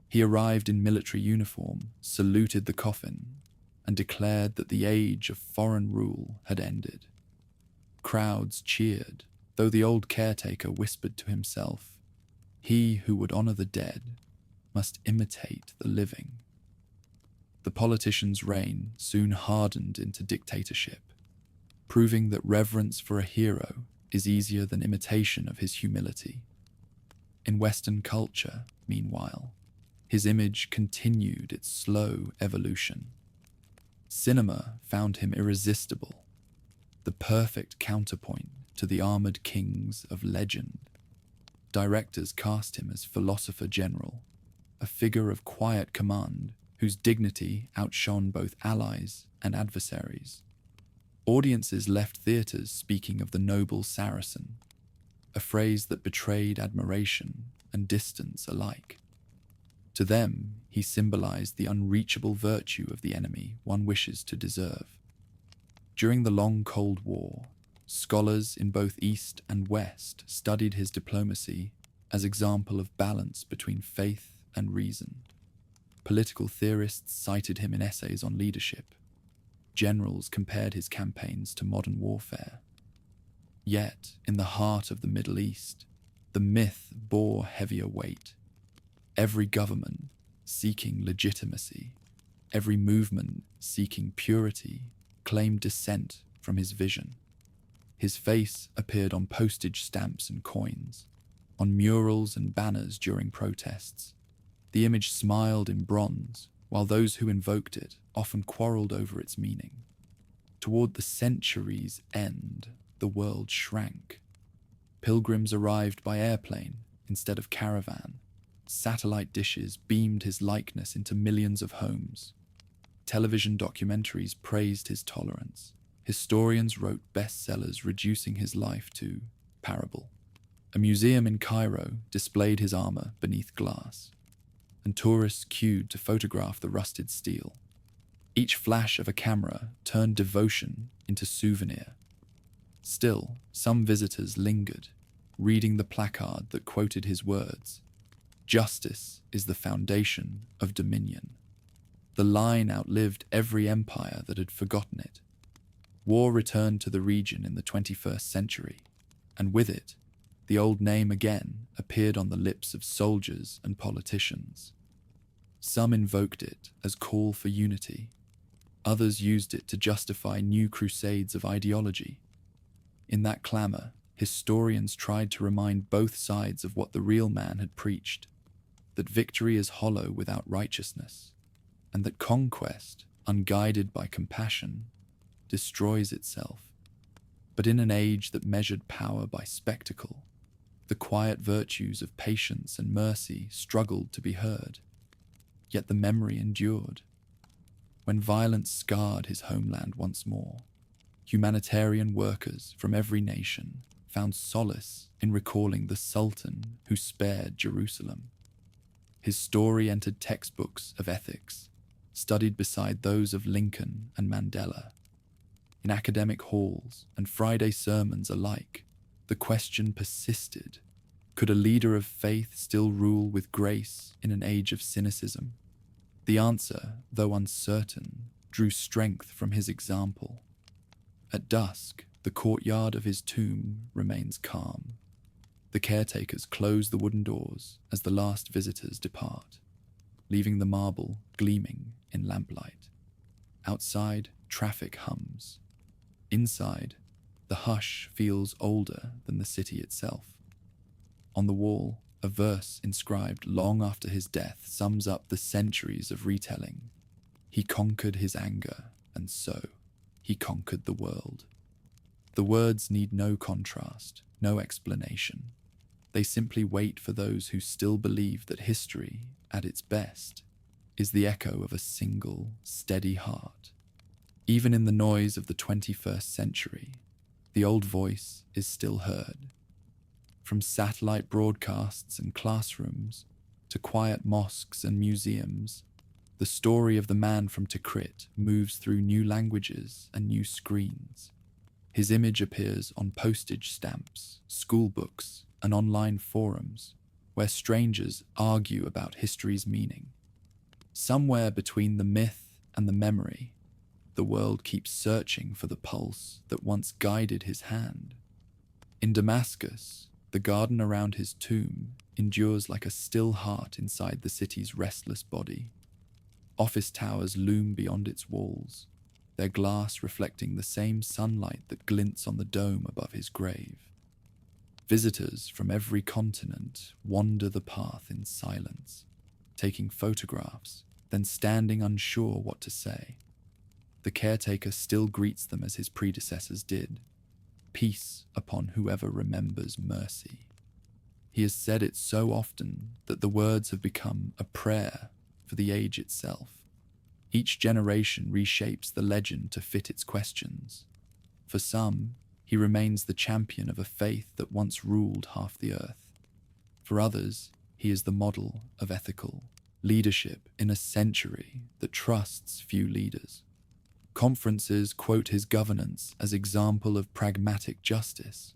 He arrived in military uniform, saluted the coffin, and declared that the age of foreign rule had ended. Crowds cheered, though the old caretaker whispered to himself, "He who would honor the dead must imitate the living." The politician's reign soon hardened into dictatorship, proving that reverence for a hero is easier than imitation of his humility. In Western culture, meanwhile, his image continued its slow evolution. Cinema found him irresistible, the perfect counterpoint to the armored kings of legend. Directors cast him as philosopher general, a figure of quiet command whose dignity outshone both allies and adversaries. Audiences left theaters speaking of the noble Saracen, a phrase that betrayed admiration and distance alike. To them, he symbolized the unreachable virtue of the enemy one wishes to deserve. During the long Cold War, scholars in both East and West studied his diplomacy as example of balance between faith and reason. Political theorists cited him in essays on leadership. Generals compared his campaigns to modern warfare. Yet, in the heart of the Middle East, the myth bore heavier weight. Every government seeking legitimacy, every movement seeking purity, claimed descent from his vision. His face appeared on postage stamps and coins, on murals and banners during protests. The image smiled in bronze, while those who invoked it often quarreled over its meaning. Toward the century's end, the world shrank. Pilgrims arrived by airplane instead of caravan. Satellite dishes beamed his likeness into millions of homes. Television documentaries praised his tolerance. Historians wrote bestsellers reducing his life to parable. A museum in Cairo displayed his armor beneath glass, and tourists queued to photograph the rusted steel. Each flash of a camera turned devotion into souvenir. Still, some visitors lingered, reading the placard that quoted his words, "Justice is the foundation of dominion." The line outlived every empire that had forgotten it. War returned to the region in the 21st century, and with it, the old name again appeared on the lips of soldiers and politicians. Some invoked it as call for unity. Others used it to justify new crusades of ideology. In that clamor, historians tried to remind both sides of what the real man had preached, that victory is hollow without righteousness, and that conquest, unguided by compassion, destroys itself. But in an age that measured power by spectacle, the quiet virtues of patience and mercy struggled to be heard. Yet the memory endured. When violence scarred his homeland once more, humanitarian workers from every nation found solace in recalling the Sultan who spared Jerusalem. His story entered textbooks of ethics, studied beside those of Lincoln and Mandela. In academic halls and Friday sermons alike, the question persisted: could a leader of faith still rule with grace in an age of cynicism? The answer, though uncertain, drew strength from his example. At dusk, the courtyard of his tomb remains calm. The caretakers close the wooden doors as the last visitors depart, leaving the marble gleaming in lamplight. Outside, traffic hums. Inside, the hush feels older than the city itself. On the wall, a verse inscribed long after his death sums up the centuries of retelling. He conquered his anger, and so he conquered the world. The words need no contrast, no explanation. They simply wait for those who still believe that history, at its best, is the echo of a single, steady heart. Even in the noise of the 21st century, the old voice is still heard. From satellite broadcasts and classrooms to quiet mosques and museums, the story of the man from Tikrit moves through new languages and new screens. His image appears on postage stamps, school books, and online forums, where strangers argue about history's meaning. Somewhere between the myth and the memory, the world keeps searching for the pulse that once guided his hand. In Damascus, the garden around his tomb endures like a still heart inside the city's restless body. Office towers loom beyond its walls, their glass reflecting the same sunlight that glints on the dome above his grave. Visitors from every continent wander the path in silence, taking photographs, then standing unsure what to say. The caretaker still greets them as his predecessors did. Peace upon whoever remembers mercy. He has said it so often that the words have become a prayer for the age itself. Each generation reshapes the legend to fit its questions. For some, he remains the champion of a faith that once ruled half the earth. For others, he is the model of ethical leadership in a century that trusts few leaders. Conferences quote his governance as example of pragmatic justice.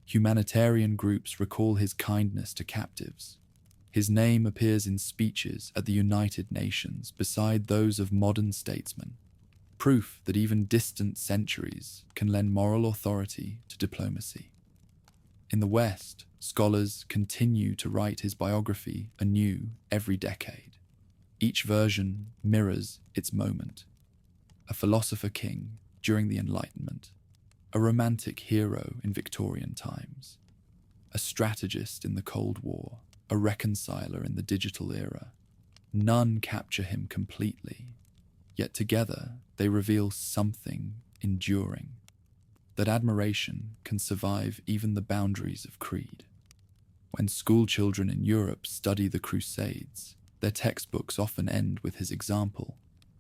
Humanitarian groups recall his kindness to captives. His name appears in speeches at the United Nations beside those of modern statesmen, proof that even distant centuries can lend moral authority to diplomacy. In the West, scholars continue to write his biography anew every decade. Each version mirrors its moment. A philosopher king during the Enlightenment, a romantic hero in Victorian times, a strategist in the Cold War, a reconciler in the digital era. None capture him completely, yet together they reveal something enduring, that admiration can survive even the boundaries of creed. When school children in Europe study the Crusades, their textbooks often end with his example,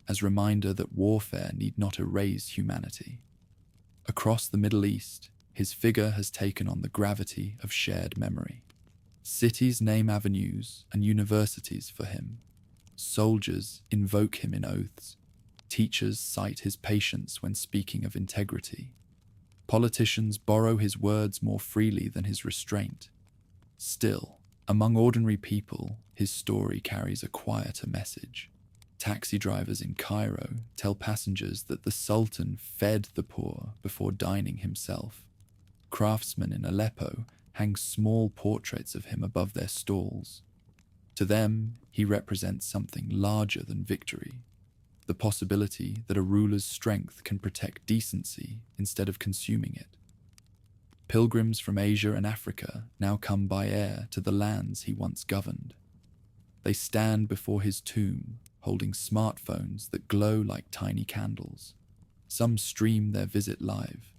as reminder that warfare need not erase humanity. Across the Middle East, his figure has taken on the gravity of shared memory. Cities name avenues and universities for him. Soldiers invoke him in oaths. Teachers cite his patience when speaking of integrity. Politicians borrow his words more freely than his restraint. Still, among ordinary people, his story carries a quieter message. Taxi drivers in Cairo tell passengers that the Sultan fed the poor before dining himself. Craftsmen in Aleppo hang small portraits of him above their stalls. To them, he represents something larger than victory, the possibility that a ruler's strength can protect decency instead of consuming it. Pilgrims from Asia and Africa now come by air to the lands he once governed. They stand before his tomb, holding smartphones that glow like tiny candles. Some stream their visit live.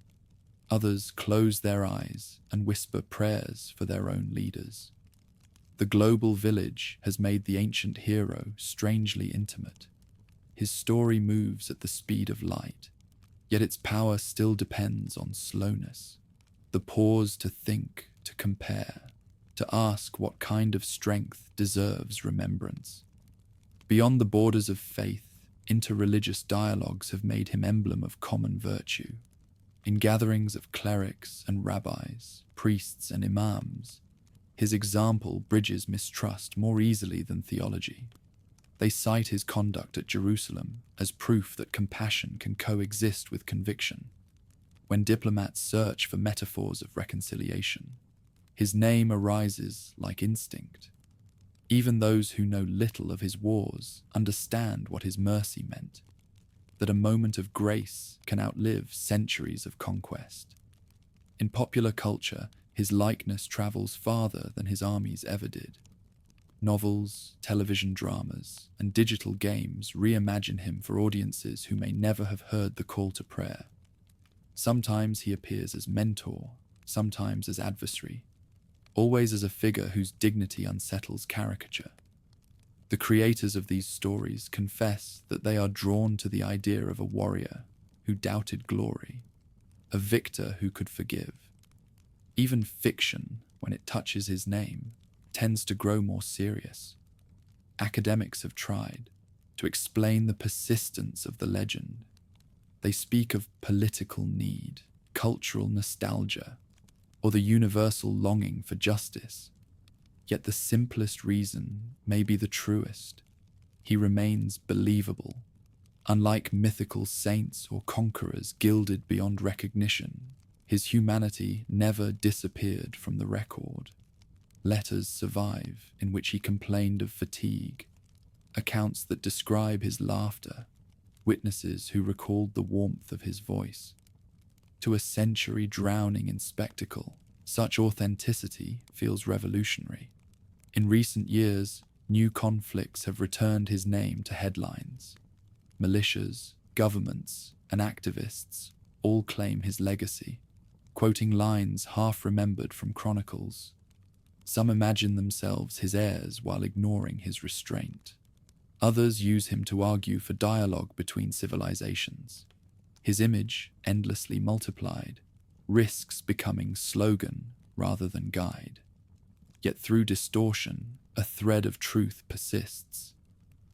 Others close their eyes and whisper prayers for their own leaders. The global village has made the ancient hero strangely intimate. His story moves at the speed of light, yet its power still depends on slowness. The pause to think, to compare, to ask what kind of strength deserves remembrance. Beyond the borders of faith, interreligious dialogues have made him emblem of common virtue. In gatherings of clerics and rabbis, priests and imams, his example bridges mistrust more easily than theology. They cite his conduct at Jerusalem as proof that compassion can coexist with conviction. When diplomats search for metaphors of reconciliation, his name arises like instinct. Even those who know little of his wars understand what his mercy meant, that a moment of grace can outlive centuries of conquest. In popular culture, his likeness travels farther than his armies ever did. Novels, television dramas, and digital games reimagine him for audiences who may never have heard the call to prayer. Sometimes he appears as mentor, sometimes as adversary, always as a figure whose dignity unsettles caricature. The creators of these stories confess that they are drawn to the idea of a warrior who doubted glory, a victor who could forgive. Even fiction, when it touches his name, tends to grow more serious. Academics have tried to explain the persistence of the legend. They speak of political need, cultural nostalgia, or the universal longing for justice. Yet the simplest reason may be the truest. He remains believable. Unlike mythical saints or conquerors gilded beyond recognition, his humanity never disappeared from the record. Letters survive in which he complained of fatigue, accounts that describe his laughter, witnesses who recalled the warmth of his voice. To a century drowning in spectacle, such authenticity feels revolutionary. In recent years, new conflicts have returned his name to headlines. Militias, governments, and activists all claim his legacy, quoting lines half-remembered from chronicles. Some imagine themselves his heirs while ignoring his restraint. Others use him to argue for dialogue between civilizations. His image, endlessly multiplied, risks becoming slogan rather than guide. Yet through distortion, a thread of truth persists.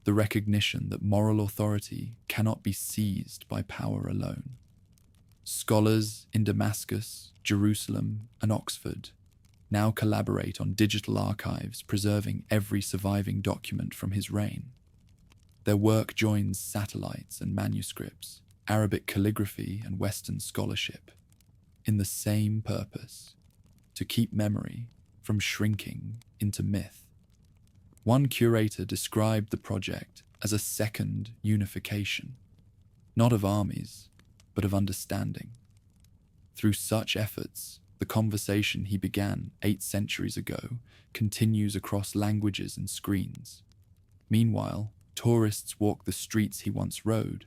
The recognition that moral authority cannot be seized by power alone. Scholars in Damascus, Jerusalem, and Oxford now collaborate on digital archives preserving every surviving document from his reign. Their work joins satellites and manuscripts, Arabic calligraphy and Western scholarship, in the same purpose: to keep memory from shrinking into myth. One curator described the project as a second unification, not of armies, but of understanding. Through such efforts, the conversation he began 8 centuries ago continues across languages and screens. Meanwhile, tourists walk the streets he once rode,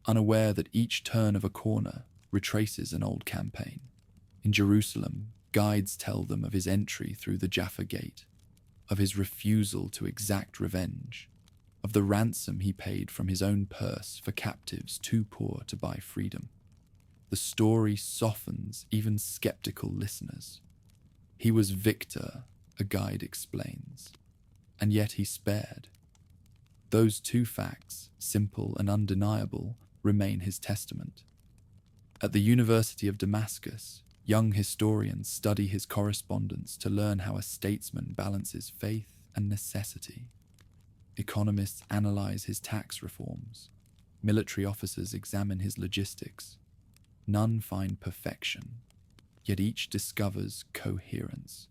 unaware that each turn of a corner retraces an old campaign. In Jerusalem, guides tell them of his entry through the Jaffa Gate, of his refusal to exact revenge, of the ransom he paid from his own purse for captives too poor to buy freedom. The story softens even skeptical listeners. He was victor, a guide explains, and yet he spared. Those two facts, simple and undeniable, remain his testament. At the University of Damascus, young historians study his correspondence to learn how a statesman balances faith and necessity. Economists analyze his tax reforms. Military officers examine his logistics. None find perfection, yet each discovers coherence,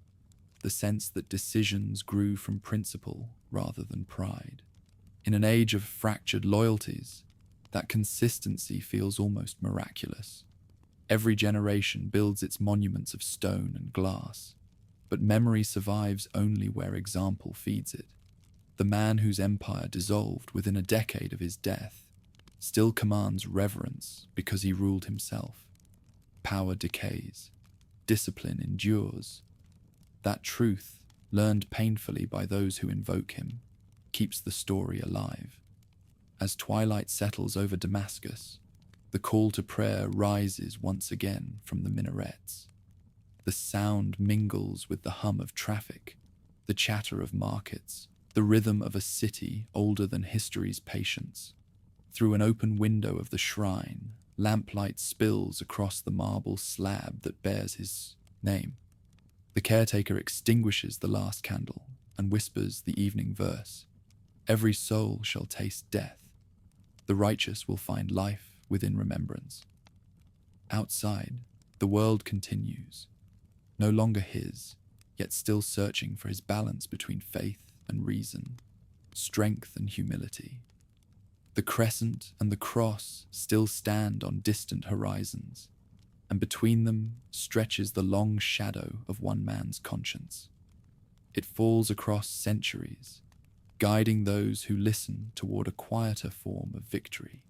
the sense that decisions grew from principle rather than pride. In an age of fractured loyalties, that consistency feels almost miraculous. Every generation builds its monuments of stone and glass, but memory survives only where example feeds it. The man whose empire dissolved within a decade of his death still commands reverence because he ruled himself. Power decays, discipline endures. That truth, learned painfully by those who invoke him, keeps the story alive. As twilight settles over Damascus, the call to prayer rises once again from the minarets. The sound mingles with the hum of traffic, the chatter of markets, the rhythm of a city older than history's patience. Through an open window of the shrine, lamplight spills across the marble slab that bears his name. The caretaker extinguishes the last candle and whispers the evening verse. Every soul shall taste death. The righteous will find life within remembrance. Outside, the world continues, no longer his, yet still searching for his balance between faith and reason, strength and humility. The crescent and the cross still stand on distant horizons, and between them stretches the long shadow of one man's conscience. It falls across centuries, guiding those who listen toward a quieter form of victory.